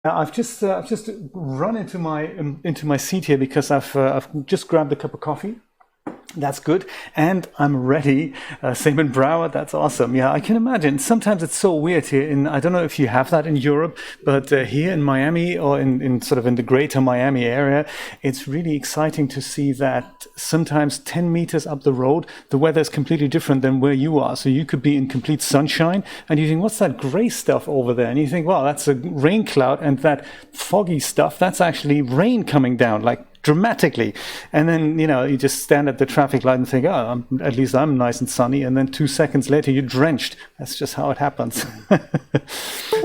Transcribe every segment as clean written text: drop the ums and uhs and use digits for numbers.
I've just run into my seat here because I've just grabbed a cup of coffee. That's good. And I'm ready. Same in Broward. That's awesome. Yeah, I can imagine. Sometimes it's so weird here. I don't know if you have that in Europe, but here in Miami or in sort of in the greater Miami area, it's really exciting to see that sometimes 10 meters up the road, the weather is completely different than where you are. So you could be in complete sunshine and you think, what's that gray stuff over there? And you think, well, that's a rain cloud, and that foggy stuff, that's actually rain coming down, like dramatically. And then, you just stand at the traffic light and think, oh, at least I'm nice and sunny. And then 2 seconds later, you're drenched. That's just how it happens.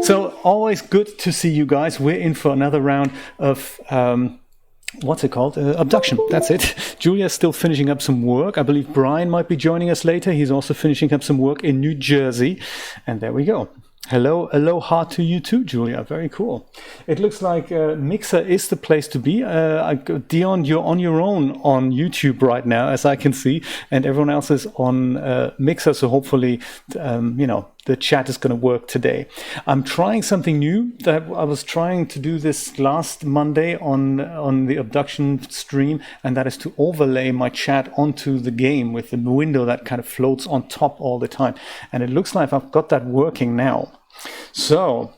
So always good to see you guys. We're in for another round of, what's it called? Abduction. That's it. Julia's still finishing up some work. I believe Brian might be joining us later. He's also finishing up some work in New Jersey. And there we go. Hello, aloha to you too, Julia. Very cool. It looks like Mixer is the place to be. Dion, you're on your own on YouTube right now, as I can see, and everyone else is on Mixer. So hopefully, the chat is going to work today. I'm trying something new that I was trying to do this last Monday on the abduction stream, and that is to overlay my chat onto the game with the window that kind of floats on top all the time. And it looks like I've got that working now. So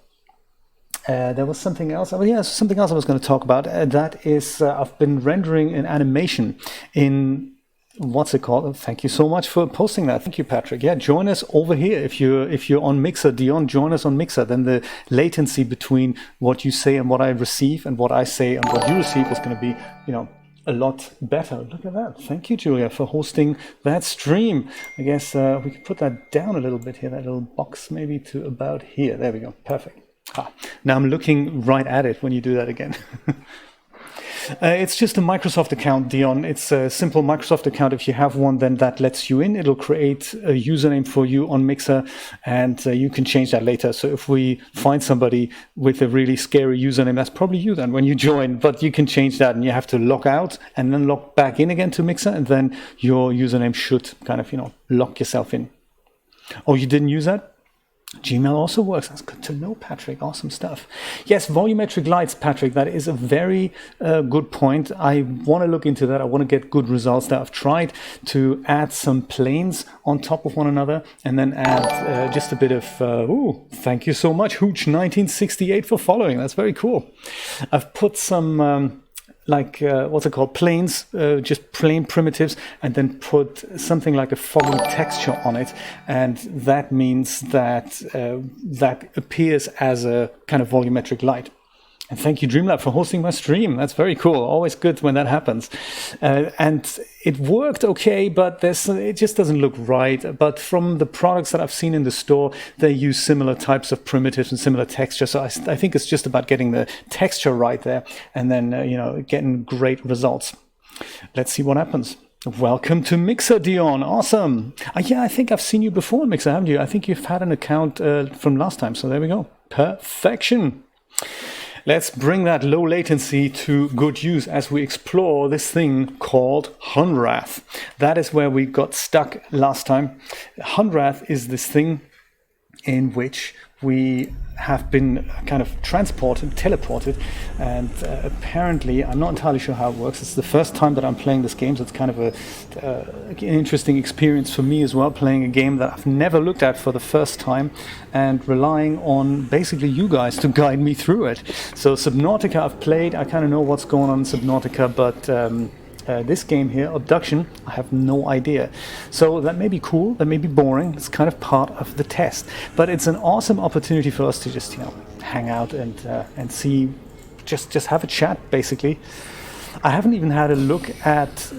there was something else. Oh, yeah, something else I was going to talk about. That is, I've been rendering an animation in, what's it called? Thank you so much for posting that. Thank you, Patrick. Yeah, join us over here if you're on Mixer. Dion, join us on Mixer. Then the latency between what you say and what I receive, and what I say and what you receive, is going to be, a lot better. Look at that. Thank you, Julia, for hosting that stream. I guess we could put that down a little bit here, that little box maybe to about here. There we go. Perfect. Now I'm looking right at it when you do that again. It's just a Microsoft account, Dion. It's a simple Microsoft account. If you have one, then that lets you in. It'll create a username for you on Mixer, and you can change that later. So if we find somebody with a really scary username, that's probably you then when you join. But you can change that, and you have to log out and then log back in again to Mixer, and then your username should kind of, lock yourself in. Oh, you didn't use that? Gmail also works. That's good to know, Patrick. Awesome stuff. Yes, volumetric lights, Patrick. That is a very good point. I want to look into that. I want to get good results there. I've tried to add some planes on top of one another, and then add just a bit of, thank you so much, Hooch1968, for following. That's very cool. I've put some... what's it called? Planes, just plain primitives, and then put something like a foggy texture on it. And that means that that appears as a kind of volumetric light. And thank you, Dreamlab, for hosting my stream. That's very cool. Always good when that happens. And it worked okay, but it just doesn't look right. But from the products that I've seen in the store, they use similar types of primitives and similar texture. So I think it's just about getting the texture right there, and then, getting great results. Let's see what happens. Welcome to Mixer, Dion. Awesome. Yeah, I think I've seen you before in Mixer, haven't you? I think you've had an account from last time. So there we go. Perfection. Let's bring that low latency to good use as we explore this thing called Hunrath. That is where we got stuck last time. Hunrath is this thing in which we have been kind of teleported, and apparently, I'm not entirely sure how it works. It's the first time that I'm playing this game, so it's kind of an interesting experience for me as well, playing a game that I've never looked at for the first time, and relying on basically you guys to guide me through it. So Subnautica I've played, I kind of know what's going on in Subnautica, but this game here, Abduction, I have no idea. So that may be cool, that may be boring. It's kind of part of the test. But it's an awesome opportunity for us to just, hang out and see, just have a chat, basically. I haven't even had a look at,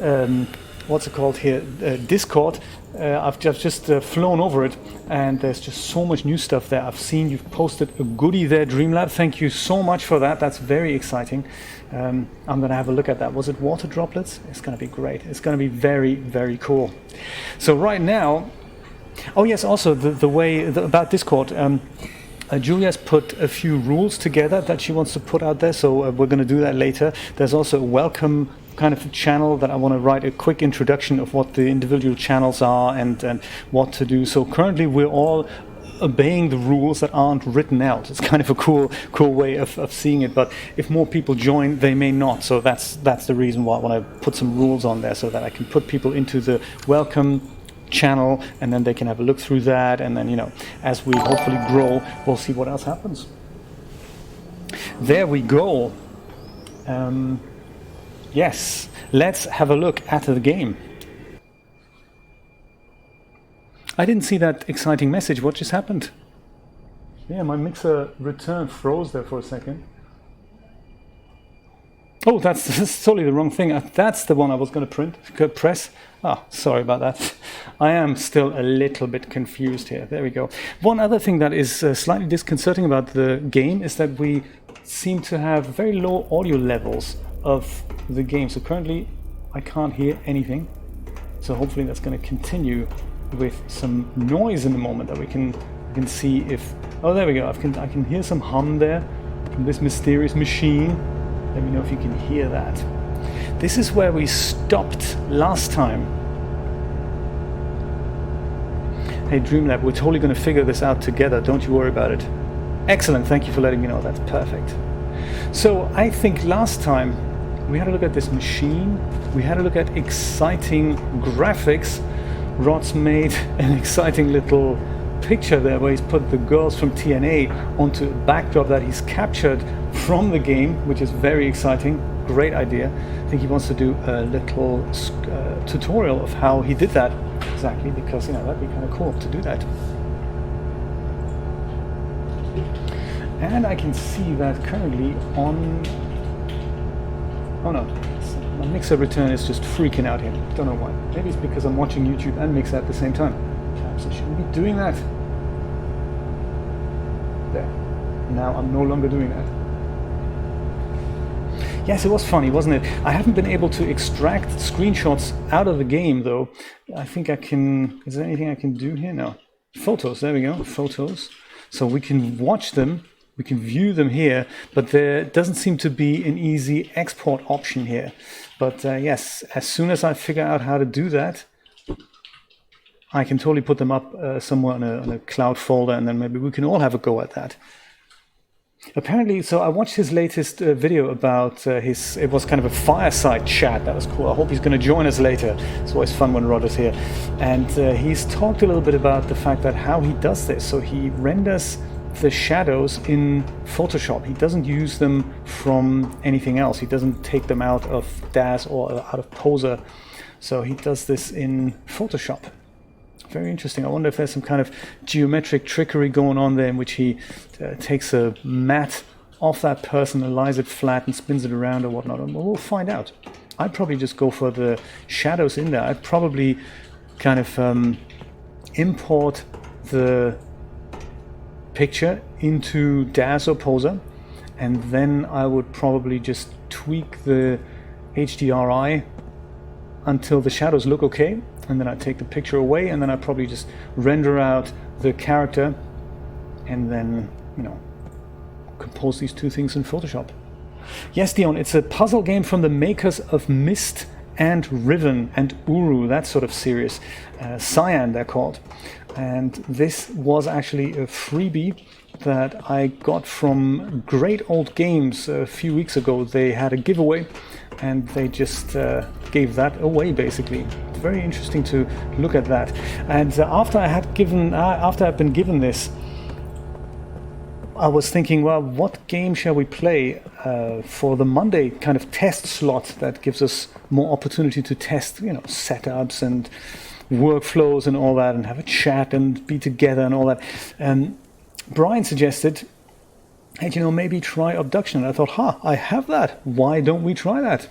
what's it called here, Discord. I've just flown over it, and there's just so much new stuff there. I've seen you've posted a goodie there, Dreamlab. Thank you so much for that. That's very exciting. I'm going to have a look at that. Was it water droplets? It's going to be great. It's going to be very, very cool. So right now, oh yes, also about Discord. Julia's put a few rules together that she wants to put out there, so we're going to do that later. There's also a welcome kind of channel that I want to write a quick introduction of what the individual channels are and what to do. So currently we're all obeying the rules that aren't written out. It's kind of a cool way of seeing it. But if more people join, they may not. So that's the reason why I want to put some rules on there, so that I can put people into the welcome channel, and then they can have a look through that. And then, as we hopefully grow, we'll see what else happens. There we go. Yes, let's have a look at the game. I didn't see that exciting message. What just happened? Yeah, my mixer return froze there for a second. Oh, that's totally the wrong thing. That's the one I was going to press. Oh, sorry about that. I am still a little bit confused here. There we go. One other thing that is slightly disconcerting about the game is that we seem to have very low audio levels of the game. So currently I can't hear anything. So hopefully that's going to continue with some noise in the moment that we can see if... Oh, there we go. I can hear some hum there from this mysterious machine. Let me know if you can hear that. This is where we stopped last time. Hey Dreamlab, we're totally going to figure this out together. Don't you worry about it. Excellent. Thank you for letting me know. That's perfect. So I think last time we had a look at this machine. We had a look at exciting graphics. Rod's made an exciting little picture there where he's put the girls from TNA onto a backdrop that he's captured from the game, which is very exciting. Great idea. I think he wants to do a little tutorial of how he did that exactly, because that'd be kind of cool to do that. And I can see that currently on... Oh no, my mixer return is just freaking out here. Don't know why. Maybe it's because I'm watching YouTube and mixer at the same time. Perhaps I shouldn't be doing that. There. Now I'm no longer doing that. Yes, it was funny, wasn't it? I haven't been able to extract screenshots out of the game, though. I think I can... Is there anything I can do here? No. Photos, there we go. Photos. So we can watch them. We can view them here, but there doesn't seem to be an easy export option here. But yes, as soon as I figure out how to do that, I can totally put them up somewhere on a cloud folder, and then maybe we can all have a go at that. Apparently, so I watched his latest video about it was kind of a fireside chat. That was cool. I hope he's going to join us later. It's always fun when Rod is here. And he's talked a little bit about the fact that how he does this. So he renders the shadows in Photoshop. He doesn't use them from anything else. He doesn't take them out of DAZ or out of Poser. So he does this in Photoshop. Very interesting. I wonder if there's some kind of geometric trickery going on there in which he takes a matte off that person and lies it flat and spins it around or whatnot. And we'll find out. I'd probably just go for the shadows in there. I'd probably kind of import the picture into DAZ or Poser, and then I would probably just tweak the HDRI until the shadows look okay, and then I take the picture away, and then I probably just render out the character, and then compose these two things in Photoshop. Yes, Dion, it's a puzzle game from the makers of Myst and Riven and Uru, that sort of series. Cyan, they're called. And this was actually a freebie that I got from Great Old Games a few weeks ago. They had a giveaway, and they just gave that away, basically. It's very interesting to look at that. And after I've been given this, I was thinking, well, what game shall we play for the Monday kind of test slot that gives us more opportunity to test, setups and workflows and all that, and have a chat and be together and all that. And Brian suggested, hey, maybe try Obduction. And I thought, I have that. Why don't we try that?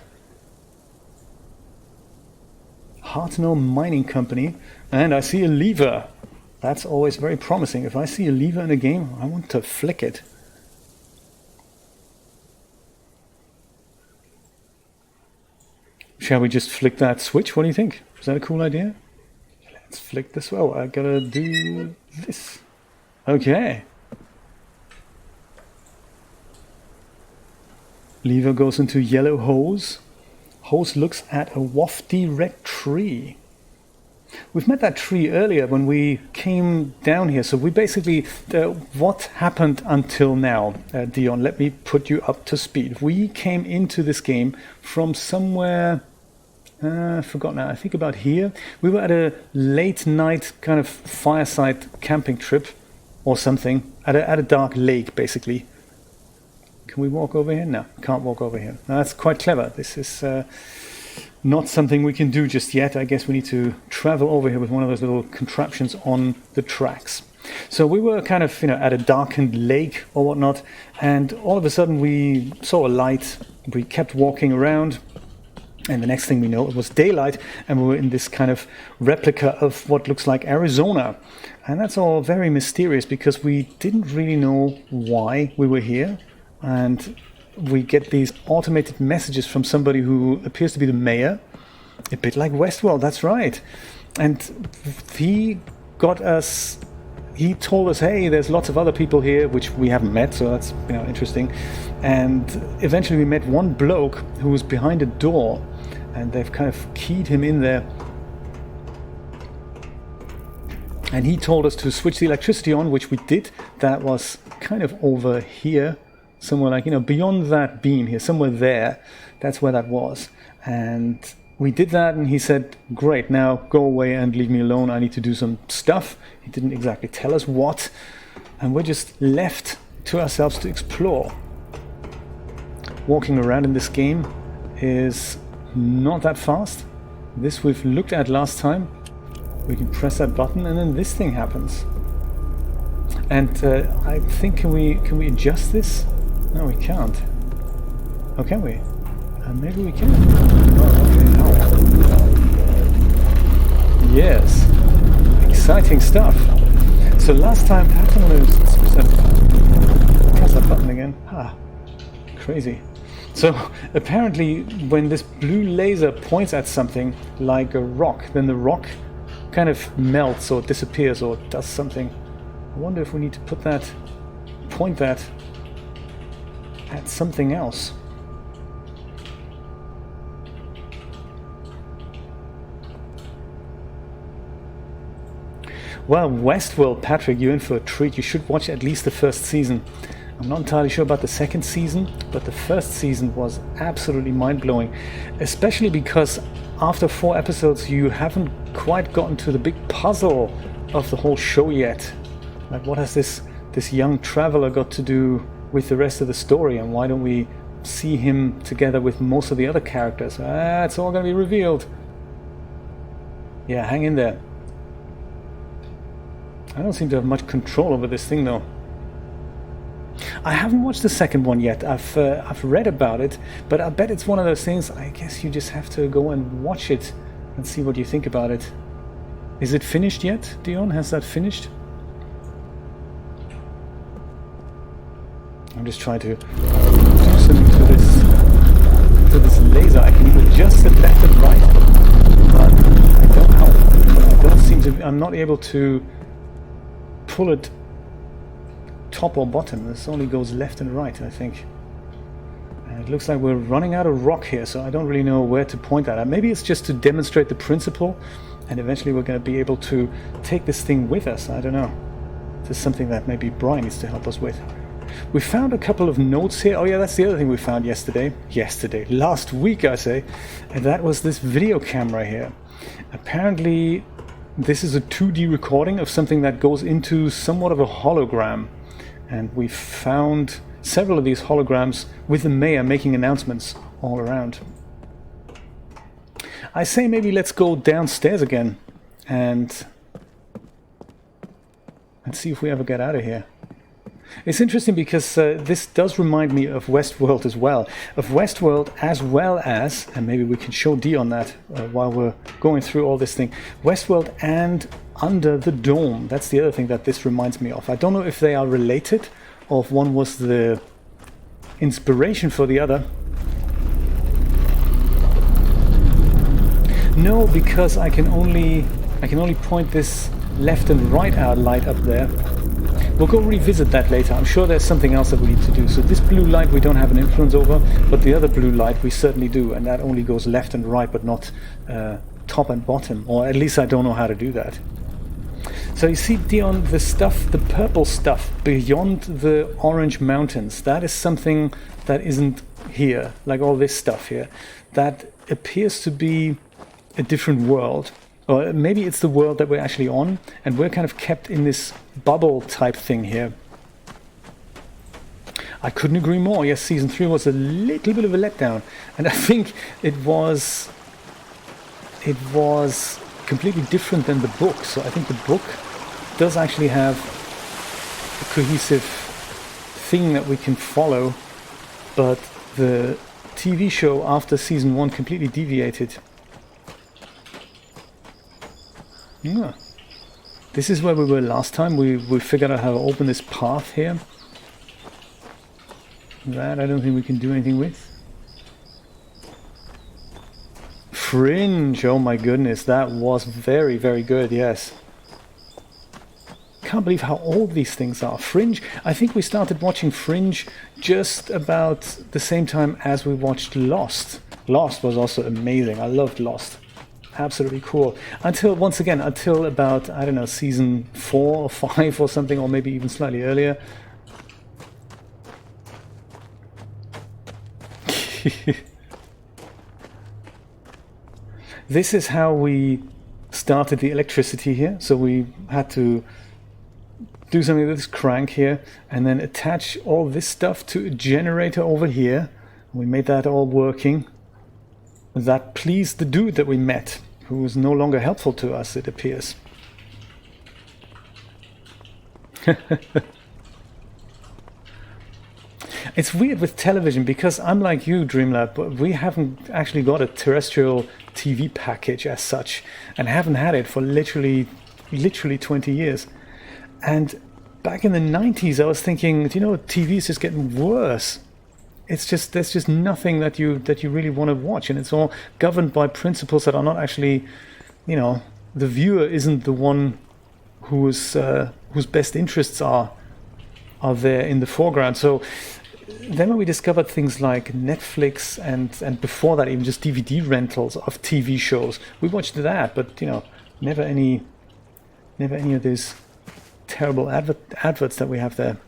Hartnell Mining Company, and I see a lever. That's always very promising. If I see a lever in a game, I want to flick it. Shall we just flick that switch? What do you think? Is that a cool idea? Let's flick this. Oh, I gotta do this. Okay. Lever goes into yellow hose. Hose looks at a wafty red tree. We've met that tree earlier when we came down here. So we basically, what happened until now, Dion, let me put you up to speed. We came into this game from somewhere, I forgot now, I think about here. We were at a late night kind of fireside camping trip or something, at a dark lake basically. Can we walk over here? No, can't walk over here. No, that's quite clever. This is not something we can do just yet. I guess we need to travel over here with one of those little contraptions on the tracks. So we were kind of, at a darkened lake or whatnot, and all of a sudden we saw a light. We kept walking around, and the next thing we know, it was daylight, and we were in this kind of replica of what looks like Arizona. And that's all very mysterious because we didn't really know why we were here. And we get these automated messages from somebody who appears to be the mayor, a bit like Westworld, that's right. And he told us, hey, there's lots of other people here, which we haven't met, so that's interesting. And eventually we met one bloke who was behind a door, and they've kind of keyed him in there. And he told us to switch the electricity on, which we did. That was kind of over here. Somewhere like, beyond that beam here, somewhere there, that's where that was. And we did that, and he said, great, now go away and leave me alone. I need to do some stuff. He didn't exactly tell us what. And we're just left to ourselves to explore. Walking around in this game is not that fast. This we've looked at last time. We can press that button, and then this thing happens. And I think, can we adjust this? No, we can't. Oh, can we? Maybe we can. Oh, okay. Yes. Exciting stuff. So last time, perhaps I'm going to press that button again. Crazy. So apparently when this blue laser points at something like a rock, then the rock kind of melts or disappears or does something. I wonder if we need to point that at something else. Well, Westworld, Patrick, you're in for a treat. You should watch at least the first season. I'm not entirely sure about the second season, but the first season was absolutely mind-blowing, especially because after 4 episodes you haven't quite gotten to the big puzzle of the whole show yet. Like, what has this young traveler got to do with the rest of the story, and why don't we see him together with most of the other characters? It's all going to be revealed. Yeah, hang in there. I don't seem to have much control over this thing though. I haven't watched the second one yet. I've read about it, but I bet it's one of those things, I guess you just have to go and watch it and see what you think about it. Is it finished yet, Dion? Has that finished? I'm just trying to do something to this laser. I can even adjust it left and right, but I'm not able to pull it top or bottom. This only goes left and right, I think. And it looks like we're running out of rock here, so I don't really know where to point that at. Maybe it's just to demonstrate the principle, and eventually we're going to be able to take this thing with us. I don't know. This is something that maybe Brian needs to help us with. We found a couple of notes here. Oh yeah, that's the other thing we found last week I say, and that was this video camera here. Apparently this is a 2D recording of something that goes into somewhat of a hologram, and we found several of these holograms with the mayor making announcements all around. I say maybe let's go downstairs again and see if we ever get out of here. It's interesting because this does remind me of Westworld as well. And maybe we can show Dion that while we're going through all this thing. Westworld and Under the Dome. That's the other thing that this reminds me of. I don't know if they are related or if one was the inspiration for the other. No, because I can only point this left and right light up there. We'll go revisit that later. I'm sure there's something else that we need to do. So this blue light we don't have an influence over, but the other blue light we certainly do, and that only goes left and right, but not top and bottom, or at least I don't know how to do that. So you see, Dion, the stuff, the purple stuff beyond the orange mountains, that is something that isn't here, like all this stuff here. That appears to be a different world. Or maybe it's the world that we're actually on, and we're kind of kept in this bubble type thing here. I couldn't agree more. Yes, season 3 was a little bit of a letdown, and I think it was completely different than the book. So I think the book does actually have a cohesive thing that we can follow, but the TV show after season 1 completely deviated. Yeah. This is where we were last time. We figured out how to open this path here. That I don't think we can do anything with. Fringe, oh my goodness, that was very, very good, yes. Can't believe how old these things are. Fringe, I think we started watching Fringe just about the same time as we watched Lost. Lost was also amazing. I loved Lost. Absolutely cool. Until about, I don't know, season 4 or 5 or something, or maybe even slightly earlier. This is how we started the electricity here. So we had to do something with this crank here and then attach all this stuff to a generator over here. We made that all working. That pleased the dude that we met, who is no longer helpful to us, it appears. It's weird with television because unlike you, Dreamlab, we haven't actually got a terrestrial TV package as such and haven't had it for literally 20 years. And back in the 90s, I was thinking, TV is just getting worse. It's just, there's just nothing that you really want to watch, and it's all governed by principles that are not actually, the viewer isn't the one whose best interests are there in the foreground. So then when we discovered things like Netflix and before that even just DVD rentals of TV shows, we watched that, but never any of these terrible adverts that we have there.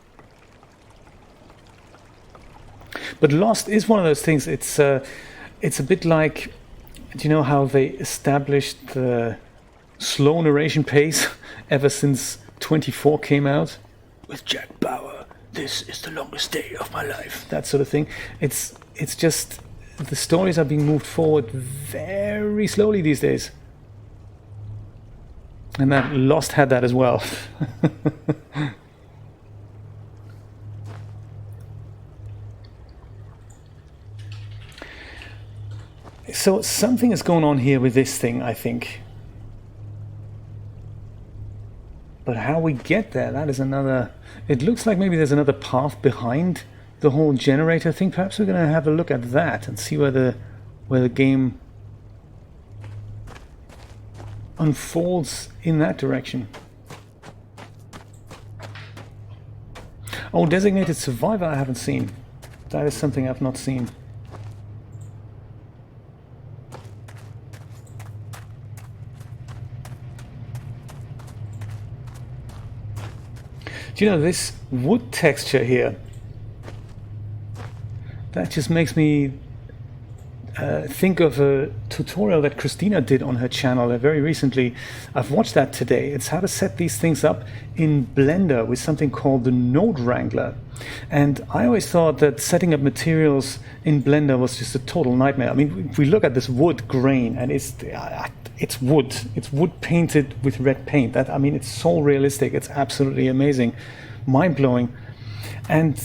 But Lost is one of those things. It's a bit like, do you know how they established the slow narration pace ever since 24 came out? With Jack Bauer, this is the longest day of my life. That sort of thing. It's just the stories are being moved forward very slowly these days. And that Lost had that as well. So something is going on here with this thing, I think. But how we get there, that is another... It looks like maybe there's another path behind the whole generator thing. Perhaps we're going to have a look at that and see where the game unfolds in that direction. Oh, Designated Survivor I haven't seen. That is something I've not seen. Do you know this wood texture here? That just makes me think of a tutorial that Christina did on her channel very recently. I've watched that today. It's how to set these things up in Blender with something called the Node Wrangler. And I always thought that setting up materials in Blender was just a total nightmare. I mean, if we look at this wood grain, and it's wood. It's wood painted with red paint. It's so realistic. It's absolutely amazing, mind-blowing. And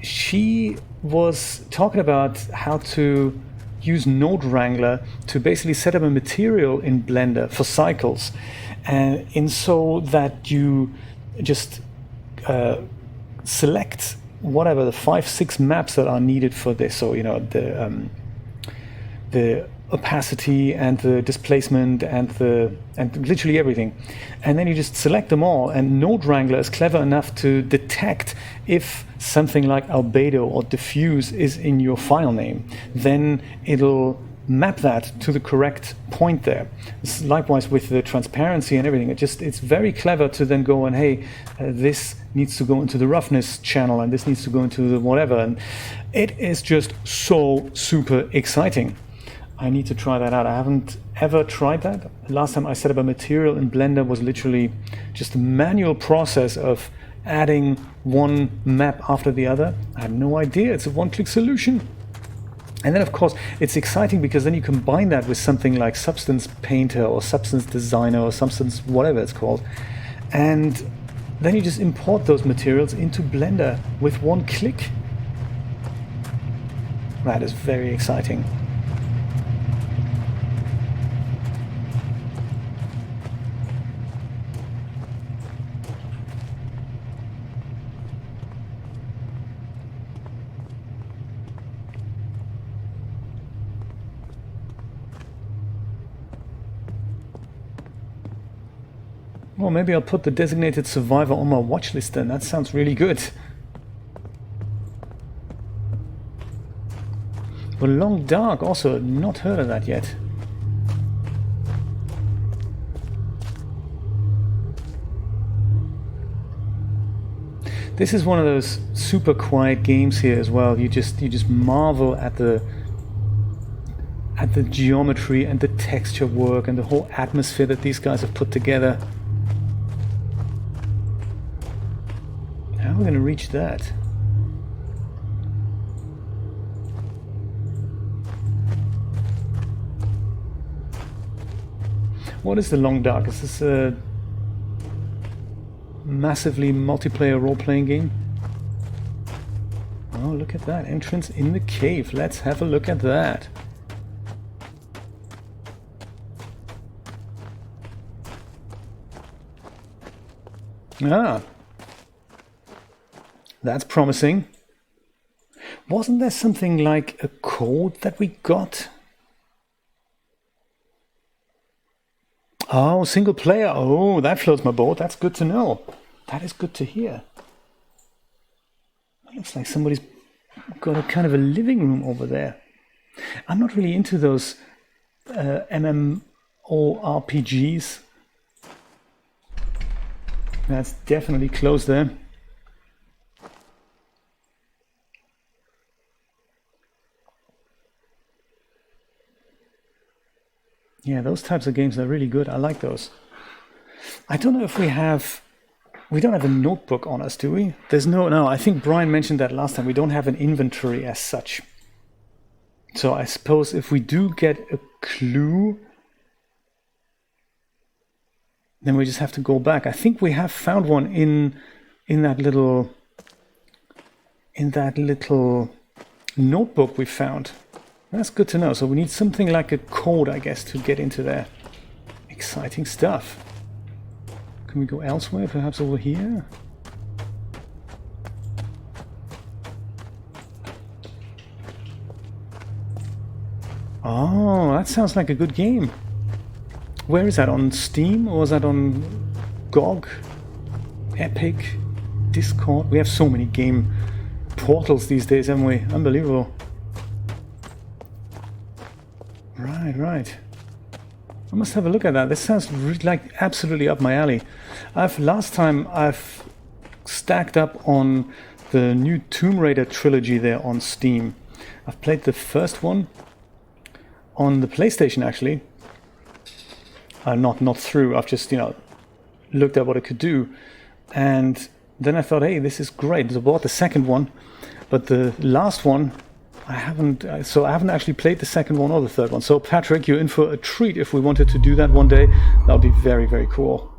she was talking about how to use Node Wrangler to basically set up a material in Blender for cycles, and so that you just select whatever the 5-6 maps that are needed for this. So the opacity and the displacement and literally everything, and then you just select them all, and Node Wrangler is clever enough to detect if something like albedo or diffuse is in your file name. Then it'll map that to the correct point there. Likewise with the transparency and everything, it's very clever to then go and, hey, this needs to go into the roughness channel and this needs to go into the whatever, and it is just so super exciting. I need to try that out. I haven't ever tried that. Last time I set up a material in Blender was literally just a manual process of adding one map after the other. I had no idea it's a one-click solution. And then of course it's exciting because then you combine that with something like Substance Painter or Substance Designer or Substance whatever it's called, and then you just import those materials into Blender with one click. That is very exciting. Well, maybe I'll put the Designated Survivor on my watch list then. That sounds really good. But Long Dark, also not heard of that yet. This is one of those super quiet games here as well. You just marvel at the geometry and the texture work and the whole atmosphere that these guys have put together. How are we going to reach that? What is the Long Dark? Is this a massively multiplayer role-playing game? Oh, look at that. Entrance in the cave. Let's have a look at that. Ah. That's promising. Wasn't there something like a code that we got? Oh, single player. Oh, that floats my boat. That's good to know. That is good to hear. It looks like somebody's got a kind of a living room over there. I'm not really into those MMORPGs. That's definitely close there. Yeah, those types of games are really good. I like those. I don't know if we don't have a notebook on us, do we? There's no, I think Brian mentioned that last time. We don't have an inventory as such. So I suppose if we do get a clue, then we just have to go back. I think we have found one in that little notebook we found. That's good to know. So we need something like a code, I guess, to get into there. Exciting stuff. Can we go elsewhere? Perhaps over here? Oh, that sounds like a good game. Where is that? On Steam? Or is that on GOG? Epic? Discord? We have so many game portals these days, haven't we? Unbelievable. Right. I must have a look at that. This sounds like absolutely up my alley. Last time I've stacked up on the new Tomb Raider trilogy there on Steam. I've played the first one on the PlayStation actually. Not through. I've just looked at what it could do, and then I thought, hey, this is great. So I bought the second one, but the last one. I haven't actually played the second one or the third one. So Patrick, you're in for a treat if we wanted to do that one day. That would be very, very cool.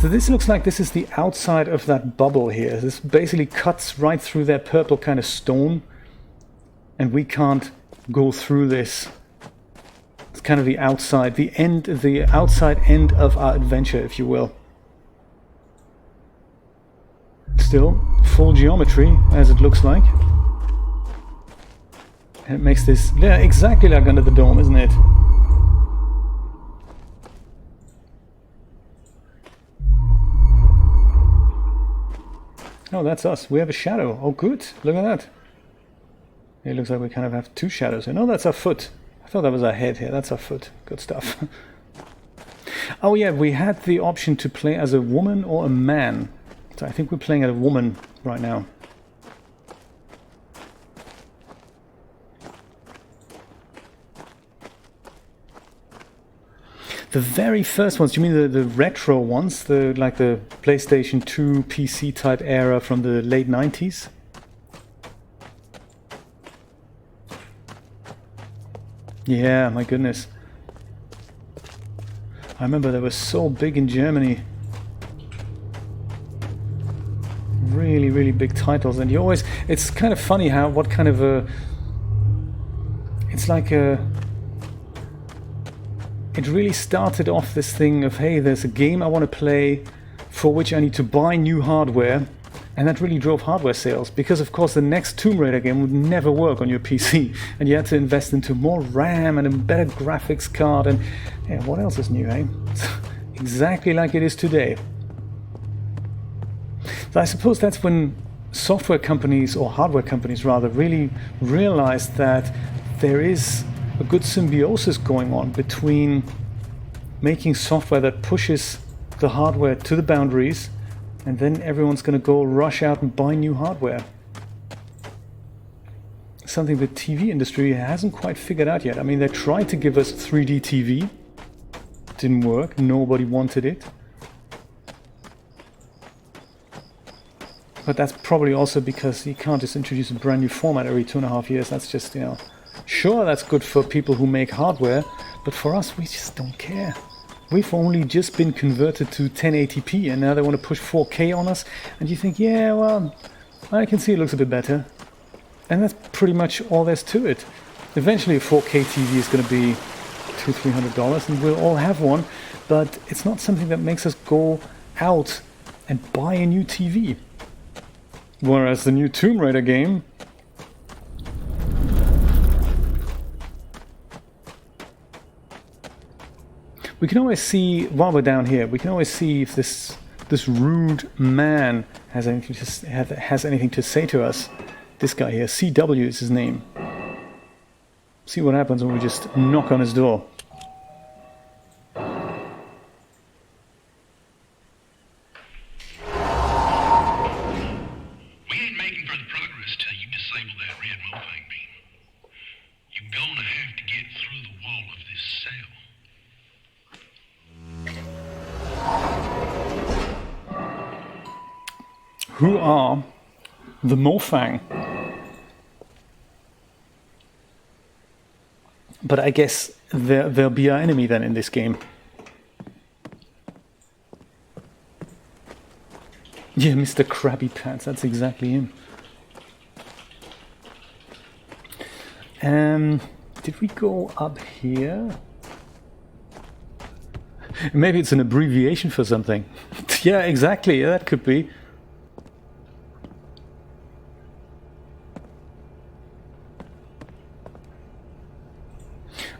So this looks like this is the outside of that bubble here. This basically cuts right through that purple kind of stone. And we can't go through this. It's kind of the outside end of our adventure, if you will. Still, full geometry, as it looks like. And it makes this, yeah, exactly like Under the Dome, isn't it? Oh, that's us. We have a shadow. Oh, good. Look at that. It looks like we kind of have two shadows here. No, that's our foot. I thought that was our head here. That's our foot. Good stuff. Oh yeah, we had the option to play as a woman or a man. So I think we're playing as a woman right now. The very first ones, you mean the retro ones? Like the PlayStation 2 PC type era from the late 90s? Yeah, my goodness. I remember they were so big in Germany. Really, really big titles, and you always... It's kind of funny how, what kind of a... It's like a... It really started off this thing of, hey, there's a game I want to play for which I need to buy new hardware, and that really drove hardware sales, because of course the next Tomb Raider game would never work on your PC, and you had to invest into more RAM and a better graphics card, and yeah, what else is new, eh? Exactly like it is today. So I suppose that's when software companies, or hardware companies rather, really realized that there is a good symbiosis going on between making software that pushes the hardware to the boundaries, and then everyone's going to go rush out and buy new hardware. Something the TV industry hasn't quite figured out yet. I mean, they tried to give us 3D TV. Didn't work. Nobody wanted it. But that's probably also because you can't just introduce a brand new format every 2.5 years. That's just, you know... Sure, that's good for people who make hardware, but for us, we just don't care. We've only just been converted to 1080p, and now they want to push 4K on us, and you think, yeah, well, I can see it looks a bit better. And that's pretty much all there's to it. Eventually a 4K TV is going to be $200-300, and we'll all have one, but it's not something that makes us go out and buy a new TV. Whereas the new Tomb Raider game... We can always see, while we're down here, we can always see if this rude man has anything to say to us. This guy here, CW is his name. See what happens when we just knock on his door. Who are the Mofang? But I guess they'll be our enemy then in this game. Yeah, Mr. Krabby Pants, that's exactly him. Did we go up here? Maybe it's an abbreviation for something. Yeah, exactly, yeah, that could be.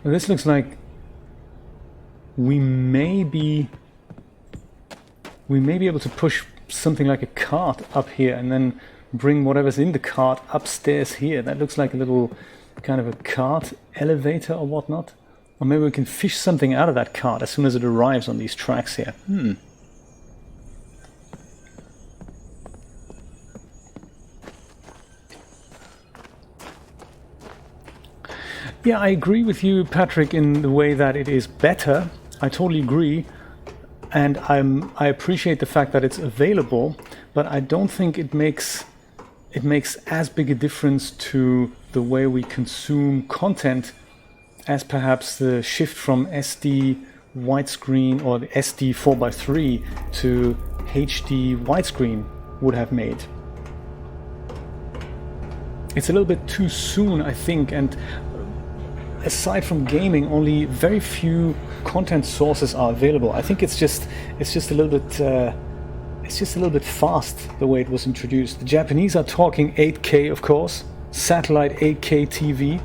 Well, this looks like we may be able to push something like a cart up here and then bring whatever's in the cart upstairs here. That looks like a little kind of a cart elevator or whatnot. Or maybe we can fish something out of that cart as soon as it arrives on these tracks here. Yeah, I agree with you, Patrick, in the way that it is better. I totally agree, and I appreciate the fact that it's available, but I don't think it makes as big a difference to the way we consume content as perhaps the shift from SD widescreen or the SD 4:3 to HD widescreen would have made. It's a little bit too soon, I think, and aside from gaming, only very few content sources are available. I think it's just a little bit fast the way it was introduced. The Japanese are talking 8K, of course, satellite 8K TV.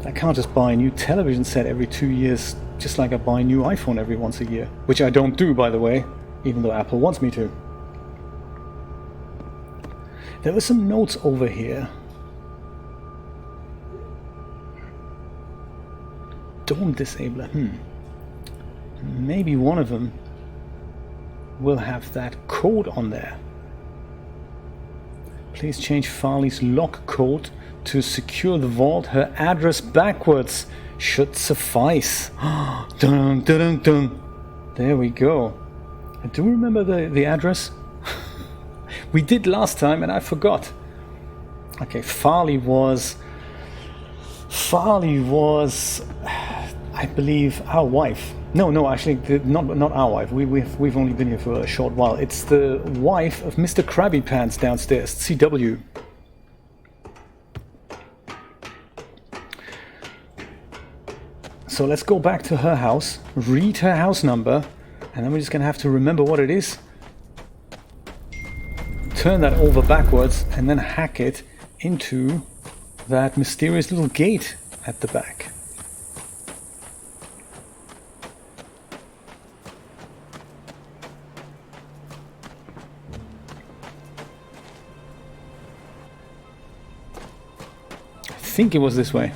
I can't just buy a new television set every 2 years, just like I buy a new iPhone every once a year, which I don't do, by the way, even though Apple wants me to. There were some notes over here. Storm Disabler. Maybe one of them will have that code on there. Please change Farley's lock code to secure the vault. Her address backwards should suffice. Dun, dun, dun, dun. There we go. I do remember the address. We did last time and I forgot. Okay, Farley was, I believe, our wife. No, actually, not our wife. We've only been here for a short while. It's the wife of Mr. Krabby Pants downstairs, CW. So let's go back to her house, read her house number, and then we're just gonna have to remember what it is. Turn that over backwards and then hack it into that mysterious little gate at the back. I think it was this way.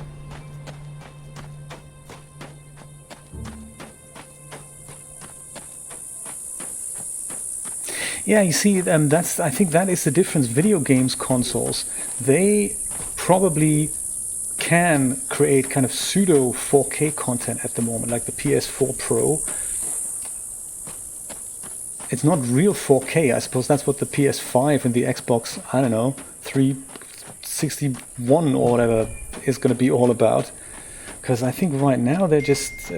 Yeah, you see, I think that is the difference. Video games consoles, they probably can create kind of pseudo 4K content at the moment, like the PS4 Pro. It's not real 4K. I suppose that's what the PS5 and the Xbox, I don't know, 361 or whatever is going to be all about. Because I think right now they're just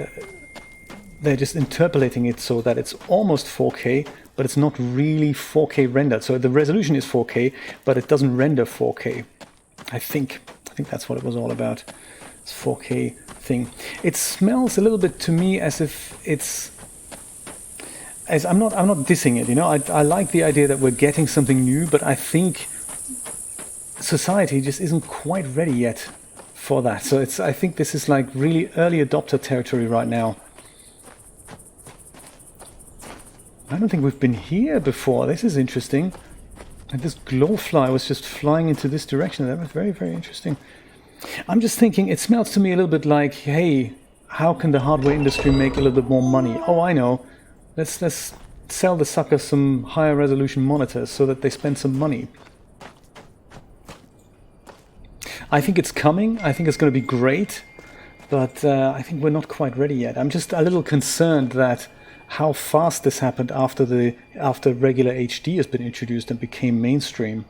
interpolating it so that it's almost 4K, but it's not really 4K rendered. So the resolution is 4K, but it doesn't render 4K. I think that's what it was all about. This 4K thing. It smells a little bit to me as if it's. I'm not dissing it. You know, I like the idea that we're getting something new, but I think society just isn't quite ready yet for that. So I think this is like really early adopter territory right now. I don't think we've been here before. This is interesting. And this glowfly was just flying into this direction. That was very, very interesting. I'm just thinking, it smells to me a little bit like, hey, how can the hardware industry make a little bit more money? Oh, I know. Let's sell the suckers some higher resolution monitors so that they spend some money. I think it's coming. I think it's going to be great. But I think we're not quite ready yet. I'm just a little concerned that how fast this happened after regular HD has been introduced and became mainstream.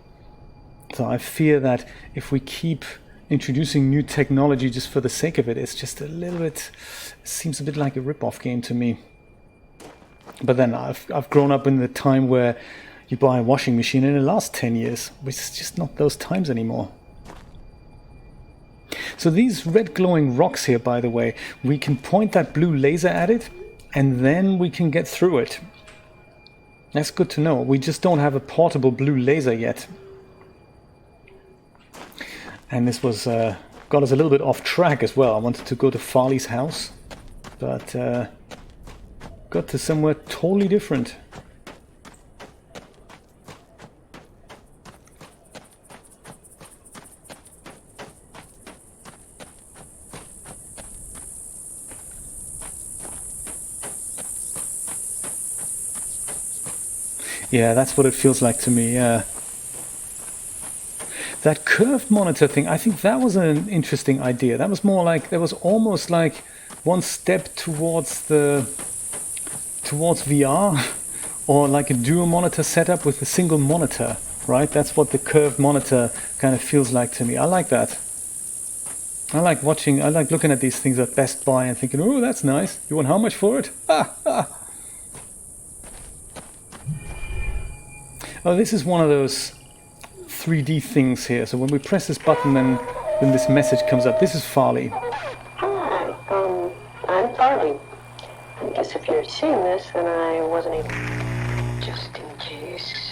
So I fear that if we keep introducing new technology just for the sake of it, it's just a little bit, it seems a bit like a rip-off game to me. But then I've grown up in the time where you buy a washing machine and it lasts 10 years, which is just not those times anymore. So these red glowing rocks here, by the way, we can point that blue laser at it, and then we can get through it. That's good to know. We just don't have a portable blue laser yet. And this was got us a little bit off track as well. I wanted to go to Farley's house, but got to somewhere totally different. Yeah, that's what it feels like to me, yeah. That curved monitor thing, I think that was an interesting idea. That was more like, that was almost like one step towards VR, or like a dual monitor setup with a single monitor, right? That's what the curved monitor kind of feels like to me. I like that. I like looking at these things at Best Buy and thinking, oh, that's nice. You want how much for it? Oh, this is one of those 3D things here. So when we press this button, then this message comes up. This is Farley. Hi, I'm Farley. I guess if you're seeing this, then I wasn't able. Just in case.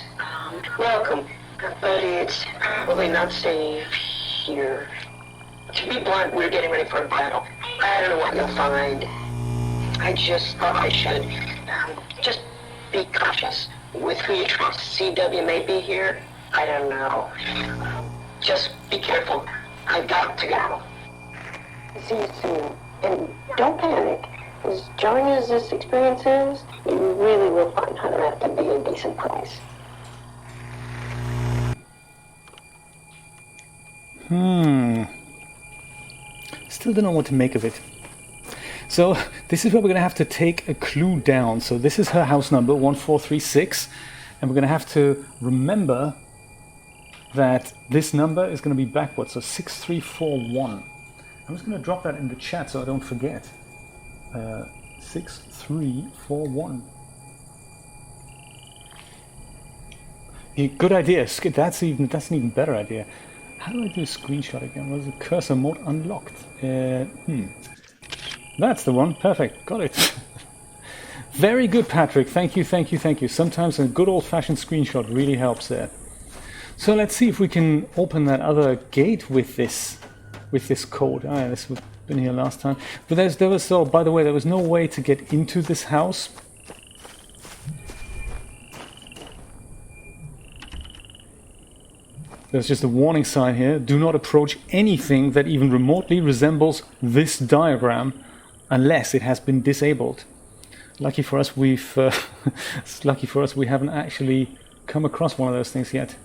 Welcome. But it's probably not safe here. To be blunt, we're getting ready for a battle. I don't know what you'll find. I just thought I should. Just be cautious. With who you trust. CW may be here. I don't know. Just be careful. I've got to go. See you soon. And don't panic. As jarring as this experience is, you really will find Hunrath to be a decent price. Still don't know what to make of it. So this is where we're going to have to take a clue down. So this is her house number, 1436. And we're going to have to remember that this number is going to be backwards. So 6341. I'm just going to drop that in the chat so I don't forget. 6341. Yeah, good idea. That's an even better idea. How do I do a screenshot again? Was the cursor mode unlocked? That's the one. Perfect. Got it. Very good, Patrick. Thank you, thank you, thank you. Sometimes a good old-fashioned screenshot really helps there. So let's see if we can open that other gate with this code. Ah, yeah, this would have been here last time. But by the way, there was no way to get into this house. There's just a warning sign here. Do not approach anything that even remotely resembles this diagram unless it has been disabled. Lucky for us, we haven't actually come across one of those things yet.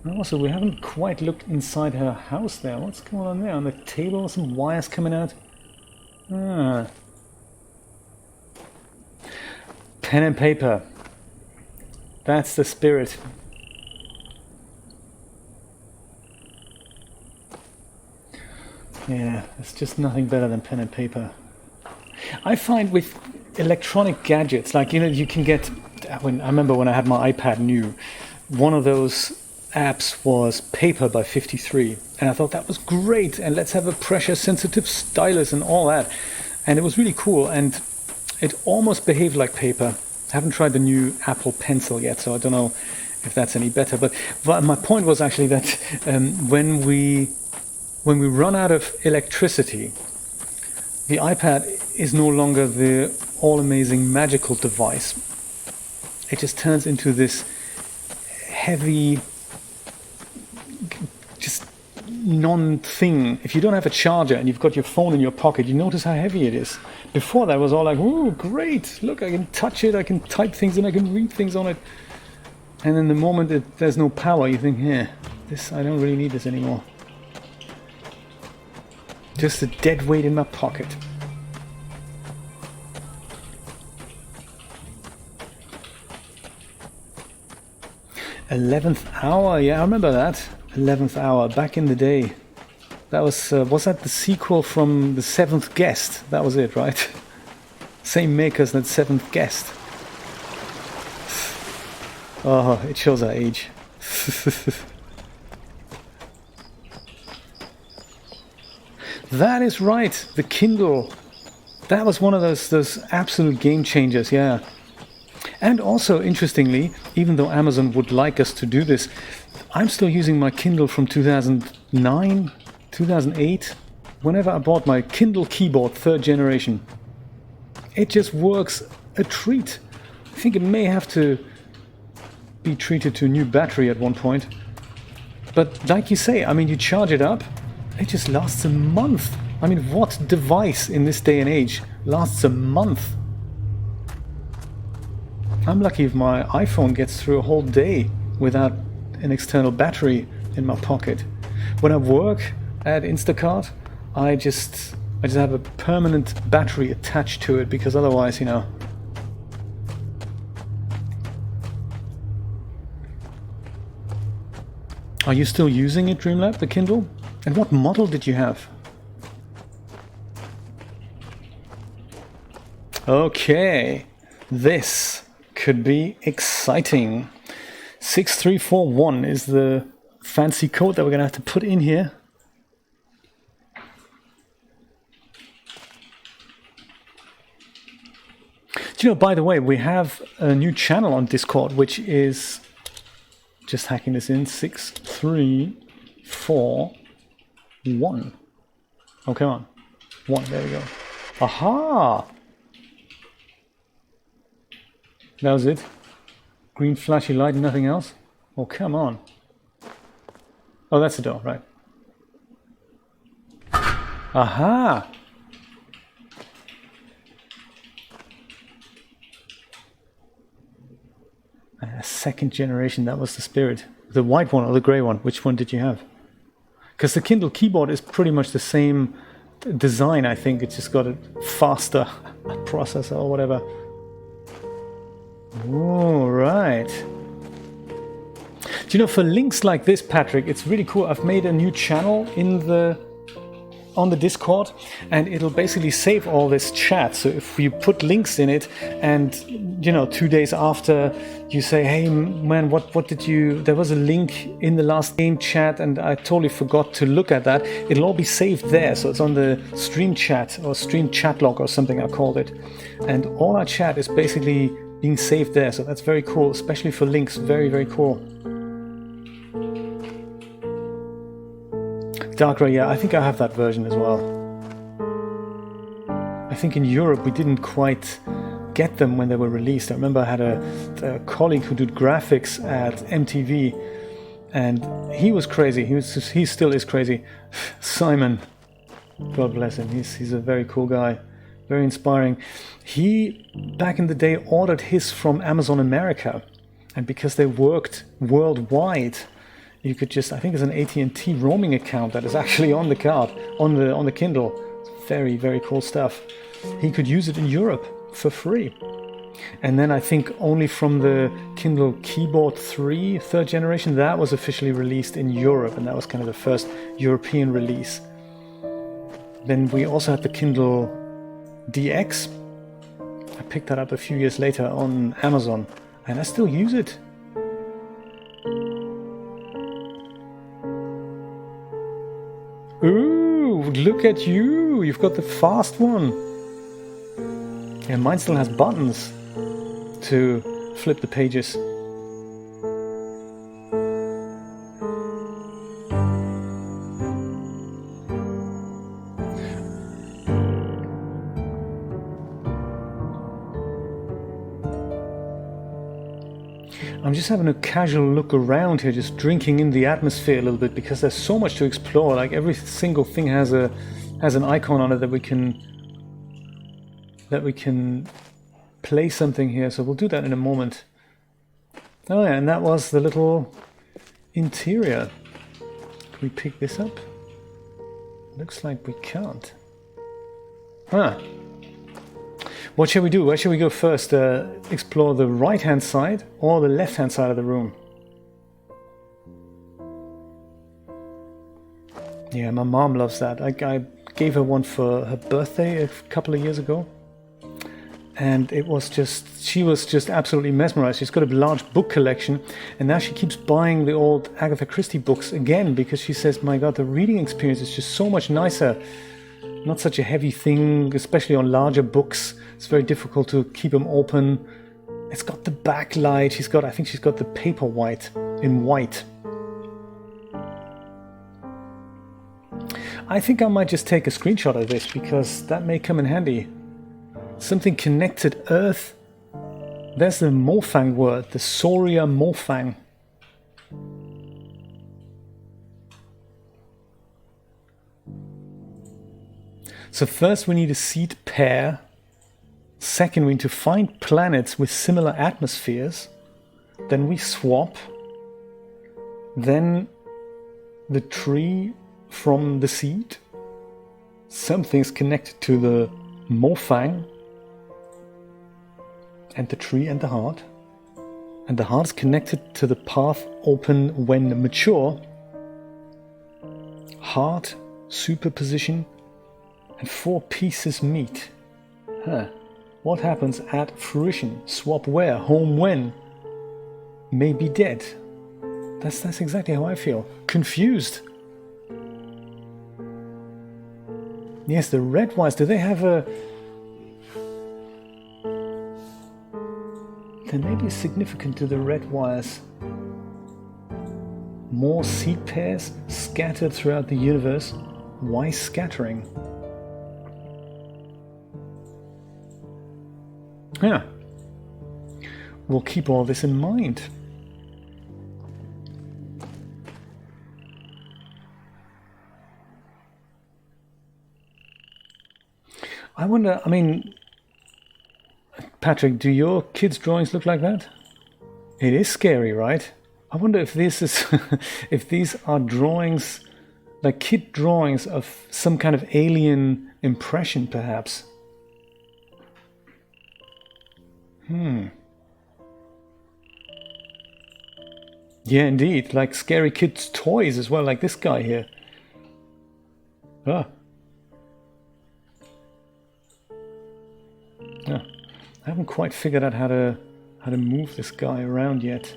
And also, we haven't quite looked inside her house there. What's going on there? On the table, some wires coming out. Ah. Pen and paper. That's the spirit. Yeah, it's just nothing better than pen and paper. I find with electronic gadgets, like, you can get, I remember when I had my iPad new, one of those apps was Paper by 53, and I thought that was great, and let's have a pressure sensitive stylus and all that, and it was really cool, and it almost behaved like paper. I haven't tried the new Apple Pencil yet, so I don't know if that's any better, but my point was actually that when we run out of electricity, the iPad is no longer the all-amazing magical device. It just turns into this heavy, just non-thing. If you don't have a charger and you've got your phone in your pocket, you notice how heavy it is. Before that was all like, ooh, great, look, I can touch it, I can type things and I can read things on it. And then the moment there's no power, you think, I don't really need this anymore. Just a dead weight in my pocket. "11th hour," yeah, I remember that. 11th hour, back in the day. That was that the sequel from The Seventh Guest? That was it, right? Same makers that Seventh Guest. Oh, it shows our age. That is right, the Kindle. That was one of those absolute game changers, yeah. And also, interestingly, even though Amazon would like us to do this, I'm still using my Kindle from 2009, 2008, whenever I bought my Kindle keyboard 3rd generation. It just works a treat. I think it may have to be treated to a new battery at one point. But like you say, I mean, you charge it up, it just lasts a month. I mean, what device in this day and age lasts a month? I'm lucky if my iPhone gets through a whole day without an external battery in my pocket. When I work at Instacart, I just have a permanent battery attached to it, because otherwise, Are you still using it, Dreamlab, the Kindle? And what model did you have? Okay, this could be exciting. 6341 is the fancy code that we're going to have to put in here. Do you know, by the way, we have a new channel on Discord, which is, just hacking this in, 6341. Oh, come on. 1, there we go. Aha! That was it. Green flashy light and nothing else? Oh, come on. Oh, that's the door, right. Aha! A second generation, that was the Spirit. The white one or the grey one, which one did you have? Because the Kindle keyboard is pretty much the same design, I think. It's just got a faster processor or whatever. Oh, right. Do you know, for links like this, Patrick, it's really cool. I've made a new channel on the Discord, and it'll basically save all this chat. So if you put links in it, and 2 days after you say, hey man, what did you, there was a link in the last game chat and I totally forgot to look at that, it'll all be saved there. So it's on the stream chat or stream chat log or something I called it, and all our chat is basically being saved there. So that's very cool, especially for links. Very, very cool. Dark Grey, yeah, I think I have that version as well. I think in Europe we didn't quite get them when they were released. I remember I had a colleague who did graphics at MTV, and he was crazy. He still is crazy. Simon, God bless him. He's a very cool guy, very inspiring. He, back in the day, ordered his from Amazon America, and because they worked worldwide, you could just, I think it's an AT&T roaming account that is actually on the card, on the Kindle. It's very, very cool stuff. He could use it in Europe for free. And then I think only from the Kindle Keyboard 3, third generation, that was officially released in Europe, and that was kind of the first European release. Then we also had the Kindle DX. I picked that up a few years later on Amazon, and I still use it. Ooh, look at you! You've got the fast one. Yeah, mine still has buttons to flip the pages. I'm just having a casual look around here, just drinking in the atmosphere a little bit, because there's so much to explore. Like every single thing has an icon on it that we can play something here. So we'll do that in a moment. Oh yeah, and that was the little interior. Can we pick this up? Looks like we can't. Huh. What shall we do? Where shall we go first? Explore the right-hand side or the left-hand side of the room? Yeah, my mom loves that. I gave her one for her birthday a couple of years ago. And she was just absolutely mesmerized. She's got a large book collection, and now she keeps buying the old Agatha Christie books again, because she says, my God, the reading experience is just so much nicer. Not such a heavy thing, especially on larger books. It's very difficult to keep them open. It's got the backlight. I think she's got the paper white in white. I think I might just take a screenshot of this, because that may come in handy. Something connected Earth. There's the Mofang word, the Soria Mofang. So first we need a seed pair. Second, we need to find planets with similar atmospheres. Then we swap. Then the tree from the seed. Something's connected to the Mofang. And the tree and the heart. And the heart is connected to the path open when mature. Heart, superposition, and 4 pieces meet. Huh. What happens at fruition? Swap where? Home when? May be dead. That's exactly how I feel. Confused. Yes, the red wires, do they have a... There may be significant to the red wires. More seed pairs scattered throughout the universe. Why scattering? Yeah. We'll keep all this in mind. I wonder, I mean, Patrick, do your kids' drawings look like that? It is scary, right? I wonder if this is, if these are drawings, like kid drawings of some kind of alien impression, perhaps. Yeah, indeed, like scary kids' toys as well, like this guy here. Ah. Yeah. I haven't quite figured out how to move this guy around yet.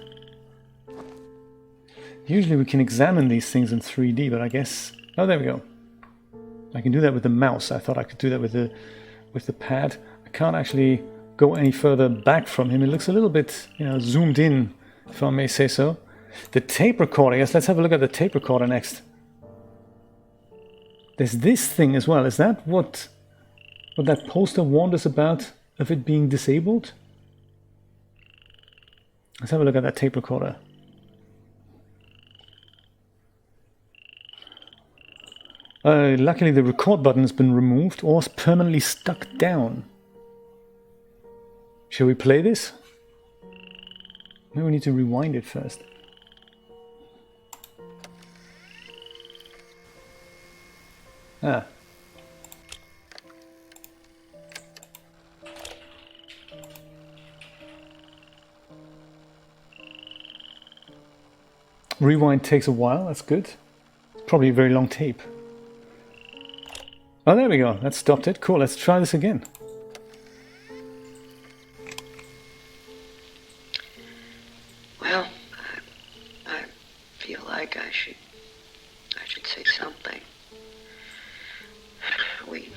Usually we can examine these things in 3D, but I guess... Oh, there we go. I can do that with the mouse. I thought I could do that with the pad. I can't actually go any further back from him. It looks a little bit, you know, zoomed in, if I may say so. The tape recorder, yes, let's have a look at the tape recorder next. There's this thing as well. Is that what that poster warned us about, of it being disabled? Let's have a look at that tape recorder. Luckily the record button has been removed or is permanently stuck down. Shall we play this? Maybe we need to rewind it first. Ah. Rewind takes a while, that's good. It's probably a very long tape. Oh, there we go. That stopped it. Cool, let's try this again. Well, I feel like I should say something. We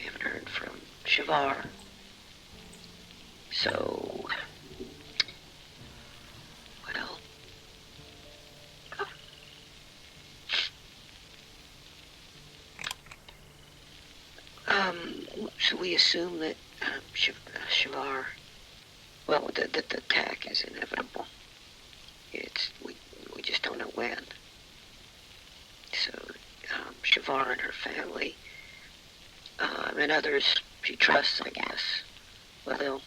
haven't heard from Shavar. So, well, so we assume that Shavar, well, that the attack is inevitable. We just don't know when. So, Shavar and her family, and others she trusts, I guess, well, they'll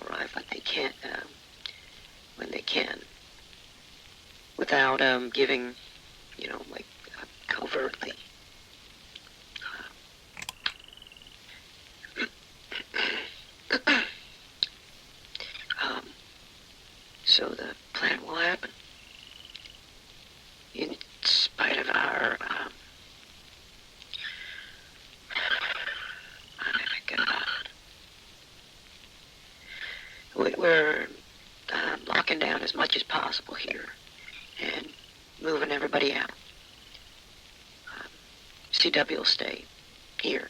arrive when they can, without giving, you know, like covertly. So the plan will happen, in spite of our, we're locking down as much as possible here and moving everybody out. CW will stay here,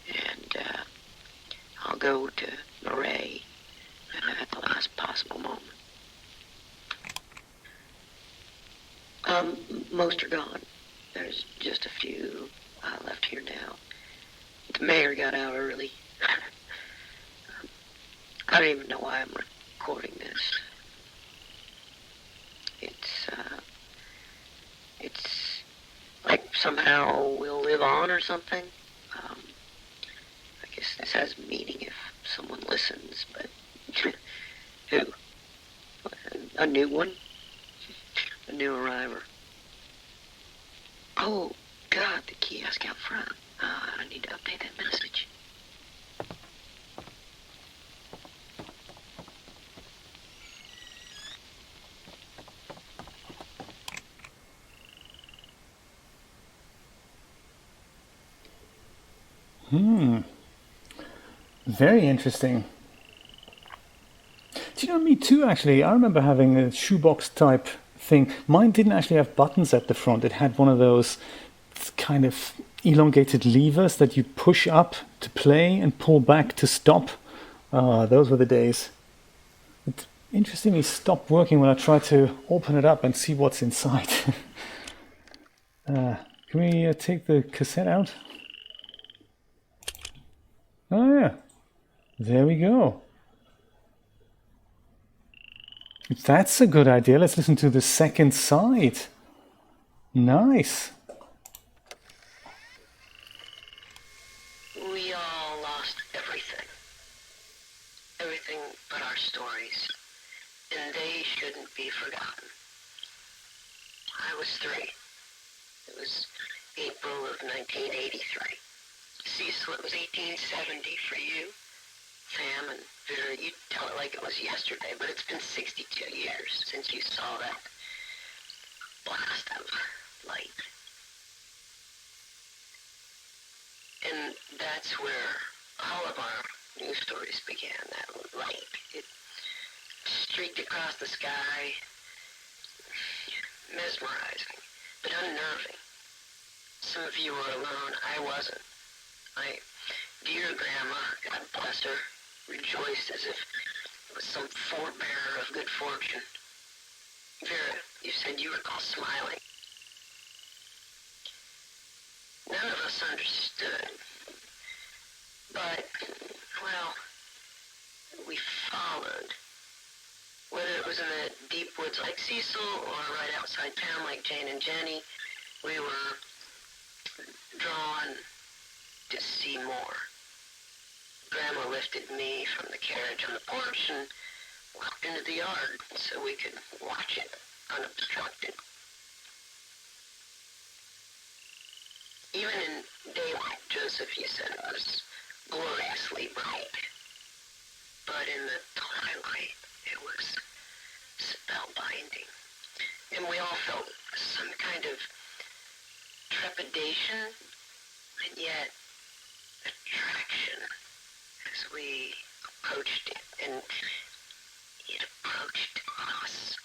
and I'll go to Murray at the last possible moment. Most are gone. There's just a few left here now. The mayor got out early. I don't even know why I'm recording this. It's like somehow we'll live on or something. I guess this has meaning if someone listens, but who? A new one? A new arriver. Oh, God, the kiosk out front. I need to update that message. Very interesting. Do you know, me too, actually. I remember having a shoebox type thing. Mine didn't actually have buttons at the front. It had one of those kind of elongated levers that you push up to play and pull back to stop. Those were the days. It interestingly stopped working when I tried to open it up and see what's inside. Can we take the cassette out? Oh yeah, there we go. That's a good idea. Let's listen to the second side. Nice. We are be forgotten. I was 3. It was April of 1983. Cecil, it was 1870 for you. Sam and Vera, you tell it like it was yesterday, but it's been 62 years since you saw that blast of light. And that's where all of our news stories began, that light. It streaked across the sky, mesmerizing, but unnerving. Some of you were alone. I wasn't. My dear grandma, God bless her, rejoiced as if it was some forebearer of good fortune. Vera, you said you recall smiling. None of us understood. But, well, we followed. Whether it was in the deep woods like Cecil or right outside town like Jane and Jenny, we were drawn to see more. Grandma lifted me from the carriage on the porch and walked into the yard so we could watch it unobstructed. Even in daylight, Joseph, you said it was gloriously bright. But in the twilight, it was spellbinding. And we all felt some kind of trepidation and yet attraction as we approached it, and it approached us.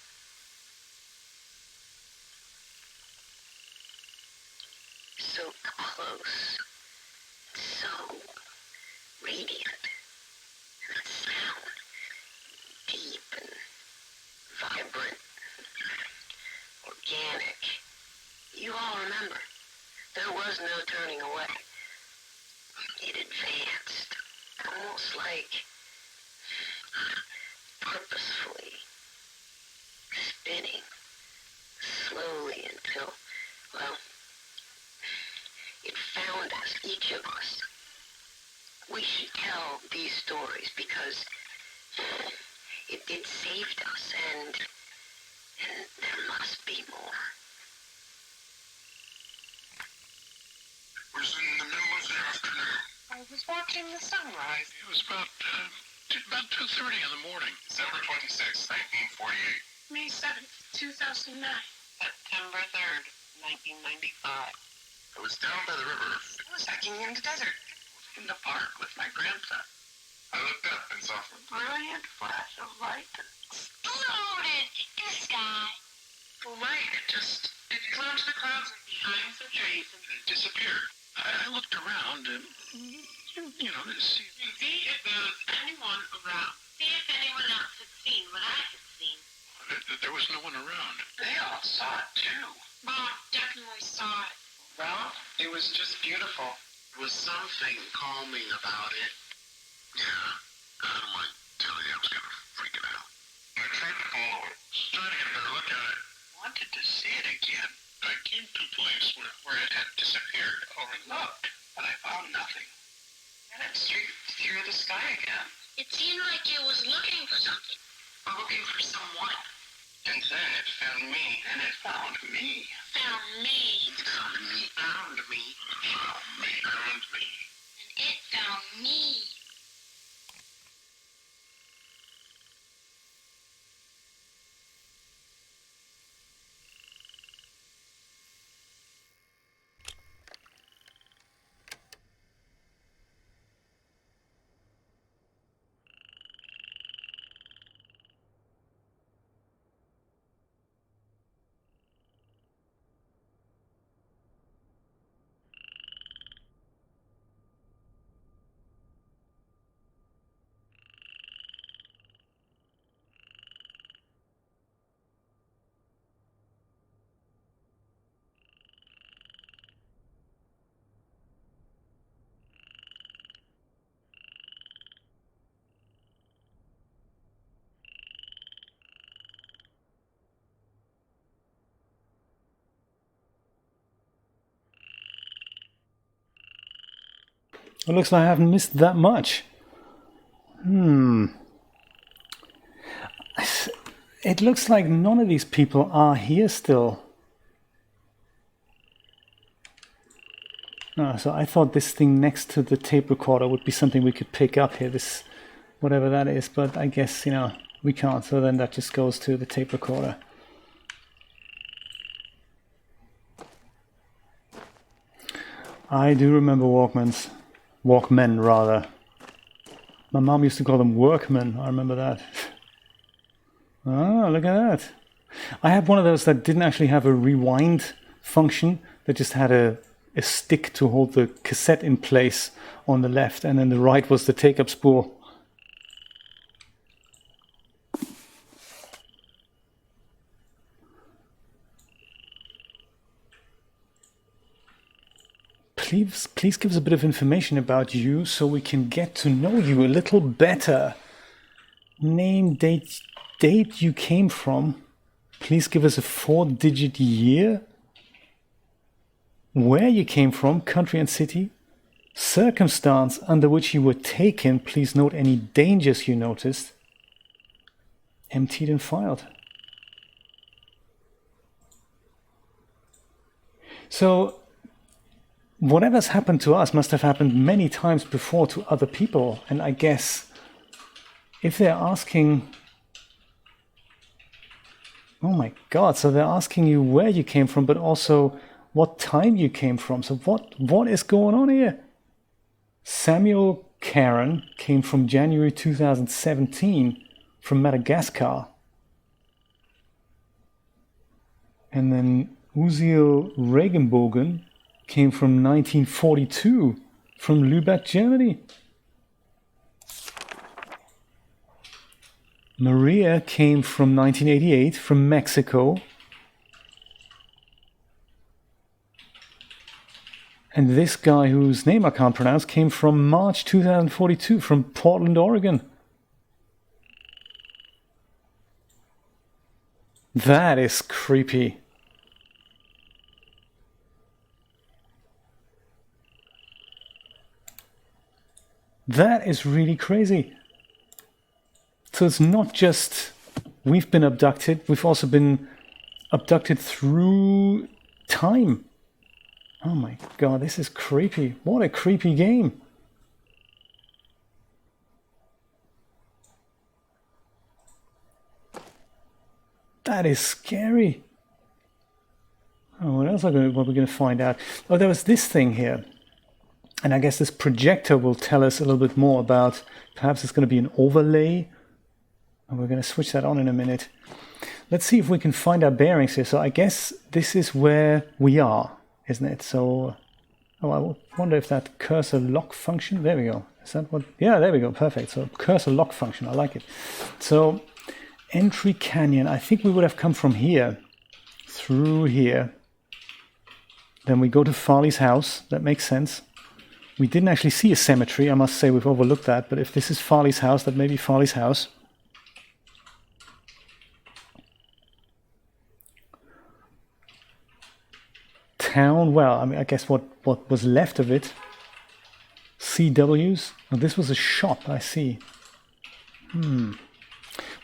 So close, so radiant, and that sound deep and vibrant, organic. You all remember, there was no turning away. It advanced, almost like purposefully, spinning slowly until, well, it found us, each of us. We should tell these stories because it saved us, and there must be more. It was in the middle of the afternoon. I was watching the sunrise. It was about 2:30 in the morning. December 26, 1948. May 7th, 2009. September 3rd, 1995. I was down by the river. I was hiking in the desert, in the park with my grandson. I looked up and saw A brilliant flash of light. Exploded in the sky. The light, it flew into the clouds and behind some trees and it disappeared. I looked around and, to see. see if there was anyone around. See if anyone else had seen what I had seen. There was no one around. They all saw it too. Bob definitely saw it. Well, it was just beautiful. There was something calming about it. Yeah, I don't mind telling you, I was kind of freaking out. I tried to follow it, trying to get a better look at it. Wanted to see it again. I came to a place where it had disappeared. Overlooked, but I found nothing. And it streaked through the sky again. It seemed like it was looking for something. Looking for someone. And then it found me. And it found me. Found me. It found me. Found me. Found me. And it found me. It looks like I haven't missed that much. it looks like none of these people are here still. Oh, so I thought this thing next to the tape recorder would be something we could pick up here, this whatever that is, but I guess, you know, we can't, so then that just goes to the tape recorder. I do remember Walkmans. Walkmen, rather. My mom used to call them workmen, I remember that. Oh, look at that. I had one of those that didn't actually have a rewind function, that just had a stick to hold the cassette in place on the left, and then the right was the take-up spool. Please give us a bit of information about you so we can get to know you a little better. Name, date you came from. Please give us a 4-digit year. Where you came from, country and city. Circumstance under which you were taken. Please note any dangers you noticed. Emptied and filed. So, whatever's happened to us must have happened many times before to other people. And I guess if they're asking, oh my God, so they're asking you where you came from, but also what time you came from. So what is going on here? Samuel Karen came from January 2017 from Madagascar. And then Uziel Regenbogen came from 1942 from Lübeck, Germany. Maria came from 1988 from Mexico. And this guy whose name I can't pronounce came from March 2042 from Portland, Oregon. That is creepy. That is really crazy. So it's not just we've been abducted, we've also been abducted through time. Oh my God, this is creepy. What a creepy game. That is scary. Oh, what else are we going to find out? Oh, there was this thing here. And I guess this projector will tell us a little bit more about, perhaps it's going to be an overlay. And we're going to switch that on in a minute. Let's see if we can find our bearings here. So I guess this is where we are, isn't it? So, oh, I wonder if that cursor lock function, there we go. Is that what? Yeah, there we go. Perfect. So cursor lock function, I like it. So entry canyon, I think we would have come from here, through here. Then we go to Farley's house. That makes sense. We didn't actually see a cemetery. I must say we've overlooked that. But if this is Farley's house, that may be Farley's house. Town, well, I mean, I guess what was left of it. CWs. Oh, this was a shop, I see.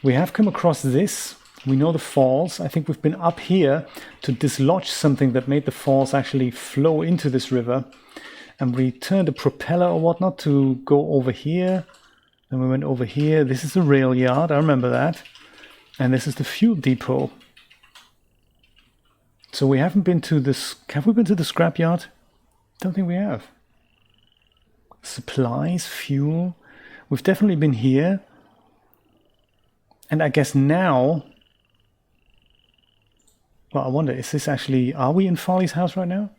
We have come across this. We know the falls. I think we've been up here to dislodge something that made the falls actually flow into this river. And we turned a propeller or whatnot to go over here. Then we went over here. This is the rail yard, I remember that. And this is the fuel depot. So we haven't been to this. Have we been to the scrapyard? Don't think we have. Supplies, fuel. We've definitely been here. And I guess now. Well, I wonder, is this actually. Are we in Farley's house right now?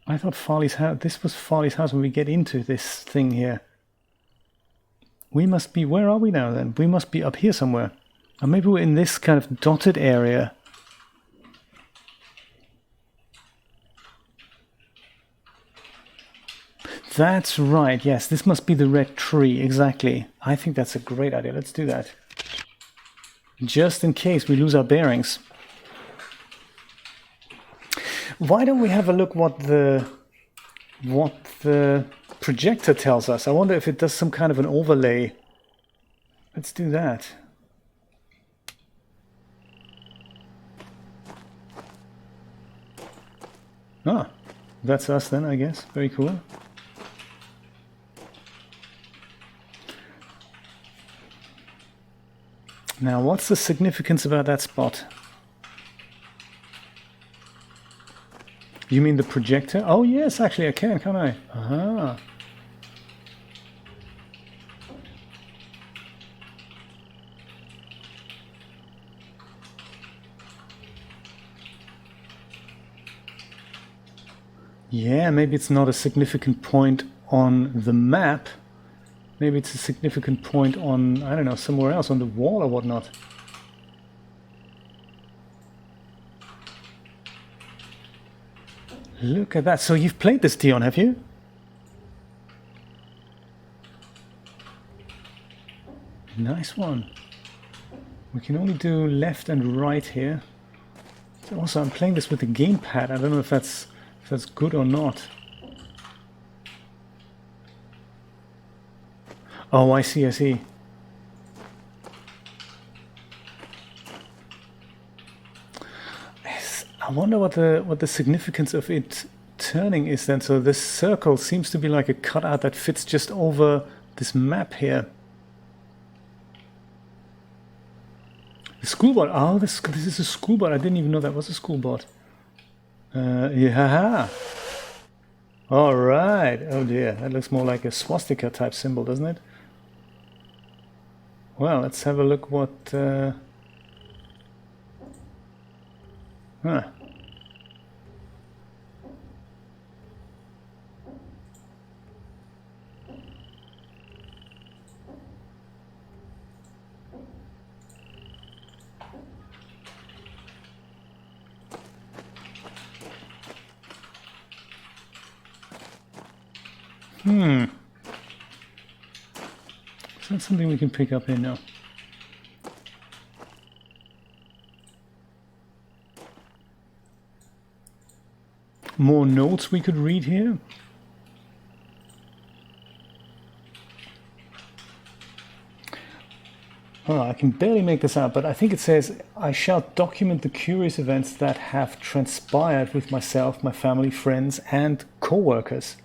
I thought Farley's house. This was Farley's house when we get into this thing here. We must be. Where are we now then? We must be up here somewhere. Or maybe we're in this kind of dotted area. That's right, yes, this must be the red tree, exactly. I think that's a great idea, let's do that. Just in case we lose our bearings. Why don't we have a look what the projector tells us? I wonder if it does some kind of an overlay. Let's do that. Ah, that's us then, I guess. Very cool. Now, what's the significance about that spot? You mean the projector? Oh yes, actually I can, can't I? Aha. Yeah, maybe it's not a significant point on the map. Maybe it's a significant point on, I don't know, somewhere else, on the wall or whatnot. Look at that. So you've played this, Dion, have you? Nice one. We can only do left and right here. So also, I'm playing this with the gamepad. I don't know if that's good or not. Oh, I see, I see. I wonder what the significance of it turning is then. So this circle seems to be like a cutout that fits just over this map here. The school board. Oh, this is a school board. I didn't even know that was a school board. Yeah. All right. Oh dear, that looks more like a swastika type symbol, doesn't it? Well, let's have a look what... Huh. Is that something we can pick up here now? More notes we could read here. Oh, I can barely make this out, but I think it says, I shall document the curious events that have transpired with myself, my family, friends, and co-workers.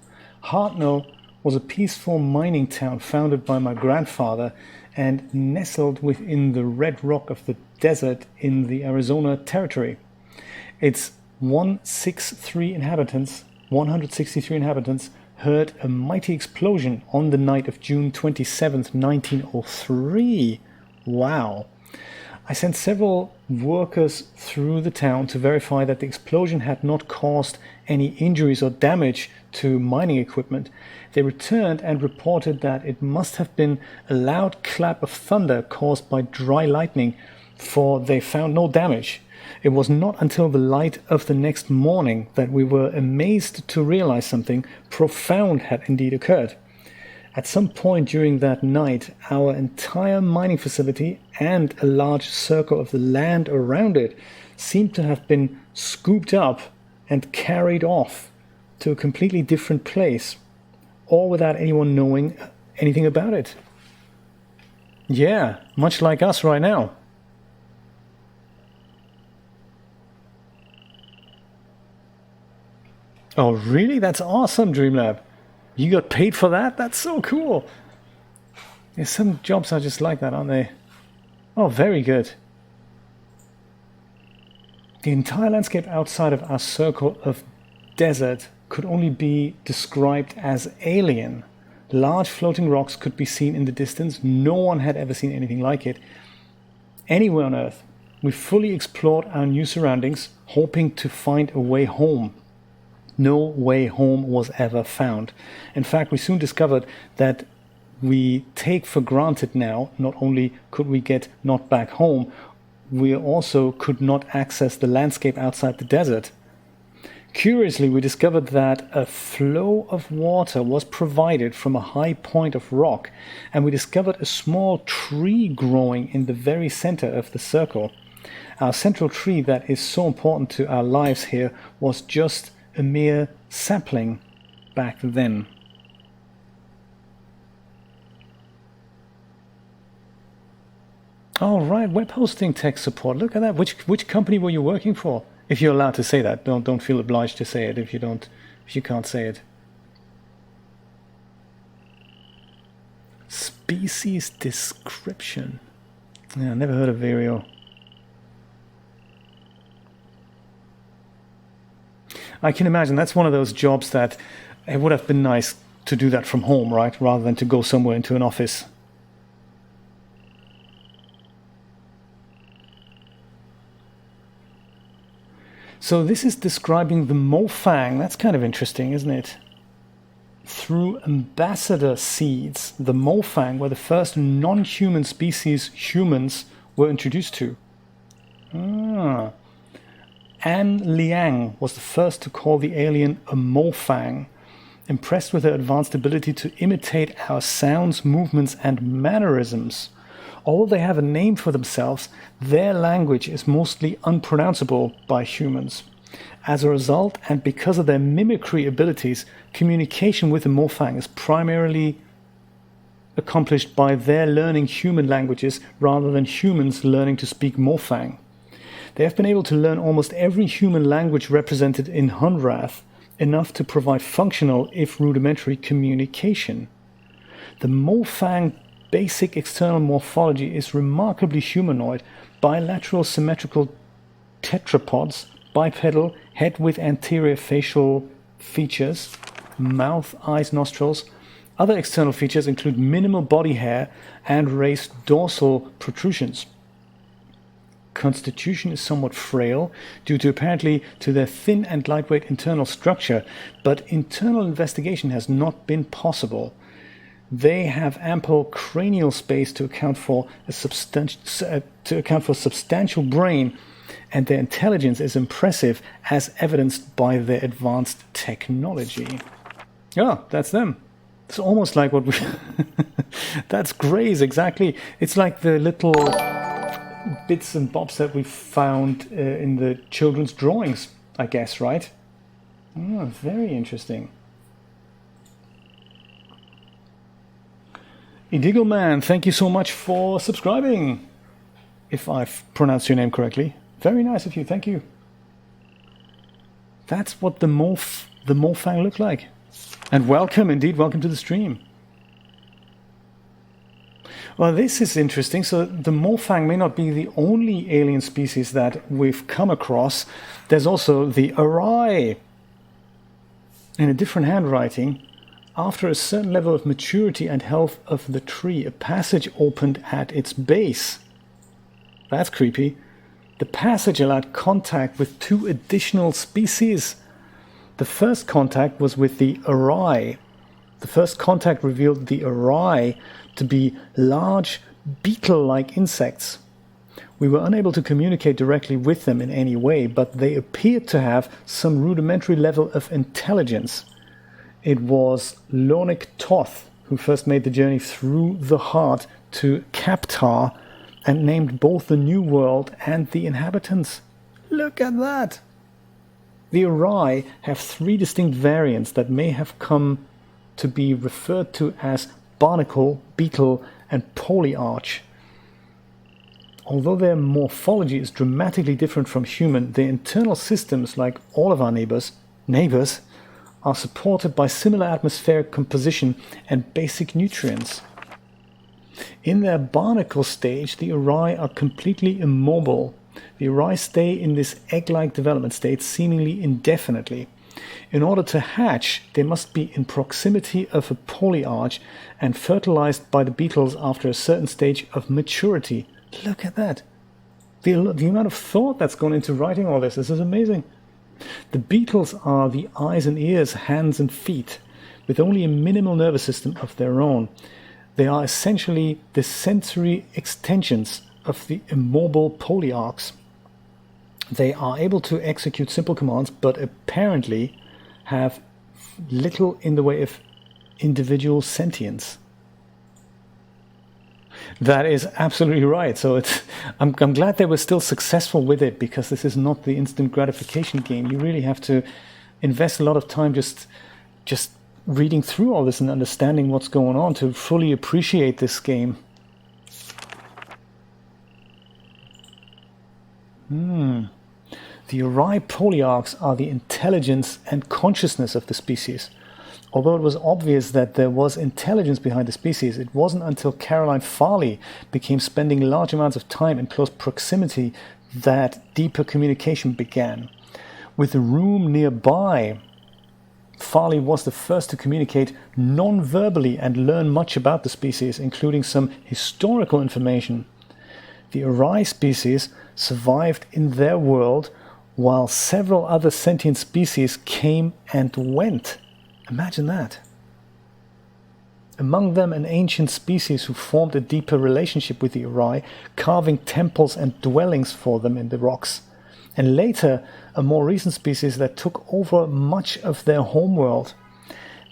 Hartnell was a peaceful mining town founded by my grandfather and nestled within the red rock of the desert in the Arizona Territory. Its 163 inhabitants heard a mighty explosion on the night of June 27th, 1903. Wow. I sent several workers through the town to verify that the explosion had not caused any injuries or damage to mining equipment. They returned and reported that it must have been a loud clap of thunder caused by dry lightning, for they found no damage. It was not until the light of the next morning that we were amazed to realize something profound had indeed occurred. At some point during that night, our entire mining facility and a large circle of the land around it seemed to have been scooped up and carried off to a completely different place, all without anyone knowing anything about it. Yeah, much like us right now. Oh, really? That's awesome, Dreamlab. You got paid for that? That's so cool. Yeah, some jobs are just like that, aren't they? Oh, very good. The entire landscape outside of our circle of desert could only be described as alien. Large floating rocks could be seen in the distance. No one had ever seen anything like it anywhere on Earth. We fully explored our new surroundings, hoping to find a way home. No way home was ever found. In fact, we soon discovered that we take for granted now, not only could we get not back home, we also could not access the landscape outside the desert. Curiously, we discovered that a flow of water was provided from a high point of rock, and we discovered a small tree growing in the very center of the circle. Our central tree that is so important to our lives here was just a mere sapling back then. All right, web hosting tech support. Look at that. Which company were you working for? If you're allowed to say that, don't feel obliged to say it if you can't say it. Species description. Yeah, I never heard of Vireo. I can imagine that's one of those jobs that it would have been nice to do that from home, right? Rather than to go somewhere into an office. So this is describing the Mofang. That's kind of interesting, isn't it? Through ambassador seeds, the Mofang were the first non-human species humans were introduced to. Anne Liang was the first to call the alien a Mofang, impressed with her advanced ability to imitate our sounds, movements, and mannerisms. Although they have a name for themselves, their language is mostly unpronounceable by humans. As a result, and because of their mimicry abilities, communication with the Mofang is primarily accomplished by their learning human languages rather than humans learning to speak Mofang. They have been able to learn almost every human language represented in Hunrath, enough to provide functional, if rudimentary, communication. The Mofang basic external morphology is remarkably humanoid, bilateral symmetrical tetrapods, bipedal, head with anterior facial features, mouth, eyes, nostrils. Other external features include minimal body hair and raised dorsal protrusions. Constitution is somewhat frail due to apparently to their thin and lightweight internal structure, but internal investigation has not been possible. They have ample cranial space to account for a substantial brain, and their intelligence is impressive, as evidenced by their advanced technology. Yeah, that's them. It's almost like what we... That's Grays, exactly. It's like the little bits and bobs that we found in the children's drawings, I guess, right? Oh, very interesting. Indigo Man, thank you so much for subscribing. If I've pronounced your name correctly. Very nice of you, thank you. That's what the Mofang look like. And welcome, indeed, welcome to the stream. Well, this is interesting. So the Mofang may not be the only alien species that we've come across. There's also the Arai. In a different handwriting, after a certain level of maturity and health of the tree, a passage opened at its base. That's creepy. The passage allowed contact with two additional species. The first contact was with the Arai. The first contact revealed the Arai to be large, beetle-like insects. We were unable to communicate directly with them in any way, but they appeared to have some rudimentary level of intelligence. It was Lonik Toth who first made the journey through the heart to Kaptar and named both the New World and the inhabitants. Look at that! The Arai have three distinct variants that may have come to be referred to as barnacle, beetle, and polyarch. Although their morphology is dramatically different from human, their internal systems, like all of our neighbors, are supported by similar atmospheric composition and basic nutrients. In their barnacle stage, the Arai are completely immobile. The Arai stay in this egg-like development state seemingly indefinitely. In order to hatch, they must be in proximity of a polyarch and fertilized by the beetles after a certain stage of maturity. Look at that. The amount of thought that's gone into writing all this. This is amazing. The beetles are the eyes and ears, hands and feet, with only a minimal nervous system of their own. They are essentially the sensory extensions of the immobile polyarchs. They are able to execute simple commands, but apparently have little in the way of individual sentience. That is absolutely right. So I'm glad they were still successful with it, because this is not the instant gratification game. You really have to invest a lot of time just reading through all this and understanding what's going on to fully appreciate this game. The The Uri polyarchs are the intelligence and consciousness of the species. Although it was obvious that there was intelligence behind the species, it wasn't until Katherine Farley began spending large amounts of time in close proximity that deeper communication began. With the room nearby, Farley was the first to communicate non-verbally and learn much about the species, including some historical information. The Uri species survived in their world while several other sentient species came and went. Imagine that. Among them, an ancient species who formed a deeper relationship with the Uri, carving temples and dwellings for them in the rocks. And later, a more recent species that took over much of their homeworld.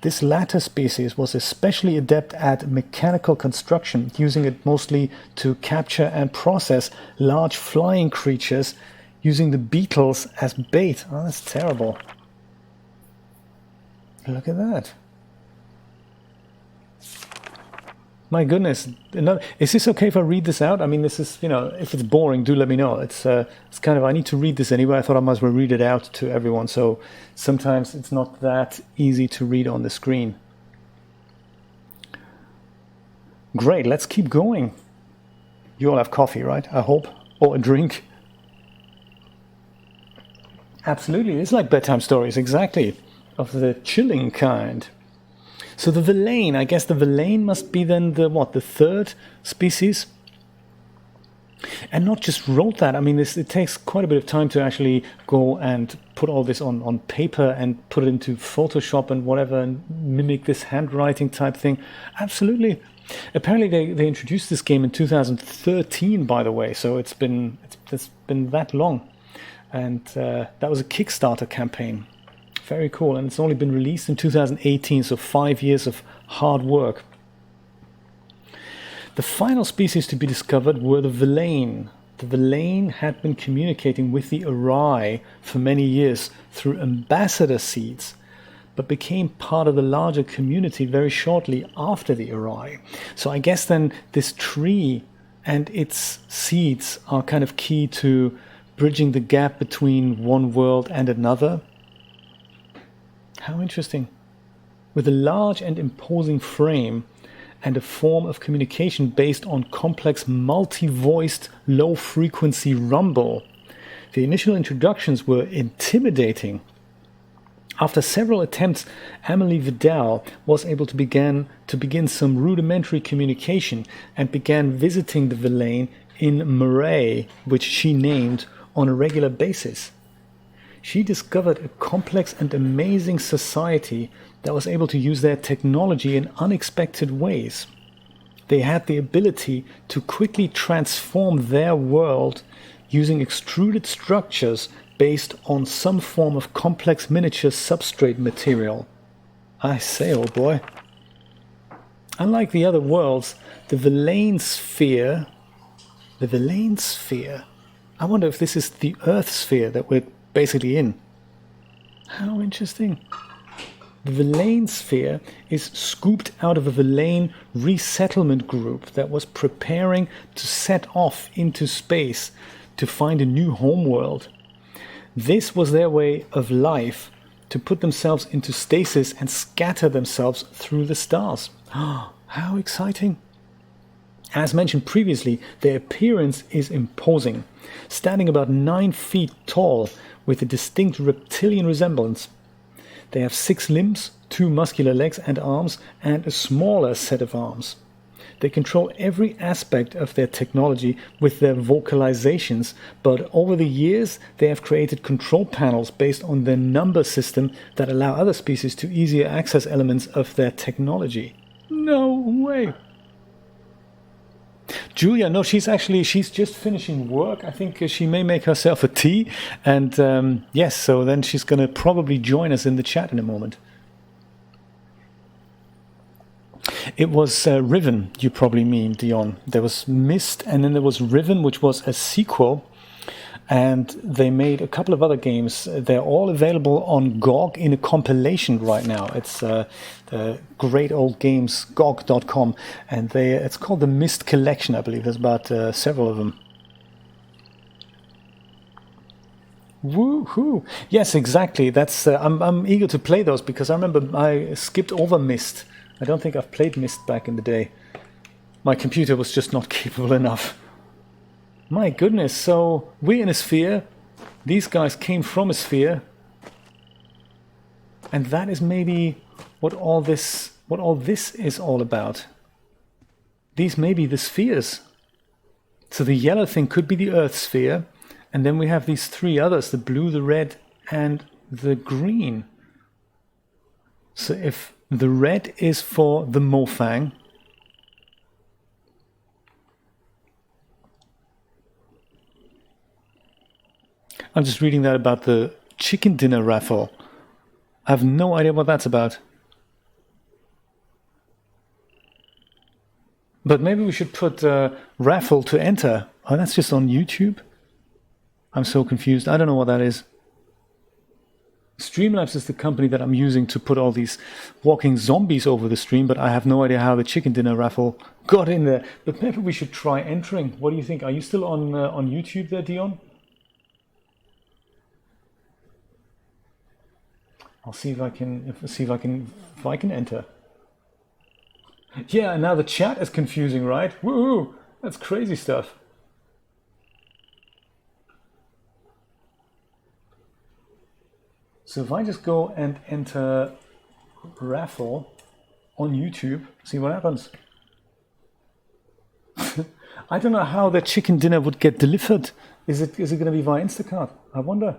This latter species was especially adept at mechanical construction, using it mostly to capture and process large flying creatures, using the beetles as bait. Oh, that's terrible. Look at that. My goodness. Is this okay if I read this out? I mean, this is, if it's boring, do let me know. It's kind of, I need to read this anyway. I thought I might as well read it out to everyone. So sometimes it's not that easy to read on the screen. Great, let's keep going. You all have coffee, right? I hope. Or a drink. Absolutely. It's like bedtime stories, exactly. Of the chilling kind. So the Verlaine, I guess the Verlaine must be then the third species? And not just wrote that, I mean, it takes quite a bit of time to actually go and put all this on paper and put it into Photoshop and whatever and mimic this handwriting type thing. Absolutely. Apparently they introduced this game in 2013, by the way, so it's been that long. And that was a Kickstarter campaign. Very cool, and it's only been released in 2018, so 5 years of hard work. The final species to be discovered were the Verlaine. The Verlaine had been communicating with the Uri for many years through ambassador seeds, but became part of the larger community very shortly after the Uri. So I guess then this tree and its seeds are kind of key to bridging the gap between one world and another. How interesting. With a large and imposing frame and a form of communication based on complex multi-voiced low-frequency rumble, the initial introductions were intimidating. After several attempts, Amelie Vidal was able to begin some rudimentary communication and began visiting the Verlaine in Murray, which she named, on a regular basis. She discovered a complex and amazing society that was able to use their technology in unexpected ways. They had the ability to quickly transform their world using extruded structures based on some form of complex miniature substrate material. I say, oh boy. Unlike the other worlds, the Verlaine sphere, I wonder if this is the Earth sphere that we're basically in. How interesting. The Verlaine sphere is scooped out of a Verlaine resettlement group that was preparing to set off into space to find a new homeworld. This was their way of life, to put themselves into stasis and scatter themselves through the stars. How exciting. As mentioned previously, their appearance is imposing, standing about 9 feet tall with a distinct reptilian resemblance. They have 6 limbs, 2 muscular legs and arms, and a smaller set of arms. They control every aspect of their technology with their vocalizations, but over the years they have created control panels based on their number system that allow other species to easier access elements of their technology. No way! Julia, no, she's just finishing work. I think she may make herself a tea. And yes, so then she's going to probably join us in the chat in a moment. It was Riven, you probably mean, Dion. There was Mist, and then there was Riven, which was a sequel. And they made a couple of other games. They're all available on GOG in a compilation right now. It's the great old games, GOG.com. And it's called the Mist Collection, I believe. There's about several of them. Woohoo! Yes, exactly. That's I'm eager to play those because I remember I skipped over Myst. I don't think I've played Myst back in the day. My computer was just not capable enough. My goodness, so we're in a sphere. These guys came from a sphere. And that is maybe what all this is all about. These may be the spheres. So the yellow thing could be the Earth sphere. And then we have these three others, the blue, the red, and the green. So if the red is for the Mofang, I'm just reading that about the chicken dinner raffle. I have no idea what that's about. But maybe we should put raffle to enter. Oh, that's just on YouTube? I'm so confused. I don't know what that is. Streamlabs is the company that I'm using to put all these walking zombies over the stream, but I have no idea how the chicken dinner raffle got in there. But maybe we should try entering. What do you think? Are you still on YouTube there, Dion? I'll see if I can enter. Yeah, and now the chat is confusing, right? Woohoo! That's crazy stuff. So if I just go and enter raffle on YouTube, see what happens. I don't know how the chicken dinner would get delivered. Is it going to be via Instacart? I wonder.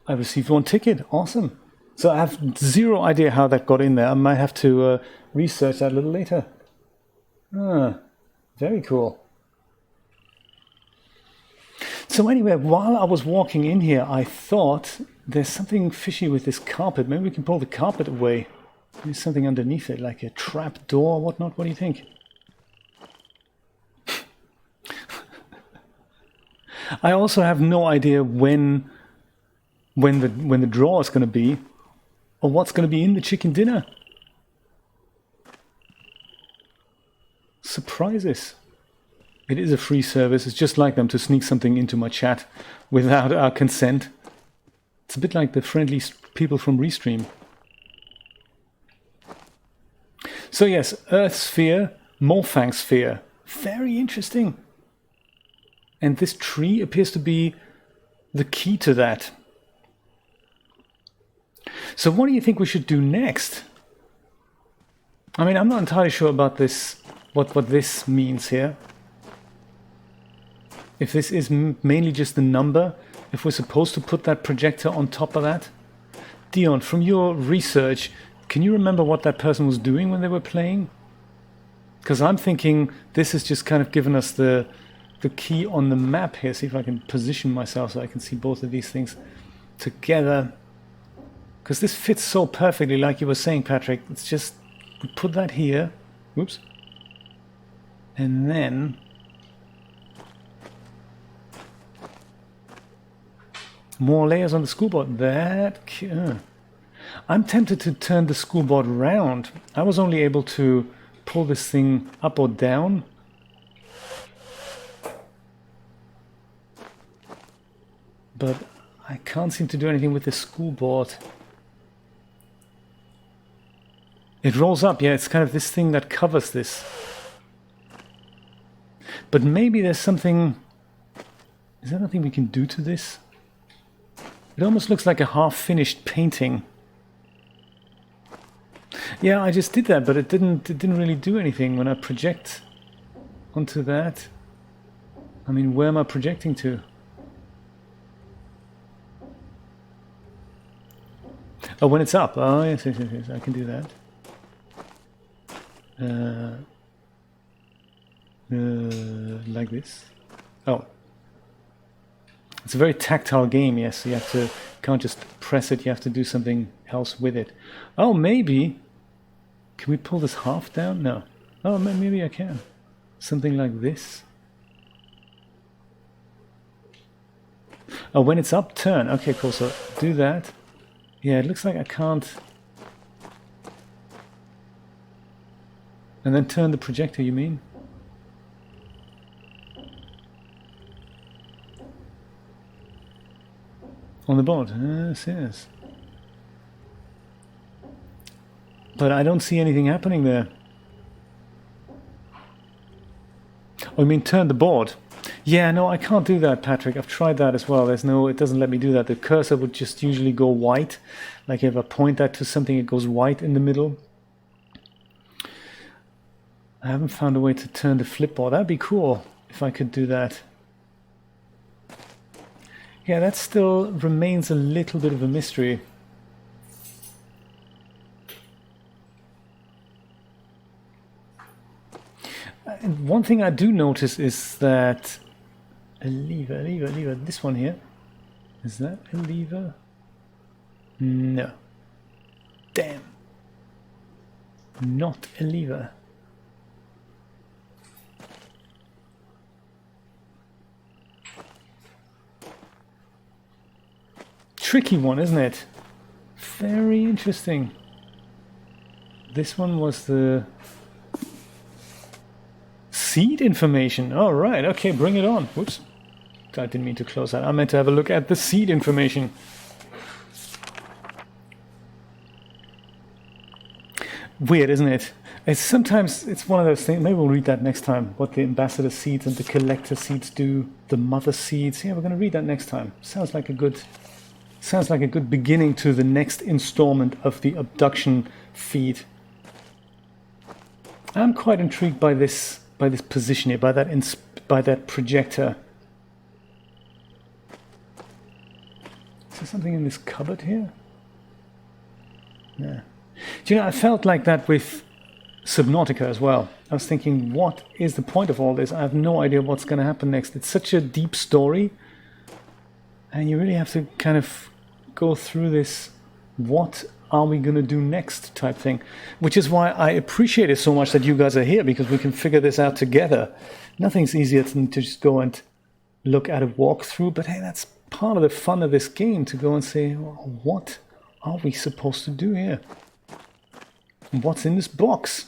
I received 1 ticket. Awesome. So I have zero idea how that got in there. I might have to research that a little later. Ah, very cool. So anyway, while I was walking in here, I thought there's something fishy with this carpet. Maybe we can pull the carpet away. There's something underneath it, like a trap door or whatnot. What do you think? I also have no idea when the draw is going to be, or what's going to be in the chicken dinner. Surprises. It is a free service. It's just like them to sneak something into my chat without our consent. It's a bit like the friendly people from Restream. So yes, Earth sphere, Mofang sphere. Very interesting. And this tree appears to be the key to that. So what do you think we should do next? I mean, I'm not entirely sure about this, what this means here. If this is mainly just the number, if we're supposed to put that projector on top of that. Dion, from your research, can you remember what that person was doing when they were playing? Because I'm thinking this has just kind of given us the key on the map here. See if I can position myself so I can see both of these things together. Because this fits so perfectly, like you were saying, Patrick. It's just, we put that here. Whoops. And then more layers on the school board. I'm tempted to turn the school board round. I was only able to pull this thing up or down. But I can't seem to do anything with the school board. It rolls up, yeah, it's kind of this thing that covers this. But maybe there's something... Is there nothing we can do to this? It almost looks like a half-finished painting. Yeah, I just did that, but it didn't really do anything when I project onto that. I mean, where am I projecting to? Oh, when it's up. Oh, yes, I can do that. Like this. Oh. It's a very tactile game, yes. You can't just press it, you have to do something else with it. Oh, maybe. Can we pull this half down? No. Oh, maybe I can. Something like this. Oh, when it's up, turn. Okay, cool. So do that. Yeah, it looks like I can't. And then turn the projector, you mean? On the board, yes. But I don't see anything happening there. Oh, you mean turn the board? Yeah, no, I can't do that, Patrick. I've tried that as well. It doesn't let me do that. The cursor would just usually go white. Like if I point that to something, it goes white in the middle. I haven't found a way to turn the flipboard. That'd be cool if I could do that. Yeah, that still remains a little bit of a mystery. And one thing I do notice is that a lever, this one here. Is that a lever? No. Damn. Not a lever. Tricky one, isn't it? Very interesting. This one was the seed information. All right, okay, bring it on. Whoops, I didn't mean to close that. I meant to have a look at the seed information. Weird, isn't it? Sometimes it's one of those things. Maybe we'll read that next time. What the ambassador seeds and the collector seeds do. The mother seeds. Yeah, we're going to read that next time. Sounds like a good beginning to the next installment of the abduction feed. I'm quite intrigued by this position here, by that projector. Is there something in this cupboard here? Yeah. Do you know, I felt like that with Subnautica as well. I was thinking, what is the point of all this? I have no idea what's going to happen next. It's such a deep story, and you really have to kind of go through this what are we going to do next type thing, which is why I appreciate it so much that you guys are here, because we can figure this out together. Nothing's easier than to just go and look at a walkthrough, but hey, that's part of the fun of this game, to go and say, well, what are we supposed to do here? What's in this box?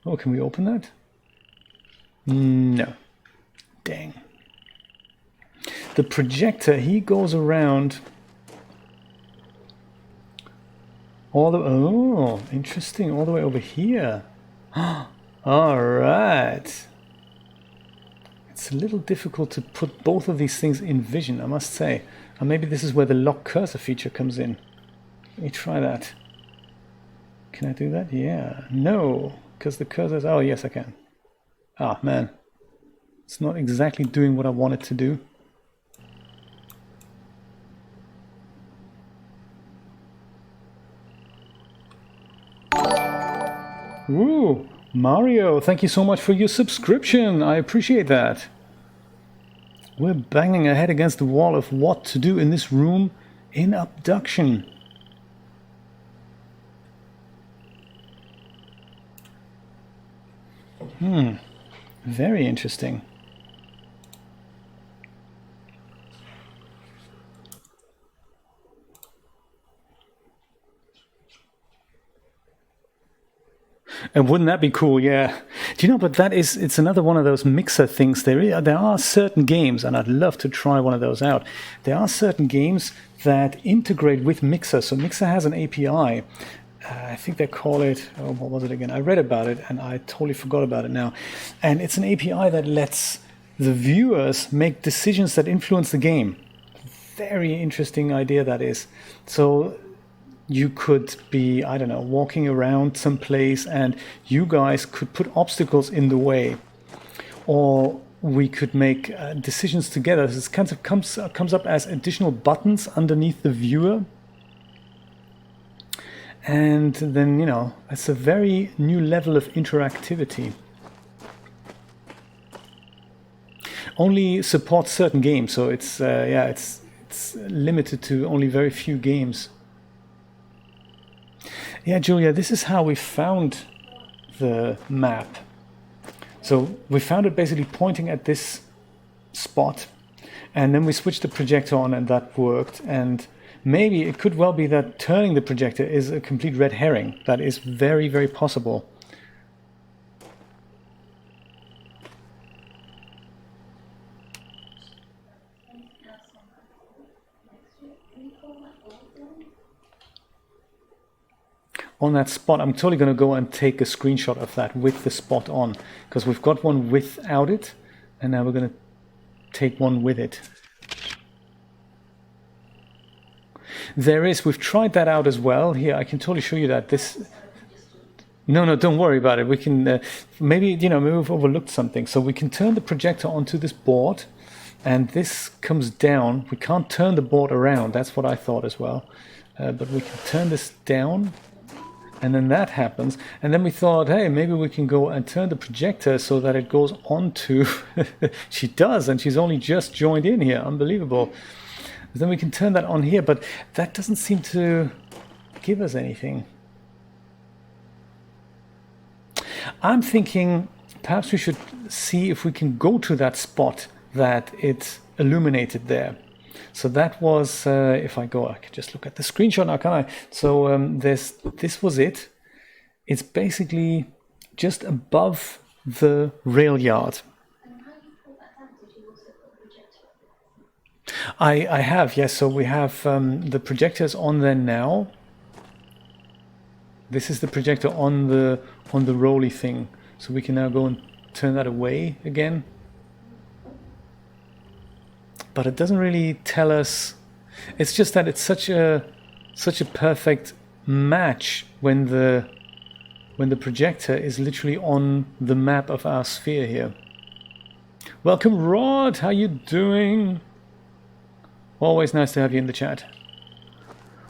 Oh, can we open that? No. Dang. The projector, he goes around all the... Oh, interesting. All the way over here. All right. It's a little difficult to put both of these things in vision, I must say. And maybe this is where the lock cursor feature comes in. Let me try that. Can I do that? Yeah. No, because the cursor's... Oh, yes, I can. Ah, man. It's not exactly doing what I want it to do. Ooh, Mario, thank you so much for your subscription. I appreciate that. We're banging our head against the wall of what to do in this room in Abduction. Very interesting. And wouldn't that be cool? Yeah. Do you know, but it's another one of those mixer things. There are certain games, and I'd love to try one of those out. There are certain games that integrate with Mixer. So Mixer has an API. I think they call it, oh, what was it again? I read about it and I totally forgot about it now. And it's an API that lets the viewers make decisions that influence the game. Very interesting idea that is. So you could be, I don't know, walking around someplace and you guys could put obstacles in the way. Or we could make decisions together. This kind of comes up as additional buttons underneath the viewer. And then, you know, it's a very new level of interactivity. Only supports certain games, so it's it's limited to only very few games. Yeah, Julia, this is how we found the map. So we found it basically pointing at this spot, and then we switched the projector on, and that worked. And maybe it could well be that turning the projector is a complete red herring. That is very, very possible. On that spot, I'm totally going to go and take a screenshot of that with the spot on, because we've got one without it, and now we're going to take one with it. We've tried that out as well. Here, I can totally show you that. No, don't worry about it. We can, maybe we've overlooked something. So we can turn the projector onto this board, and this comes down. We can't turn the board around. That's what I thought as well. But we can turn this down. And then that happens, and then we thought, hey, maybe we can go and turn the projector so that it goes onto... She does, and she's only just joined in here. Unbelievable. Then we can turn that on here, but that doesn't seem to give us anything. I'm thinking perhaps we should see if we can go to that spot that it's illuminated there. So that was, if I go, I can just look at the screenshot now, can I? So this was it. It's basically just above the rail yard. I have, yes. So we have the projectors on there now. This is the projector on the rolly thing. So we can now go and turn that away again. But it doesn't really tell us. It's just that it's such a perfect match when the projector is literally on the map of our sphere here. Welcome, Rod. How you doing? Always nice to have you in the chat.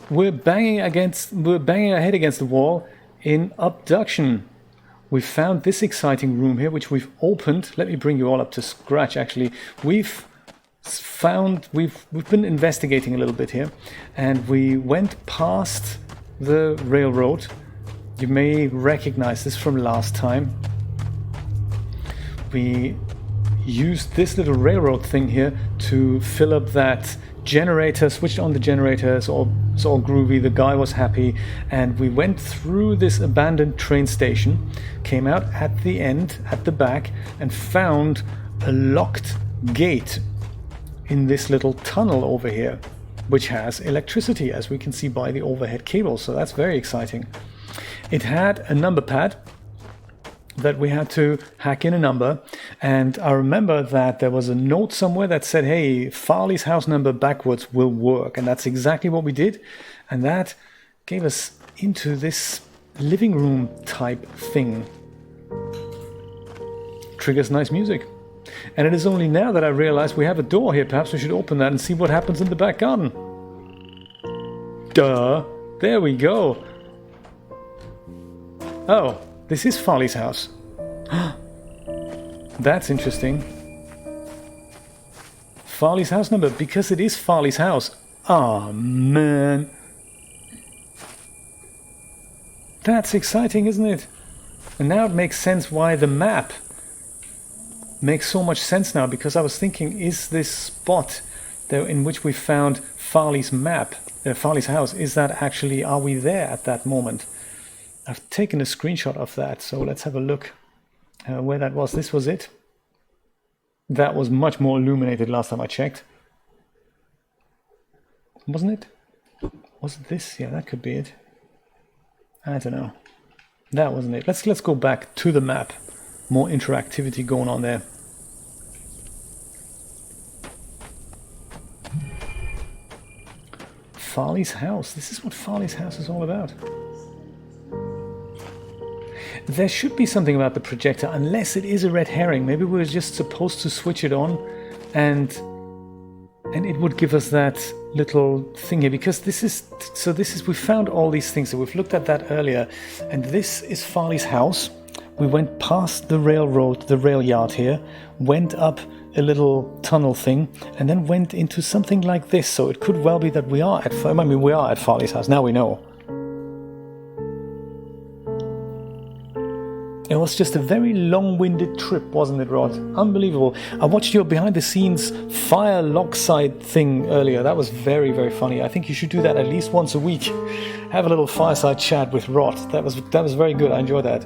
We're banging our head against the wall in abduction. We found this exciting room here, which we've opened. Let me bring you all up to scratch. Actually, we've been investigating a little bit here, and we went past the railroad. You may recognize this from last time. We used this little railroad thing here to fill up that generator, switched on the generator, it's all groovy, the guy was happy, and we went through this abandoned train station, came out at the end, at the back, and found a locked gate in this little tunnel over here, which has electricity, as we can see by the overhead cable. So that's very exciting. It had a number pad that we had to hack in a number, and I remember that there was a note somewhere that said, hey, Farley's house number backwards will work, and that's exactly what we did, and that gave us into this living room type thing. Triggers nice music. And it is only now that I realize we have a door here. Perhaps we should open that and see what happens in the back garden. Duh. There we go. Oh, this is Farley's house. That's interesting. Farley's house number, because it is Farley's house. Ah, man. That's exciting, isn't it? And now it makes sense why the map makes so much sense now, because I was thinking, is this spot there in which we found Farley's map, Farley's house, is that actually, are we there at that moment? I've taken a screenshot of that, so let's have a look where that was. This was it. That was much more illuminated last time I checked. Wasn't it? Was it this? Yeah, that could be it. I don't know. That wasn't it. Let's go back to the map. More interactivity going on there. Farley's house. This is what Farley's house is all about. There should be something about the projector, unless it is a red herring. Maybe we're just supposed to switch it on and it would give us that little thing here, because we found all these things. So we've looked at that earlier, and this is Farley's house. We went past the railroad, the rail yard here, went up a little tunnel thing, and then went into something like this. So it could well be that we are at Farley's house. Now we know. It was just a very long-winded trip, wasn't it, Rod? Unbelievable. I watched your behind-the-scenes fire lockside thing earlier. That was very, very funny. I think you should do that at least once a week. Have a little fireside chat with Rod. That was very good. I enjoyed that.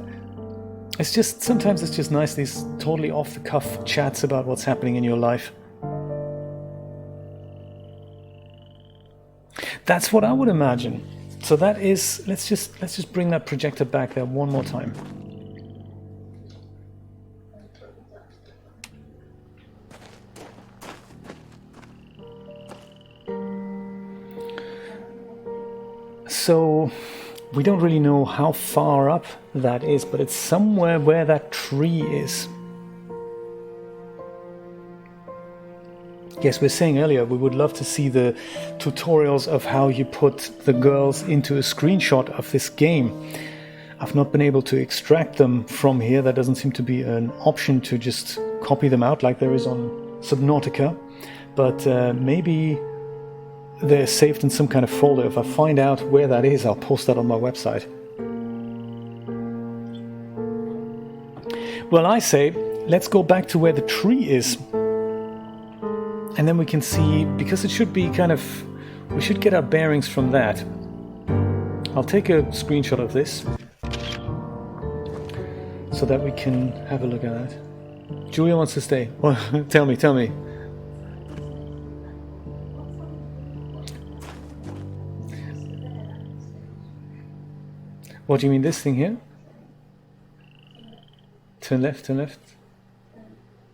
Sometimes it's just nice, these totally off-the-cuff chats about what's happening in your life. That's what I would imagine. So that is, let's just bring that projector back there one more time. So we don't really know how far up that is, but it's somewhere where that tree is. Yes, we were saying earlier, we would love to see the tutorials of how you put the girls into a screenshot of this game. I've not been able to extract them from here. There doesn't seem to be an option to just copy them out like there is on Subnautica. But maybe they're saved in some kind of folder. If I find out where that is, I'll post that on my website. Well, I say, let's go back to where the tree is. And then we can see, because it should be kind of, we should get our bearings from that. I'll take a screenshot of this so that we can have a look at that. Julia wants to stay. Well, tell me. What do you mean, this thing here? Turn left.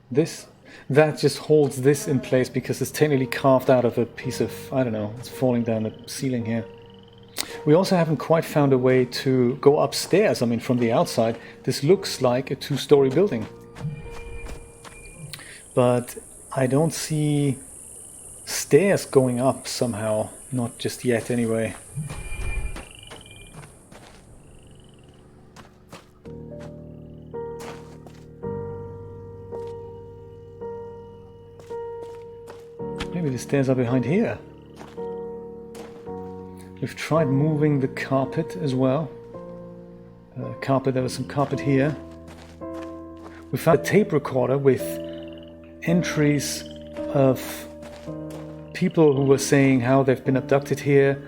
This? That just holds this in place because it's technically carved out of a piece of, I don't know, it's falling down the ceiling here. We also haven't quite found a way to go upstairs. I mean, from the outside, this looks like a two-story building. But I don't see stairs going up somehow. Not just yet, anyway. Maybe the stairs are behind here. We've tried moving the carpet as well. There was some carpet here. We found a tape recorder with entries of people who were saying how they've been abducted here.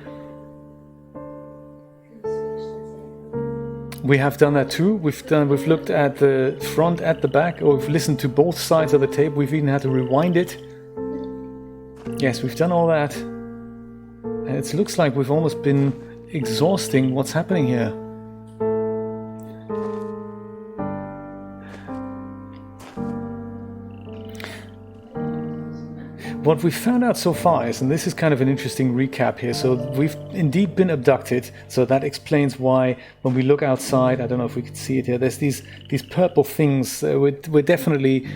We have done that too. We've looked at the front, at the back, or we've listened to both sides of the tape. We've even had to rewind it. Yes, we've done all that. And it looks like we've almost been exhausting what's happening here. What we've found out so far is, and this is kind of an interesting recap here, so we've indeed been abducted, so that explains why when we look outside, I don't know if we can see it here, there's these purple things, we're definitely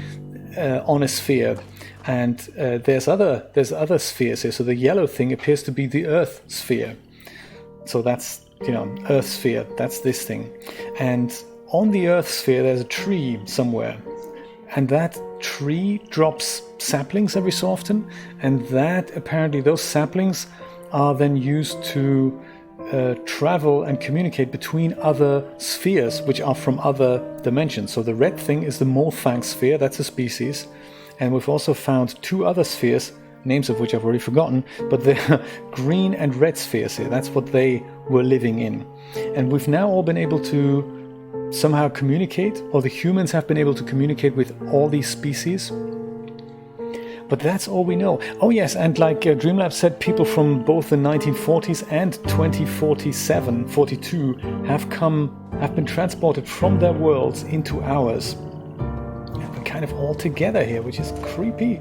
on a sphere. And there's other spheres here. So the yellow thing appears to be the Earth sphere. So that's, Earth sphere. That's this thing. And on the Earth sphere, there's a tree somewhere. And that tree drops saplings every so often. And that, apparently, those saplings are then used to travel and communicate between other spheres, which are from other dimensions. So the red thing is the Morfang sphere. That's a species. And we've also found two other spheres, names of which I've already forgotten, but they're green and red spheres here. That's what they were living in. And we've now all been able to somehow communicate, or the humans have been able to communicate with all these species. But that's all we know. Oh yes, and like Dreamlab said, people from both the 1940s and 2047, 42 have been transported from their worlds into ours. Kind of all together here, which is creepy.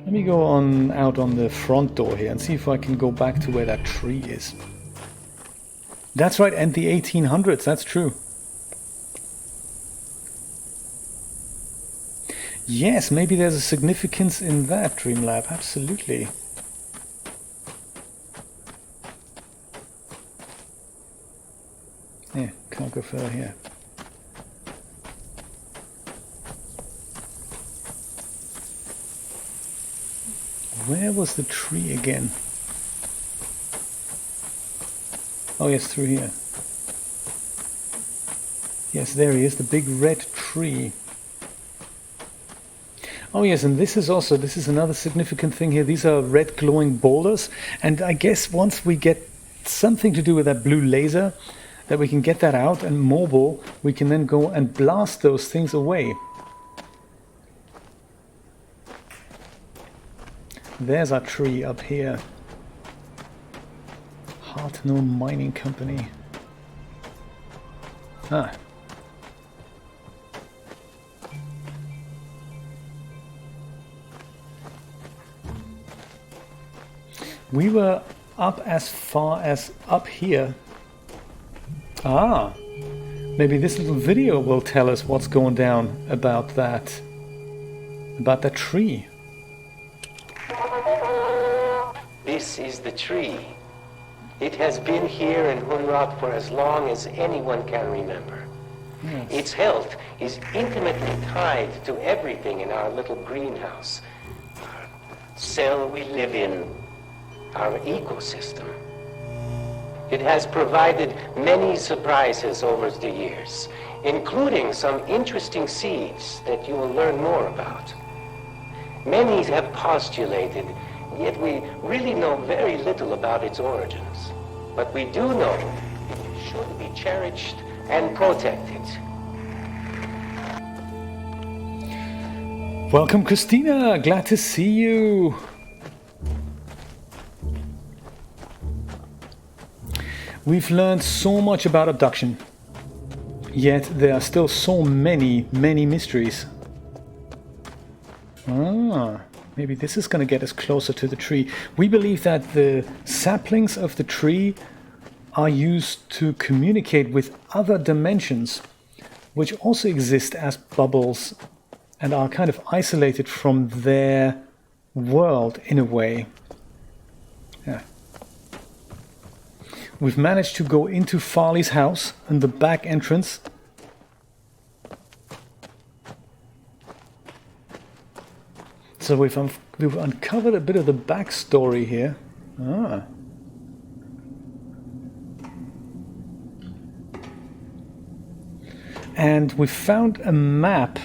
Let me go out on the front door here and see if I can go back to where that tree is. That's right, and the 1800s, that's true. Yes, maybe there's a significance in that, Dreamlab, absolutely. Yeah, can't go further here. Where was the tree again? Oh yes, through here. Yes, there he is, the big red tree. Oh yes, and this is another significant thing here. These are red glowing boulders, and I guess once we get something to do with that blue laser, that we can get that out and mobile, we can then go and blast those things away. There's our tree up here. Hartnell Mining Company. Ah. We were up as far as up here. Ah. Maybe this little video will tell us what's going down about that tree. This is the tree. It has been here in Hunrath for as long as anyone can remember. Yes. Its health is intimately tied to everything in our little greenhouse. Our cell we live in, our ecosystem. It has provided many surprises over the years, including some interesting seeds that you will learn more about. Many have postulated, yet we really know very little about its origins. But we do know it should be cherished and protected. Welcome, Christina. Glad to see you. We've learned so much about abduction, yet there are still so many mysteries. Ah, maybe this is going to get us closer to the tree. We believe that the saplings of the tree are used to communicate with other dimensions, which also exist as bubbles and are kind of isolated from their world in a way. Yeah. We've managed to go into Farley's house and the back entrance. So we've uncovered a bit of the backstory here. Ah. And we found a map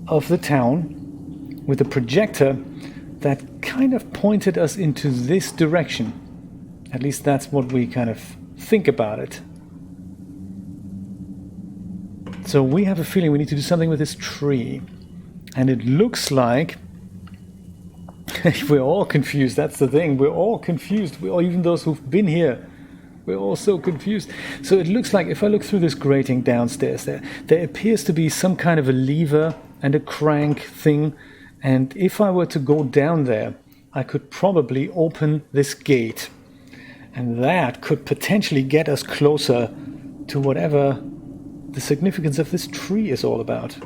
of the town with a projector that kind of pointed us into this direction. At least that's what we kind of think about it. So we have a feeling we need to do something with this tree. And it looks like we're all confused. That's the thing. We're all confused. Even those who've been here, we're all so confused. So it looks like if I look through this grating downstairs there appears to be some kind of a lever and a crank thing. And if I were to go down there, I could probably open this gate. And that could potentially get us closer to whatever the significance of this tree is all about.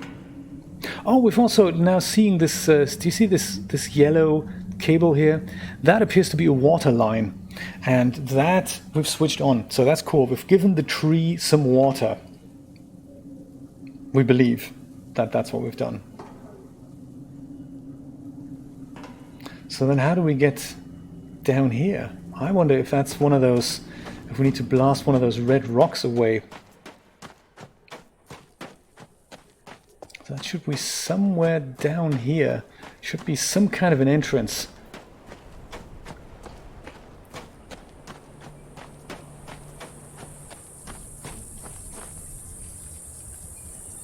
Oh, we've also now seeing this, do you see this yellow cable here? That appears to be a water line. And that we've switched on. So that's cool. We've given the tree some water. We believe that that's what we've done. So then how do we get down here? I wonder if that's one of those, if we need to blast one of those red rocks away. So that should be somewhere down here. Should be some kind of an entrance.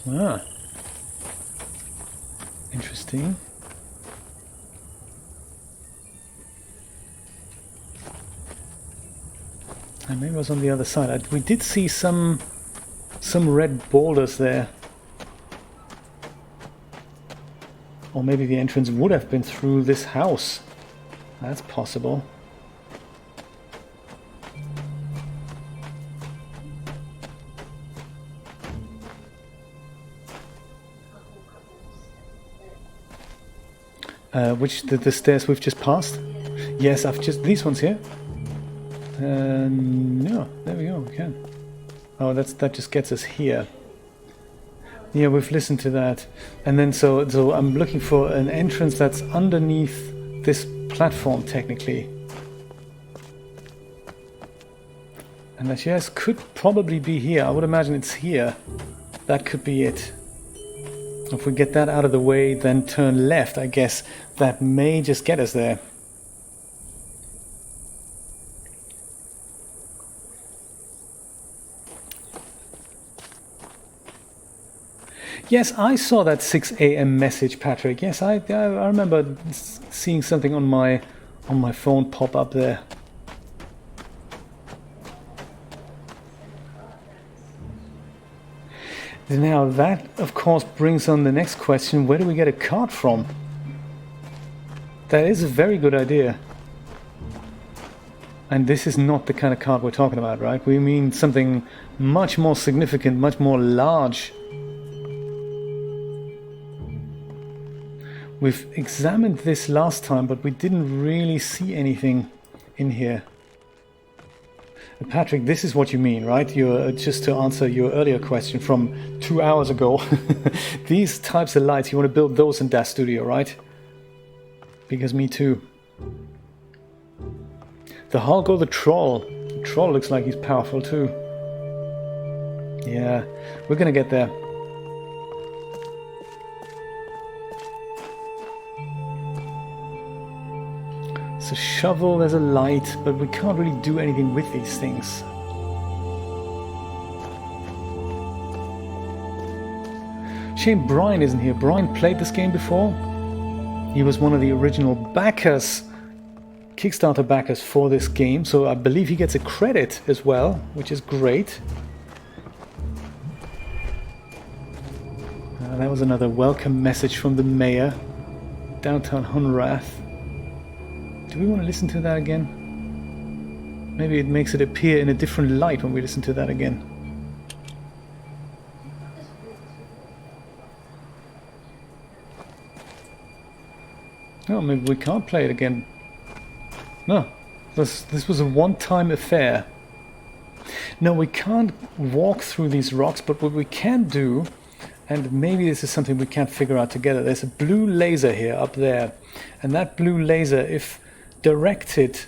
Ah. Interesting. And maybe it was on the other side. We did see some red boulders there. Or maybe the entrance would have been through this house. That's possible. Which the stairs we've just passed? Yes, I've just these ones here. No, there we go. We can. Oh, that just gets us here. Yeah, we've listened to that, and then so I'm looking for an entrance that's underneath this platform, technically. And that, yes, could probably be here. I would imagine it's here. That could be it. If we get that out of the way, then turn left, I guess that may just get us there. Yes, I saw that 6 a.m. message, Patrick. Yes, I remember seeing something on my phone pop up there. Now that, of course, brings on the next question: where do we get a card from? That is a very good idea. And this is not the kind of card we're talking about, right? We mean something much more significant, much more large. We've examined this last time, but we didn't really see anything in here. Patrick, this is what you mean, right? You're just to answer your earlier question from 2 hours ago. These types of lights, you want to build those in Das Studio, right? Because me too. The Hulk or the Troll? The Troll looks like he's powerful too. Yeah, we're gonna get there. There's a shovel, there's a light, but we can't really do anything with these things. Shame Brian isn't here. Brian played this game before. He was one of the original backers, Kickstarter backers for this game, so I believe he gets a credit as well, which is great. That was another welcome message from the mayor. Downtown Hunrath. Do we want to listen to that again? Maybe it makes it appear in a different light when we listen to that again. Oh, maybe we can't play it again. No, this was a one-time affair. No, we can't walk through these rocks, but what we can do, and maybe this is something we can't figure out together, there's a blue laser here up there, and that blue laser, if directed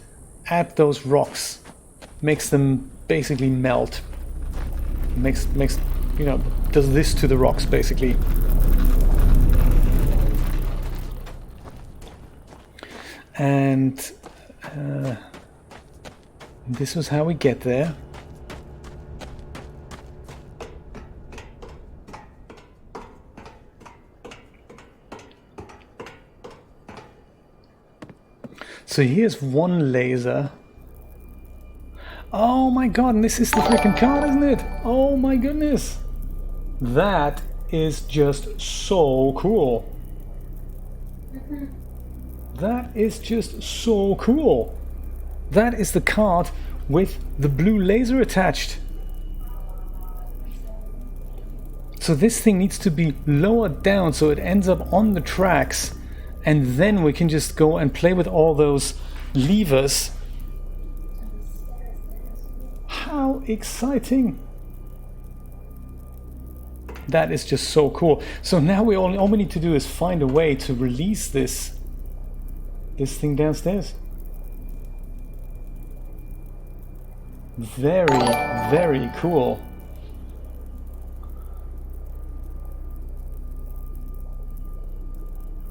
at those rocks, makes them basically melt. Makes you know, does this to the rocks basically. And this was how we get there. So here's one laser. Oh my god, and this is the freaking card, isn't it? Oh my goodness. That is just so cool. That is just so cool. That is the card with the blue laser attached. So this thing needs to be lowered down so it ends up on the tracks, and then we can just go and play with all those levers. How exciting. That is just so cool. So now all we need to do is find a way to release this thing downstairs. Very, very cool.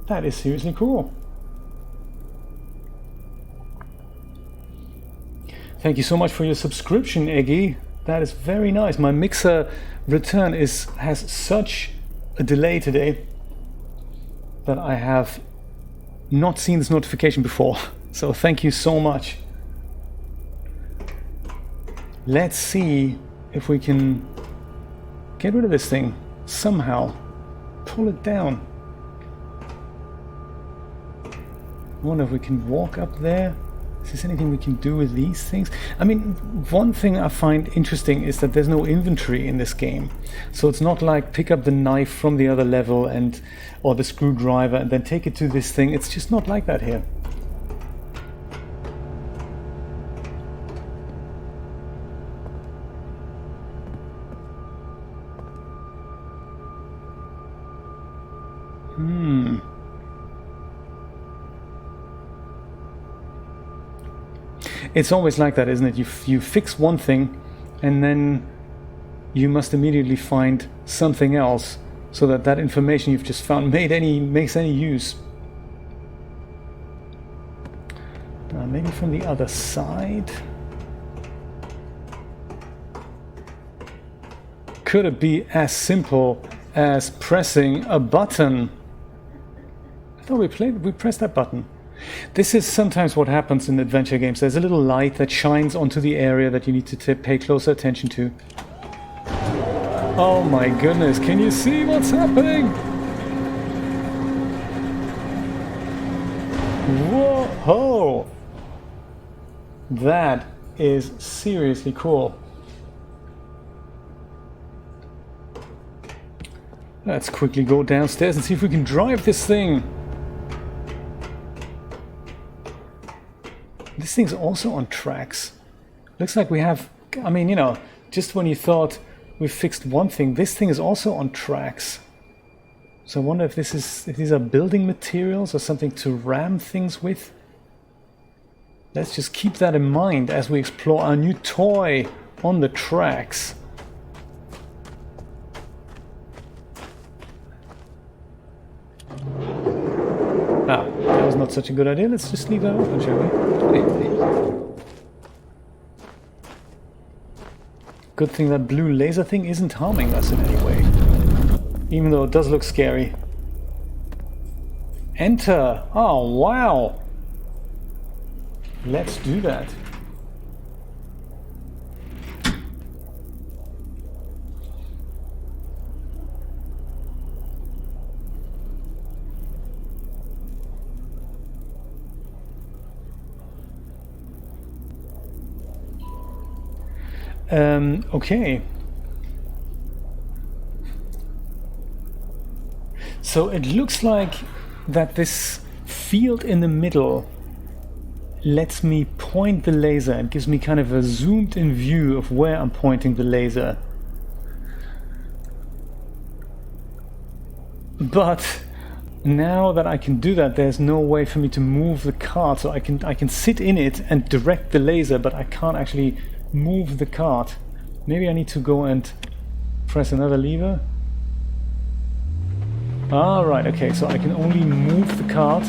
That is seriously cool. Thank you so much for your subscription, Eggy. That is very nice. My mixer return has such a delay today that I have not seen this notification before. So thank you so much. Let's see if we can get rid of this thing somehow. Pull it down. I wonder if we can walk up there. Is there anything we can do with these things? I mean, one thing I find interesting is that there's no inventory in this game. So it's not like pick up the knife from the other level or the screwdriver and then take it to this thing. It's just not like that here. It's always like that, isn't it? You fix one thing and then you must immediately find something else so that information you've just found makes any use. Maybe from the other side. Could it be as simple as pressing a button. I thought we pressed that button. This is sometimes what happens in adventure games. There's a little light that shines onto the area that you need to pay closer attention to. Oh my goodness, can you see what's happening? Whoa! That is seriously cool. Let's quickly go downstairs and see if we can drive this thing. This thing's also on tracks. Looks like we have, I mean, you know, just when you thought we fixed one thing, this thing is also on tracks. So I wonder if these are building materials or something to ram things with. Let's just keep that in mind as we explore our new toy on the tracks. Ah, that was not such a good idea. Let's just leave that open, shall we? Good thing that blue laser thing isn't harming us in any way. Even though it does look scary. Enter! Oh, wow! Let's do that. Okay. So it looks like that this field in the middle lets me point the laser and gives me kind of a zoomed in view of where I'm pointing the laser. But now that I can do that, there's no way for me to move the cart. So I can sit in it and direct the laser, but I can't actually move the cart. Maybe I need to go and press another lever. Alright, okay, so I can only move the cart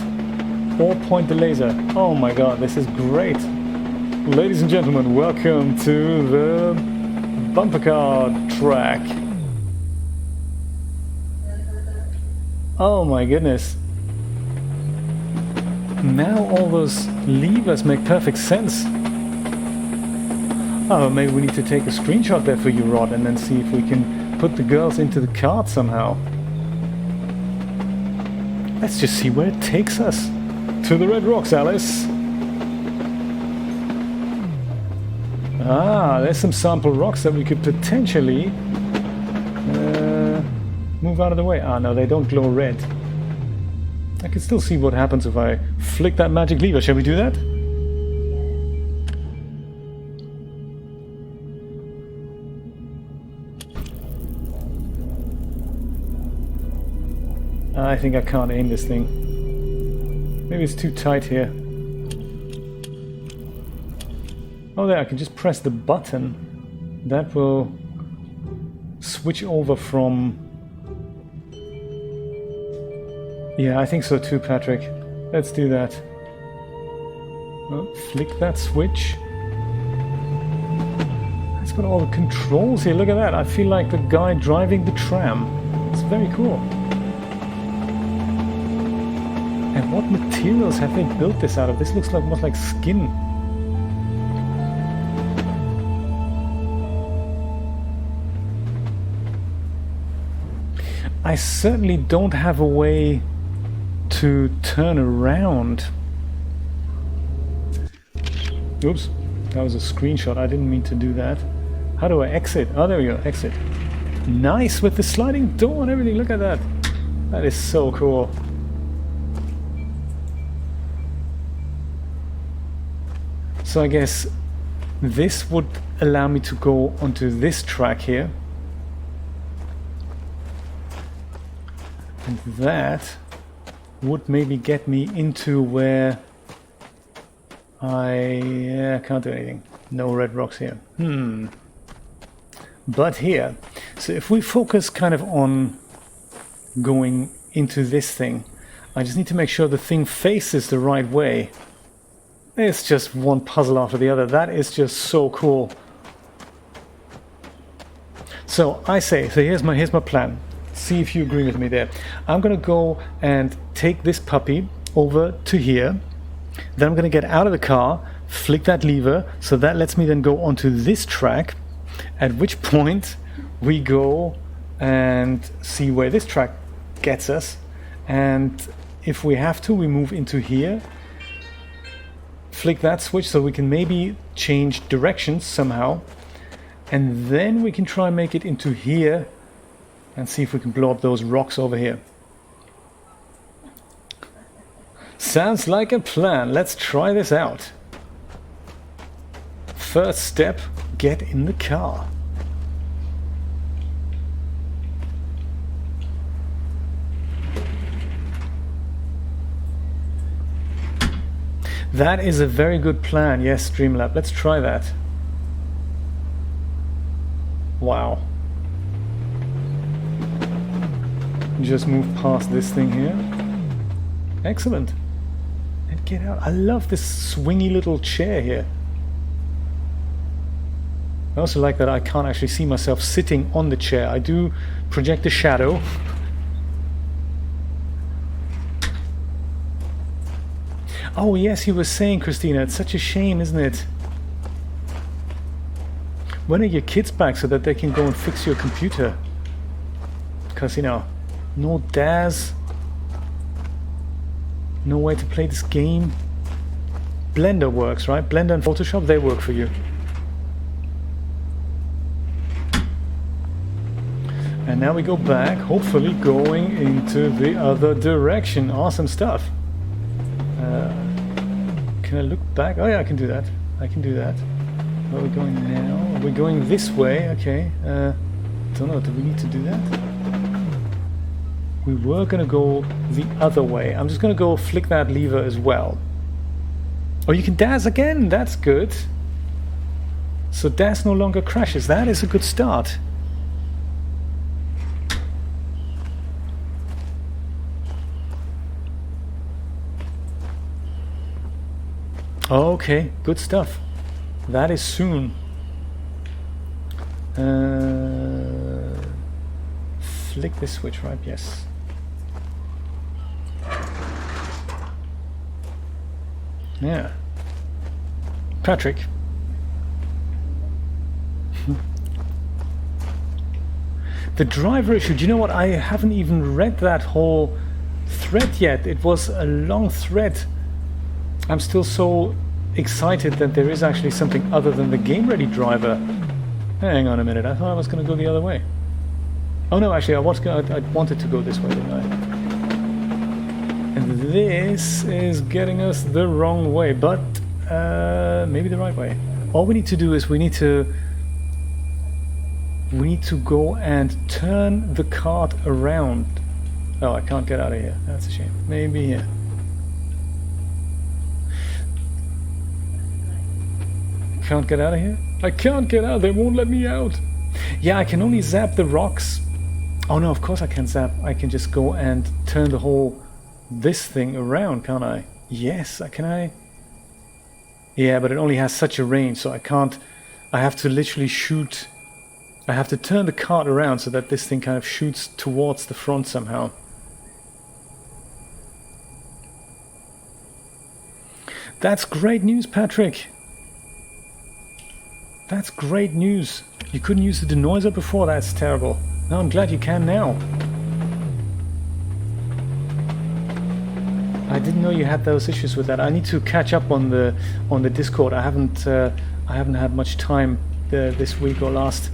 or point the laser. Oh my god, this is great. Ladies and gentlemen, welcome to the bumper car track. Oh my goodness. Now all those levers make perfect sense. Oh, maybe we need to take a screenshot there for you, Rod, and then see if we can put the girls into the cart somehow. Let's just see where it takes us. To the Red Rocks, Alice. Ah, there's some sample rocks that we could potentially move out of the way. Ah, no, they don't glow red. I can still see what happens if I flick that magic lever. Shall we do that? I think I can't aim this thing. Maybe it's too tight here. Oh, there, I can just press the button. That will switch over from... Yeah, I think so too, Patrick. Let's do that. Oh, flick that switch. It's got all the controls here. Look at that. I feel like the guy driving the tram. It's very cool. And what materials have they built this out of? This looks like almost like skin. I certainly don't have a way to turn around. Oops, that was a screenshot. I didn't mean to do that. How do I exit? Oh, there we go, exit. Nice, with the sliding door and everything. Look at that. That is so cool. So I guess this would allow me to go onto this track here. And that would maybe get me into where I can't do anything. No red rocks here. But here. So if we focus kind of on going into this thing, I just need to make sure the thing faces the right way. It's just one puzzle after the other. That is just so cool. So I say, so here's my plan. see if you agree with me there. I'm going to go and take this puppy over to here. Then I'm going to get out of the car, flick that lever, so that lets me then go onto this track, at which point we go and see where this track gets us. And if we have to, we move into here, flick that switch so we can maybe change directions somehow, and then we can try and make it into here and see if we can blow up those rocks over here. Sounds like a plan. Let's try this out. First step, get in the car. That is a very good plan. Yes, Streamlab. Let's try that. Wow. Just move past this thing here. Excellent. And get out. I love this swingy little chair here. I also like that I can't actually see myself sitting on the chair. I do project a shadow. Oh yes, you were saying, Christina, it's such a shame, isn't it? When are your kids back so that they can go and fix your computer? Because, you know, no DAS, no way to play this game. Blender works, right? Blender and Photoshop, they work for you. And now we go back, hopefully going into the other direction. Awesome stuff. Can I look back? Oh yeah, I can do that. I can do that. Where are we going now? We're going this way. Okay. Don't know. Do we need to do that? We were going to go the other way. I'm just going to go flick that lever as well. Oh, you can DAS again. That's good. So DAS no longer crashes. That is a good start. Okay, good stuff. That is soon. Flick this switch, right? Yes. Yeah. Patrick. The driver issue. Do you know what? I haven't even read that whole thread yet. It was a long thread. I'm still so excited that there is actually something other than the Game Ready driver. Hang on a minute, I thought I was going to go the other way. Oh no, actually I wanted to go this way, didn't I? And this is getting us the wrong way, but maybe the right way. All we need to do is we need to go and turn the cart around. Oh, I can't get out of here. That's a shame. Maybe here. Can't get out of here? I can't get out. They won't let me out. Yeah, I can only zap the rocks. Oh no, of course I can zap. I can just go and turn the whole this thing around, can't I? Yes, can I? Yeah, but it only has such a range, so I can't. I have to literally shoot. I have to turn the cart around so that this thing kind of shoots towards the front somehow. That's great news, Patrick. That's great news. You couldn't use the denoiser before. That's terrible. No, I'm glad you can now. I didn't know you had those issues with that. I need to catch up on the Discord. I haven't had much time this week or last.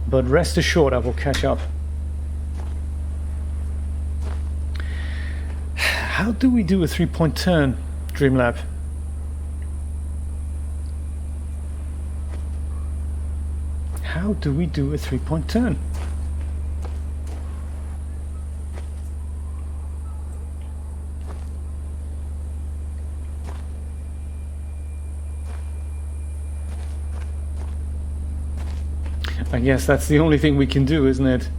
But rest assured, I will catch up. How do we do a 3-point turn, Dreamlab? How do we do a 3-point turn? I guess that's the only thing we can do, isn't it?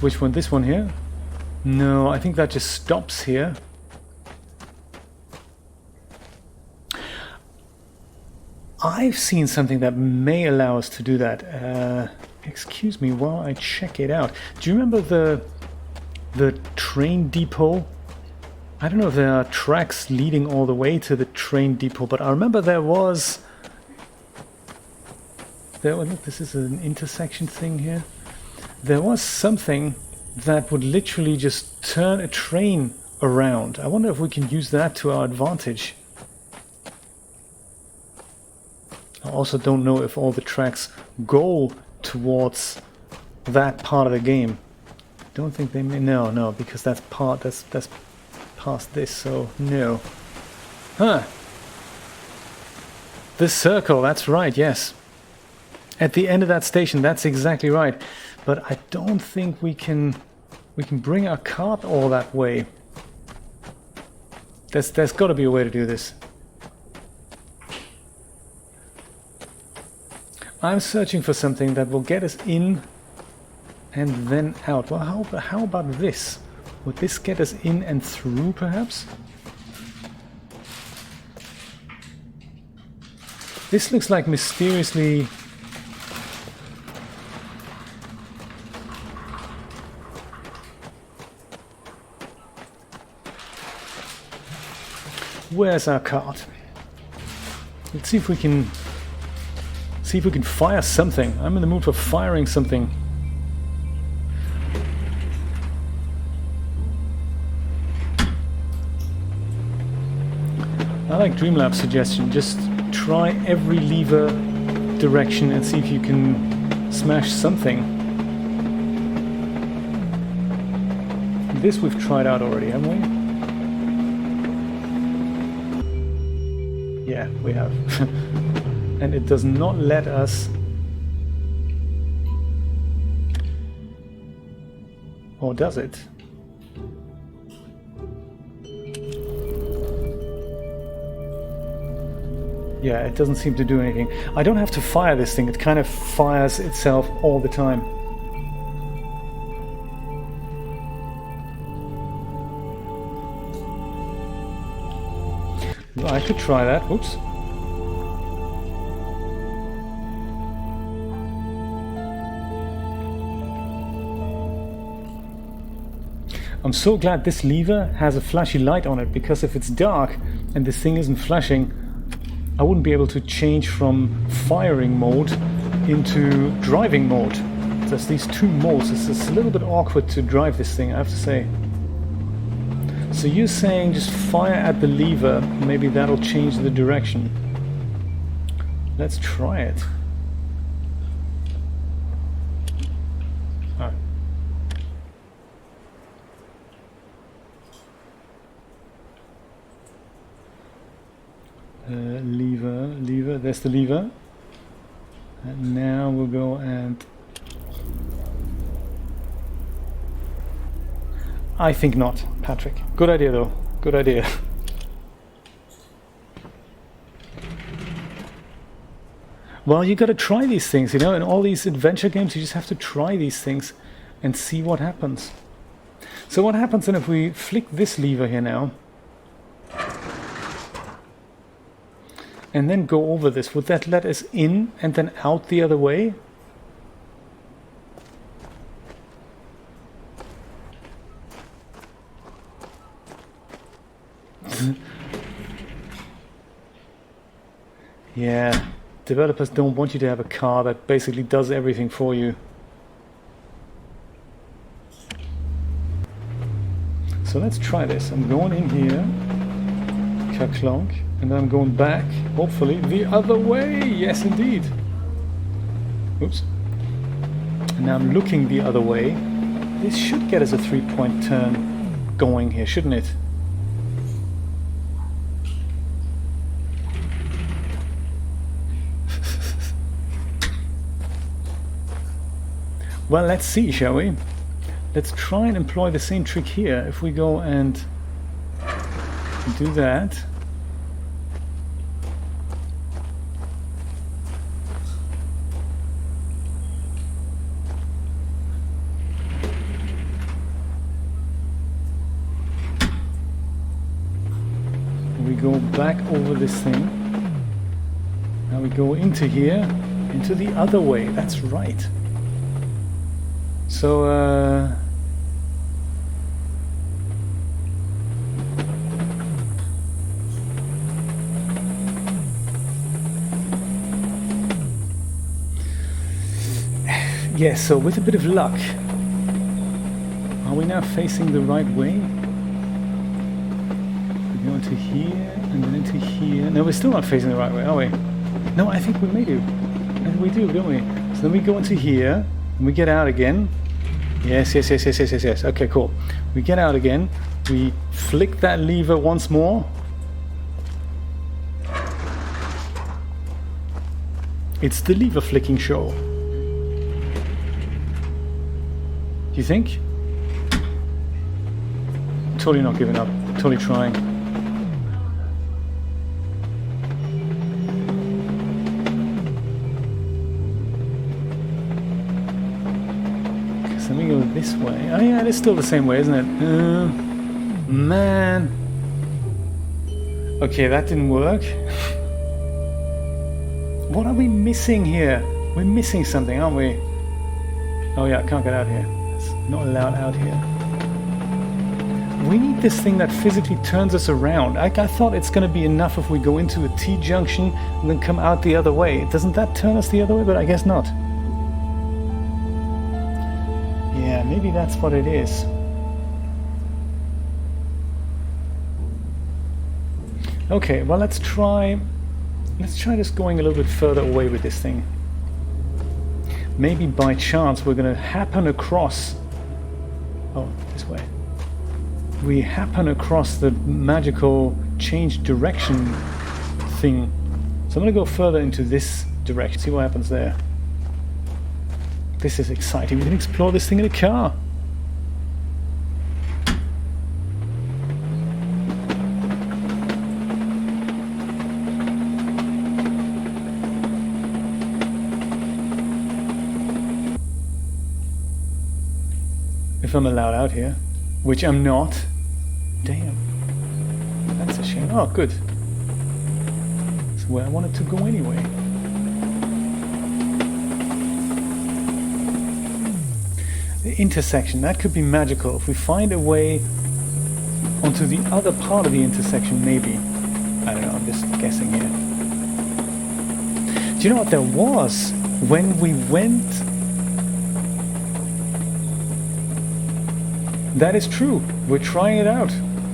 Which one? This one here? No, I think that just stops here. I've seen something that may allow us to do that. Excuse me while I check it out. Do you remember the train depot? I don't know if there are tracks leading all the way to the train depot, but I remember there was... Look, this is an intersection thing here. There was something that would literally just turn a train around. I wonder if we can use that to our advantage. I also don't know if all the tracks go towards that part of the game. Don't think they may. No, because that's past this, so no. Huh. The circle, that's right, yes. At the end of that station, that's exactly right. But I don't think we can bring our cart all that way. There's got to be a way to do this. I'm searching for something that will get us in and then out. Well, how about this? Would this get us in and through, perhaps? This looks like mysteriously... Where's our cart? Let's see if we can fire something. I'm in the mood for firing something. I like Dreamlab's suggestion. Just try every lever direction and see if you can smash something. This we've tried out already, haven't we? Yeah, we have. And it does not let us... Or does it? Yeah, it doesn't seem to do anything. I don't have to fire this thing, it kind of fires itself all the time. I could try that. Whoops. I'm so glad this lever has a flashy light on it, because if it's dark and this thing isn't flashing, I wouldn't be able to change from firing mode into driving mode. There's these two modes. It's a little bit awkward to drive this thing, I have to say. So you're saying just fire at the lever, maybe that'll change the direction. Let's try it. Oh. Lever, there's the lever. And now we'll go and... I think not, Patrick. Good idea though, good idea. Well, you gotta try these things, you know, in all these adventure games you just have to try these things and see what happens. So what happens then if we flick this lever here now and then go over this? Would that let us in and then out the other way? Yeah, developers don't want you to have a car that basically does everything for you. So let's try this. I'm going in here, ka-clonk, and then I'm going back, hopefully, the other way. Yes, indeed. Oops. And now I'm looking the other way. This should get us a 3-point turn going here, shouldn't it? Well, let's see, shall we? Let's try and employ the same trick here. If we go and do that. We go back over this thing. Now we go into here, into the other way. That's right. So, yes, so with a bit of luck, are we now facing the right way? We go into here and then into here. No, we're still not facing the right way, are we? No, I think we may do. I think we do, don't we? So then we go into here and we get out again. Yes. Okay, cool. We get out again. We flick that lever once more. It's the lever flicking show. Do you think? Totally not giving up. Totally trying. So let me go this way. Oh yeah, it's still the same way, isn't it? Man. Okay, that didn't work. What are we missing here? We're missing something, aren't we? Oh yeah, I can't get out here. It's not allowed out here. We need this thing that physically turns us around. I thought it's going to be enough if we go into a T-junction and then come out the other way. Doesn't that turn us the other way? But I guess not. Yeah, maybe that's what it is. Okay, well let's try just going a little bit further away with this thing. Maybe by chance we're going to happen across... Oh, this way. We happen across the magical change direction thing. So I'm going to go further into this direction, see what happens there. This is exciting. We can explore this thing in a car. If I'm allowed out here, which I'm not. Damn. That's a shame. Oh, good. That's where I wanted to go anyway. The intersection, that could be magical. If we find a way onto the other part of the intersection, maybe. I don't know, I'm just guessing here. Do you know what there was when we went? That is true. We're trying it out.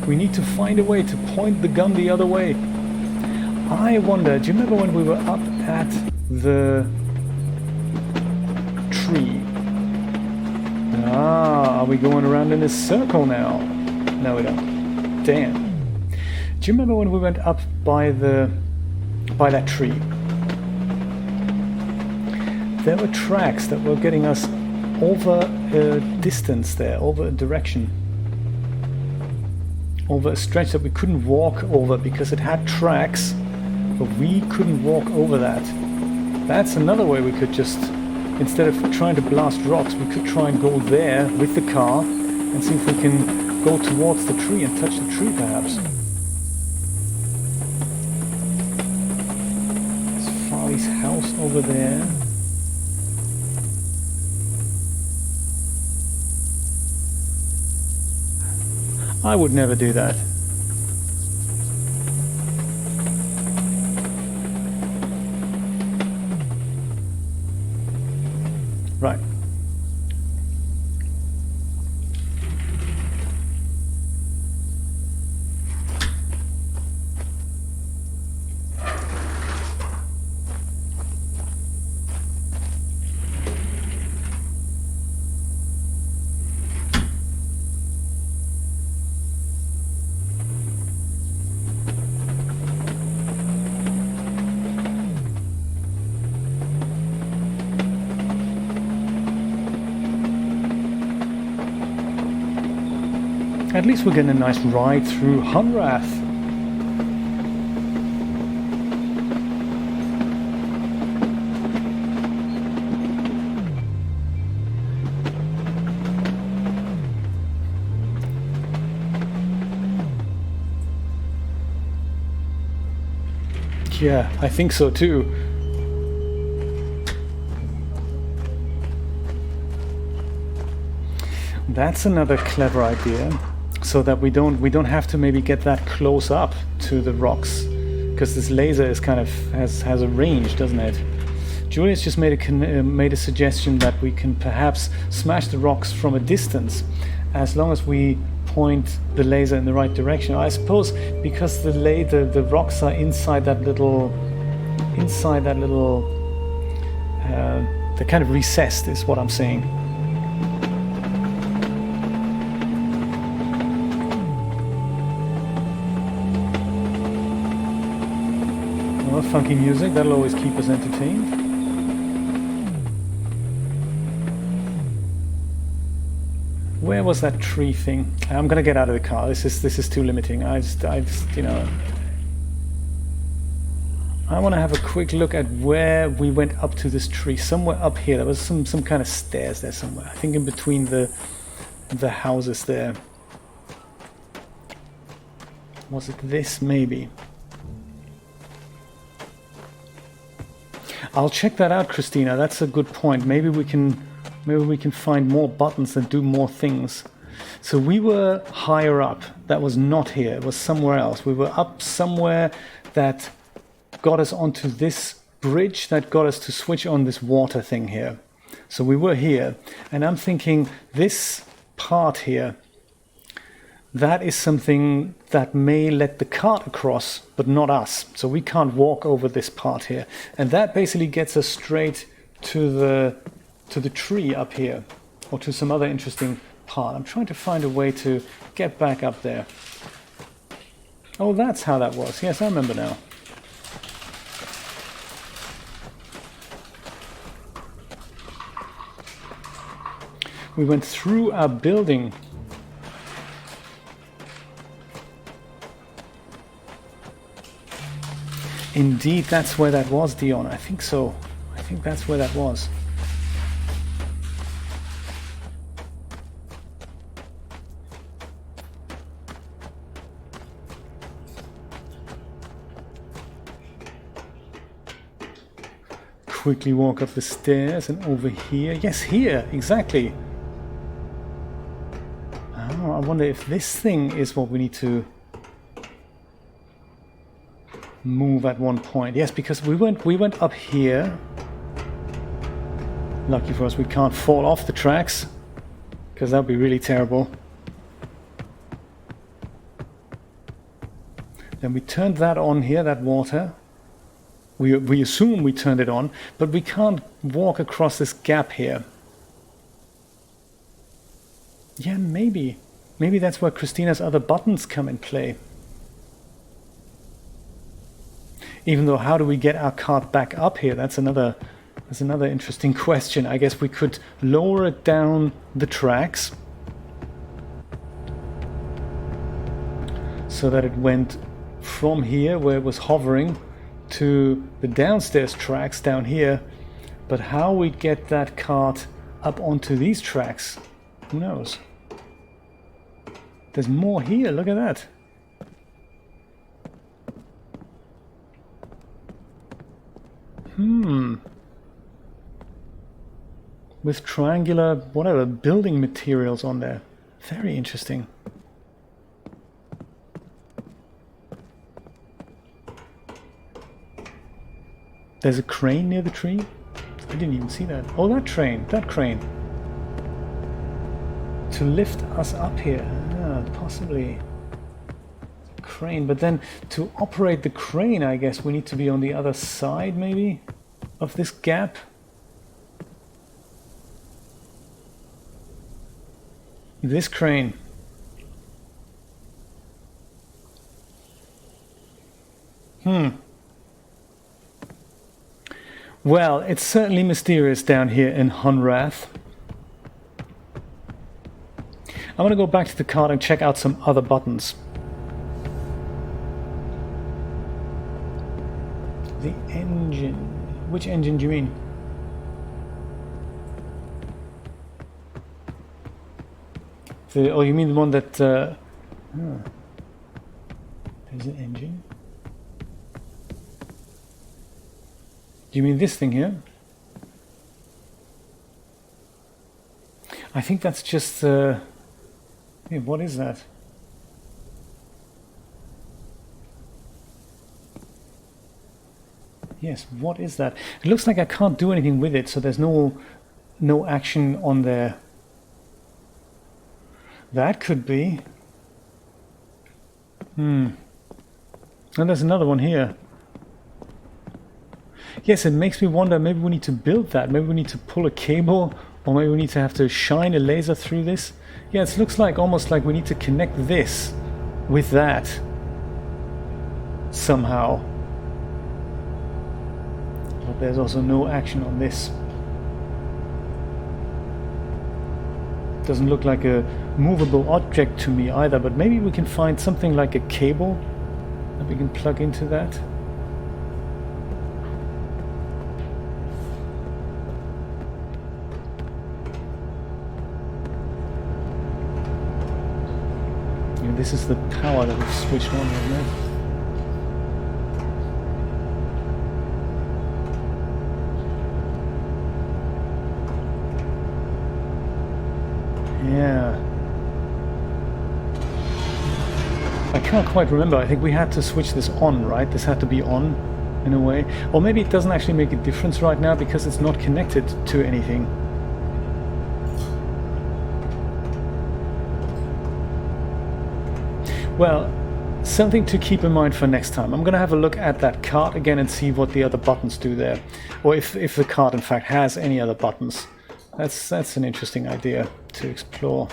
We need to find a way to point the gun the other way. I wonder, do you remember when we were up at the tree? Ah, are we going around in a circle now? No, we don't. Damn. Do you remember when we went up by that tree? There were tracks that were getting us over a distance there, over a direction, over a stretch that we couldn't walk over because it had tracks, but we couldn't walk over that. That's another way we could just, instead of trying to blast rocks, we could try and go there with the car and see if we can go towards the tree and touch the tree perhaps. There's Farley's house over there. I would never do that. Right. At least we're getting a nice ride through Hunrath. Yeah, I think so too. That's another clever idea, so that we don't have to maybe get that close up to the rocks, because this laser is kind of has a range, doesn't it? Julius just made a suggestion that we can perhaps smash the rocks from a distance, as long as we point the laser in the right direction. I suppose because the rocks are inside that little they're kind of recessed, is what I'm saying. Well, funky music, that'll always keep us entertained. Where was that tree thing? I'm gonna get out of the car. This is too limiting. I just you know. I want to have a quick look at where we went up to this tree. Somewhere up here. There was some kind of stairs there somewhere. I think in between the houses there. Was it this maybe? I'll check that out, Christina. That's a good point. Maybe we can find more buttons that do more things. So we were higher up. That was not here. It was somewhere else. We were up somewhere that got us onto this bridge that got us to switch on this water thing here. So we were here. And I'm thinking this part here, that is something that may let the cart across, but not us. So we can't walk over this part here. And that basically gets us straight to the tree up here, or to some other interesting part. I'm trying to find a way to get back up there. Oh, that's how that was. Yes, I remember now. We went through our building. Indeed, that's where that was, Dion. I think so. I think that's where that was. Quickly walk up the stairs and over here. Yes, here, exactly. Oh, I wonder if this thing is what we need to move at one point. Yes, because we went up here. Lucky for us, we can't fall off the tracks, because that would be really terrible. Then we turned that on here, that water. We assume we turned it on, but we can't walk across this gap here. Yeah, maybe. Maybe that's where Christina's other buttons come in play. Even though, how do we get our cart back up here? That's another interesting question. I guess we could lower it down the tracks so that it went from here, where it was hovering, to the downstairs tracks down here. But how we get that cart up onto these tracks, who knows? There's more here, look at that. With triangular, whatever, building materials on there. Very interesting. There's a crane near the tree? I didn't even see that. Oh, that crane. To lift us up here. Ah, possibly. Crane. But then to operate the crane, I guess we need to be on the other side, maybe, of this gap. This crane. Well, it's certainly mysterious down here in Hunrath. I'm going to go back to the card and check out some other buttons. The engine. Which engine do you mean? Oh, you mean the one that... There's an engine. Do you mean this thing here? I think that's just... hey, what is that? Yes, what is that? It looks like I can't do anything with it, so there's no action on there. That could be. And there's another one here. Yes, it makes me wonder, maybe we need to build that. Maybe we need to pull a cable, or maybe we need to have to shine a laser through this. Yeah, it looks like almost like we need to connect this with that somehow. But there's also no action on this. Doesn't look like a movable object to me either, but maybe we can find something like a cable that we can plug into that. Yeah, this is the power that we've switched on, isn't it? Yeah. I can't quite remember. I think we had to switch this on, right? This had to be on in a way. Or maybe it doesn't actually make a difference right now because it's not connected to anything. Well, something to keep in mind for next time. I'm going to have a look at that card again and see what the other buttons do there. Or if the card in fact has any other buttons. That's an interesting idea to explore.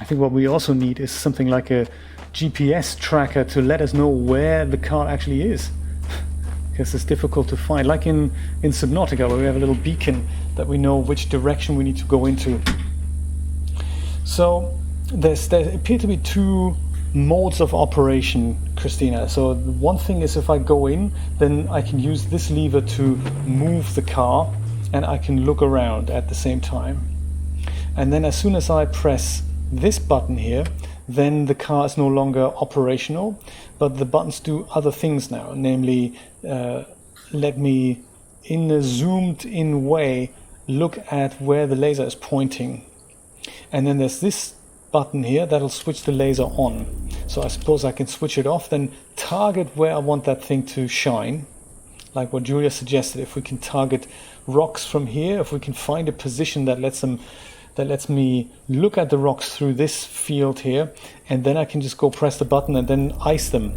I think what we also need is something like a GPS tracker to let us know where the car actually is. Because it's difficult to find. Like in Subnautica, where we have a little beacon that we know which direction we need to go into. So there appear to be two modes of operation, Christina. So one thing is if I go in, then I can use this lever to move the car and I can look around at the same time. And then as soon as I press this button here, then the car is no longer operational, but the buttons do other things now, namely let me in a zoomed in way look at where the laser is pointing. And then there's this button here that'll switch the laser on. So I suppose I can switch it off, then target where I want that thing to shine, like what Julia suggested. If we can target rocks from here, if we can find a position that lets me look at the rocks through this field here, and then I can just go press the button and then ice them.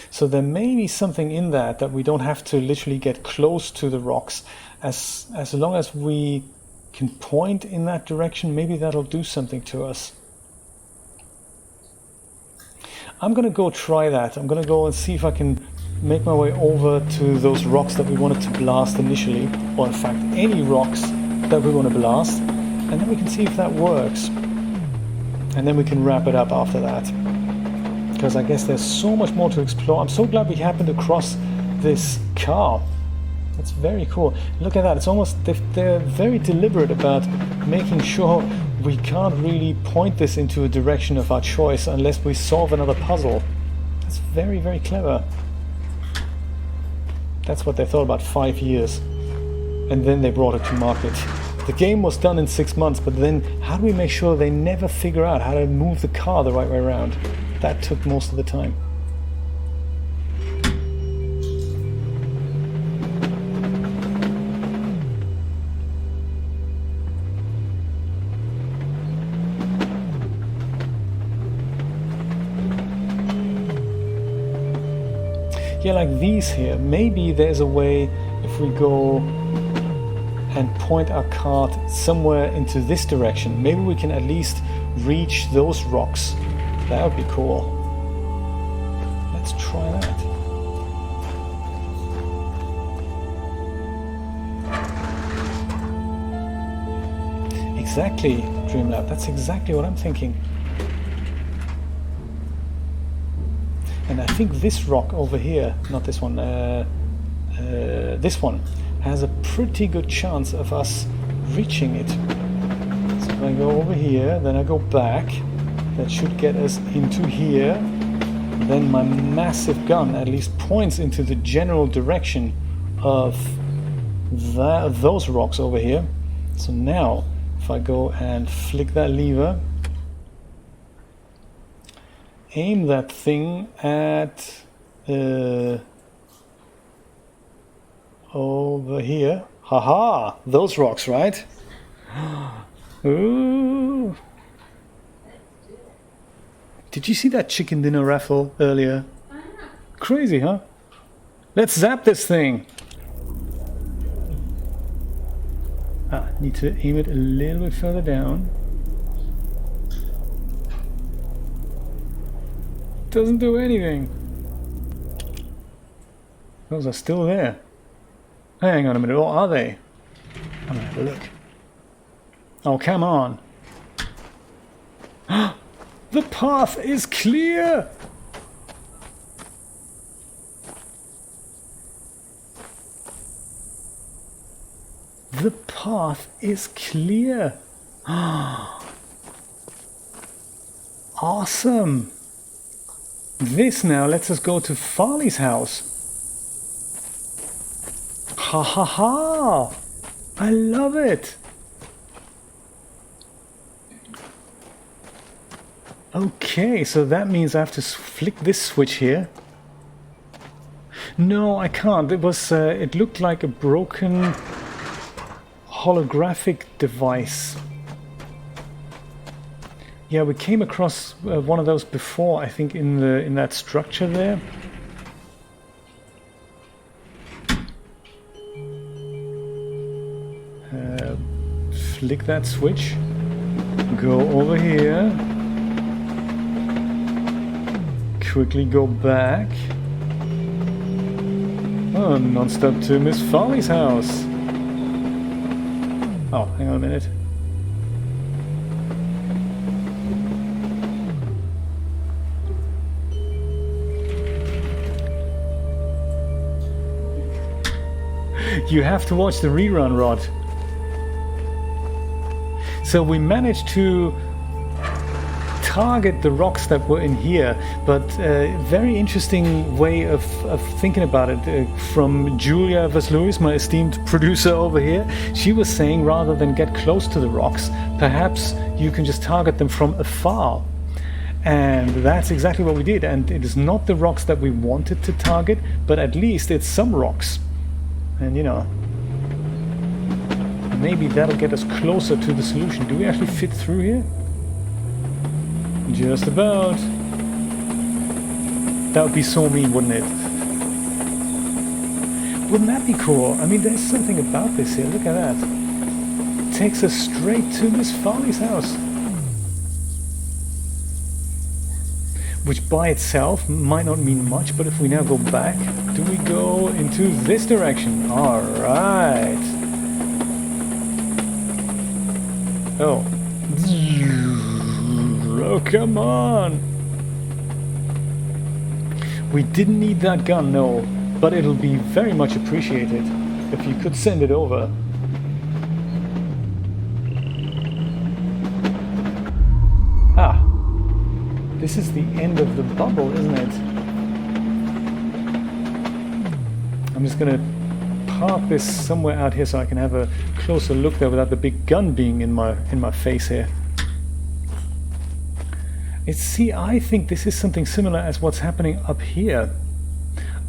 So there may be something in that we don't have to literally get close to the rocks. As long as we can point in that direction, maybe that'll do something to us. I'm going to go try that. I'm going to go and see if I can make my way over to those rocks that we wanted to blast initially, or in fact any rocks that we want to blast, and then we can see if that works. And then we can wrap it up after that. Because I guess there's so much more to explore. I'm so glad we happened across this car. That's very cool. Look at that. It's almost, they're very deliberate about making sure we can't really point this into a direction of our choice unless we solve another puzzle. That's very, very clever. That's what they thought about 5 years. And then they brought it to market. The game was done in 6 months, but then how do we make sure they never figure out how to move the car the right way around? That took most of the time. Yeah, like these here. Maybe there's a way if we go and point our cart somewhere into this direction, maybe we can at least reach those rocks. That would be cool. Let's try that. Exactly, Dreamlab. That's exactly what I'm thinking. And I think this rock over here, not this one, this one, has a pretty good chance of us reaching it. So if I go over here, then I go back, that should get us into here. and then my massive gun at least points into the general direction of those rocks over here. So now if I go and flick that lever, aim that thing at over here. Haha, those rocks, right? Ooh. Did you see that chicken dinner raffle earlier? Crazy, huh? Let's zap this thing. Need to aim it a little bit further down. Doesn't do anything. Those are still there. Hang on a minute, what are they? I'm gonna have a look. Oh, come on. The path is clear! The path is clear! Awesome! This now lets us go to Farley's house. Ha ha ha! I love it! Okay, so that means I have to flick this switch here. No, I can't. It was. It looked like a broken holographic device. Yeah, we came across one of those before, I think, in that structure there. Flick that switch. Go over here. Quickly go back. Oh, non-stop to Miss Farley's house. Oh, hang on a minute. You have to watch the rerun, Rod. So we managed to target the rocks that were in here, but very interesting way of thinking about it from Julia Vasluis, my esteemed producer over here. She was saying rather than get close to the rocks, perhaps you can just target them from afar. And that's exactly what we did, and it is not the rocks that we wanted to target, but at least it's some rocks. And you know, maybe that'll get us closer to the solution. Do we actually fit through here? Just about. That would be so mean, wouldn't it? Wouldn't that be cool? I mean, there's something about this here. Look at that. It takes us straight to Miss Farley's house. Which by itself might not mean much, but if we now go back, do we go into this direction? Alright. Oh. Oh, come on! We didn't need that gun, no, but it'll be very much appreciated if you could send it over. Ah, this is the end of the bubble, isn't it? I'm just gonna park this somewhere out here so I can have a closer look there without the big gun being in my face here. See, I think this is something similar as what's happening up here.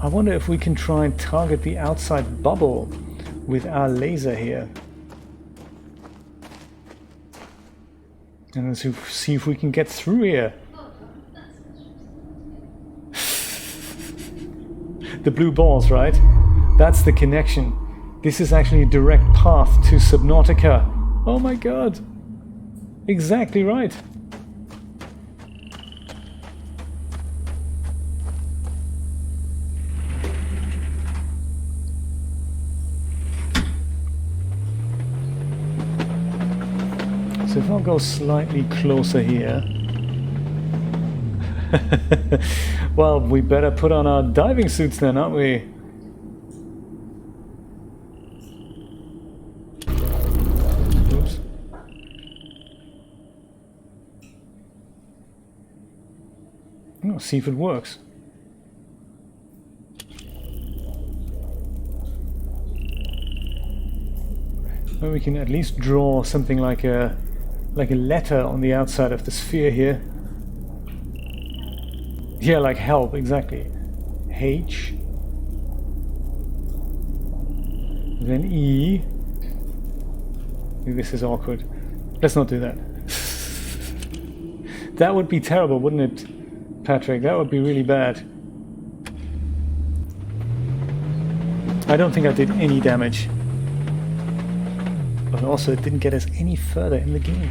I wonder if we can try and target the outside bubble with our laser here. And let's see if we can get through here. The blue balls, right? That's the connection. This is actually a direct path to Subnautica. Oh my god. Exactly right. So if I'll go slightly closer here. Well, we better put on our diving suits then, aren't we? Oops. Oh, see if it works. Well, we can at least draw something like a letter on the outside of the sphere here. Yeah, like help, exactly. H. Then E. This is awkward. Let's not do that. That would be terrible, wouldn't it, Patrick? That would be really bad. I don't think I did any damage. But also it didn't get us any further in the game.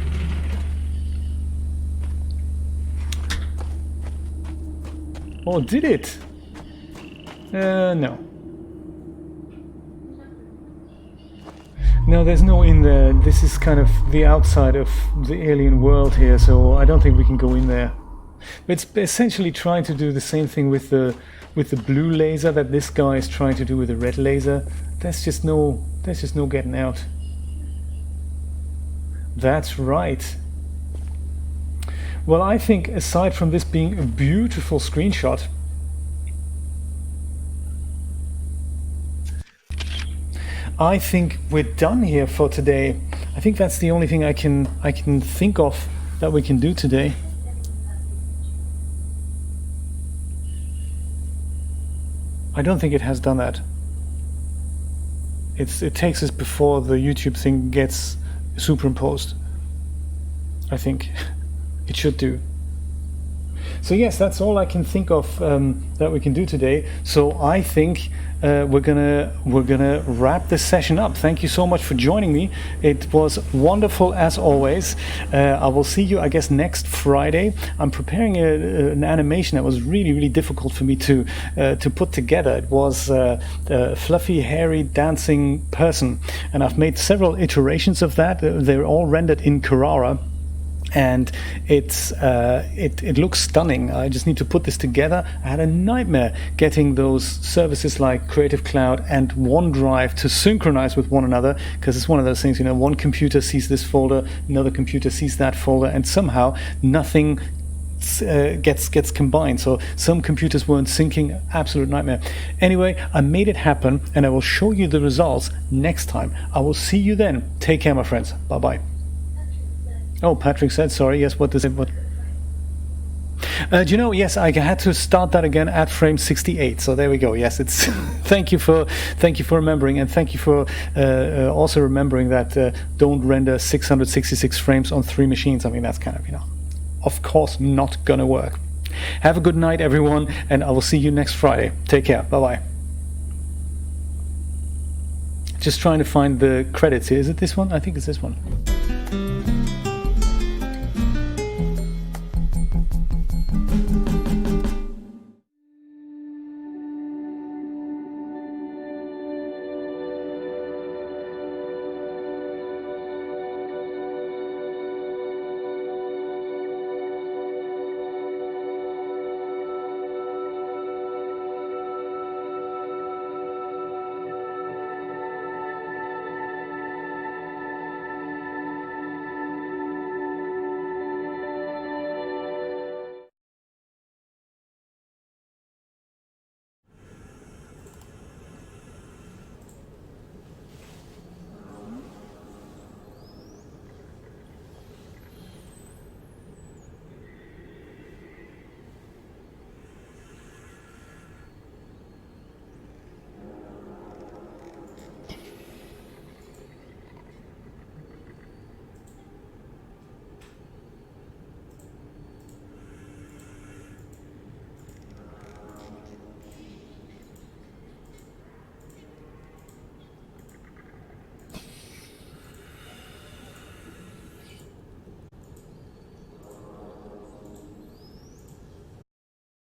Oh, did it? No. No, there's no in there. This is kind of the outside of the alien world here, so I don't think we can go in there. It's essentially trying to do the same thing with the blue laser that this guy is trying to do with the red laser. There's just no getting out. That's right. Well, I think aside from this being a beautiful screenshot, I think we're done here for today. I think that's the only thing I can think of that we can do today. I don't think it has done that. It takes us before the YouTube thing gets superimposed. I think it should do. So yes, that's all I can think of that we can do today. So I think we're gonna wrap this session up. Thank you so much for joining me. It was wonderful as always. I will see you, I guess, next Friday. I'm preparing an animation that was really difficult for me to put together. It was a fluffy, hairy, dancing person, and I've made several iterations of that. They're all rendered in Carrara. And it looks stunning. I just need to put this together. I had a nightmare getting those services like Creative Cloud and OneDrive to synchronize with one another, because it's one of those things, you know, one computer sees this folder, another computer sees that folder, and somehow nothing gets combined. So some computers weren't syncing. Absolute nightmare. Anyway, I made it happen, and I will show you the results next time. I will see you then. Take care, my friends. Bye bye. Oh, Patrick said, sorry, yes, what does it, what? Do you know, yes, I had to start that again at frame 68, so there we go, yes, it's, thank you for remembering, and thank you for also remembering that don't render 666 frames on 3 machines. I mean, that's kind of, you know, of course not gonna work. Have a good night, everyone, and I will see you next Friday. Take care, bye-bye. Just trying to find the credits here. Is it this one? I think it's this one.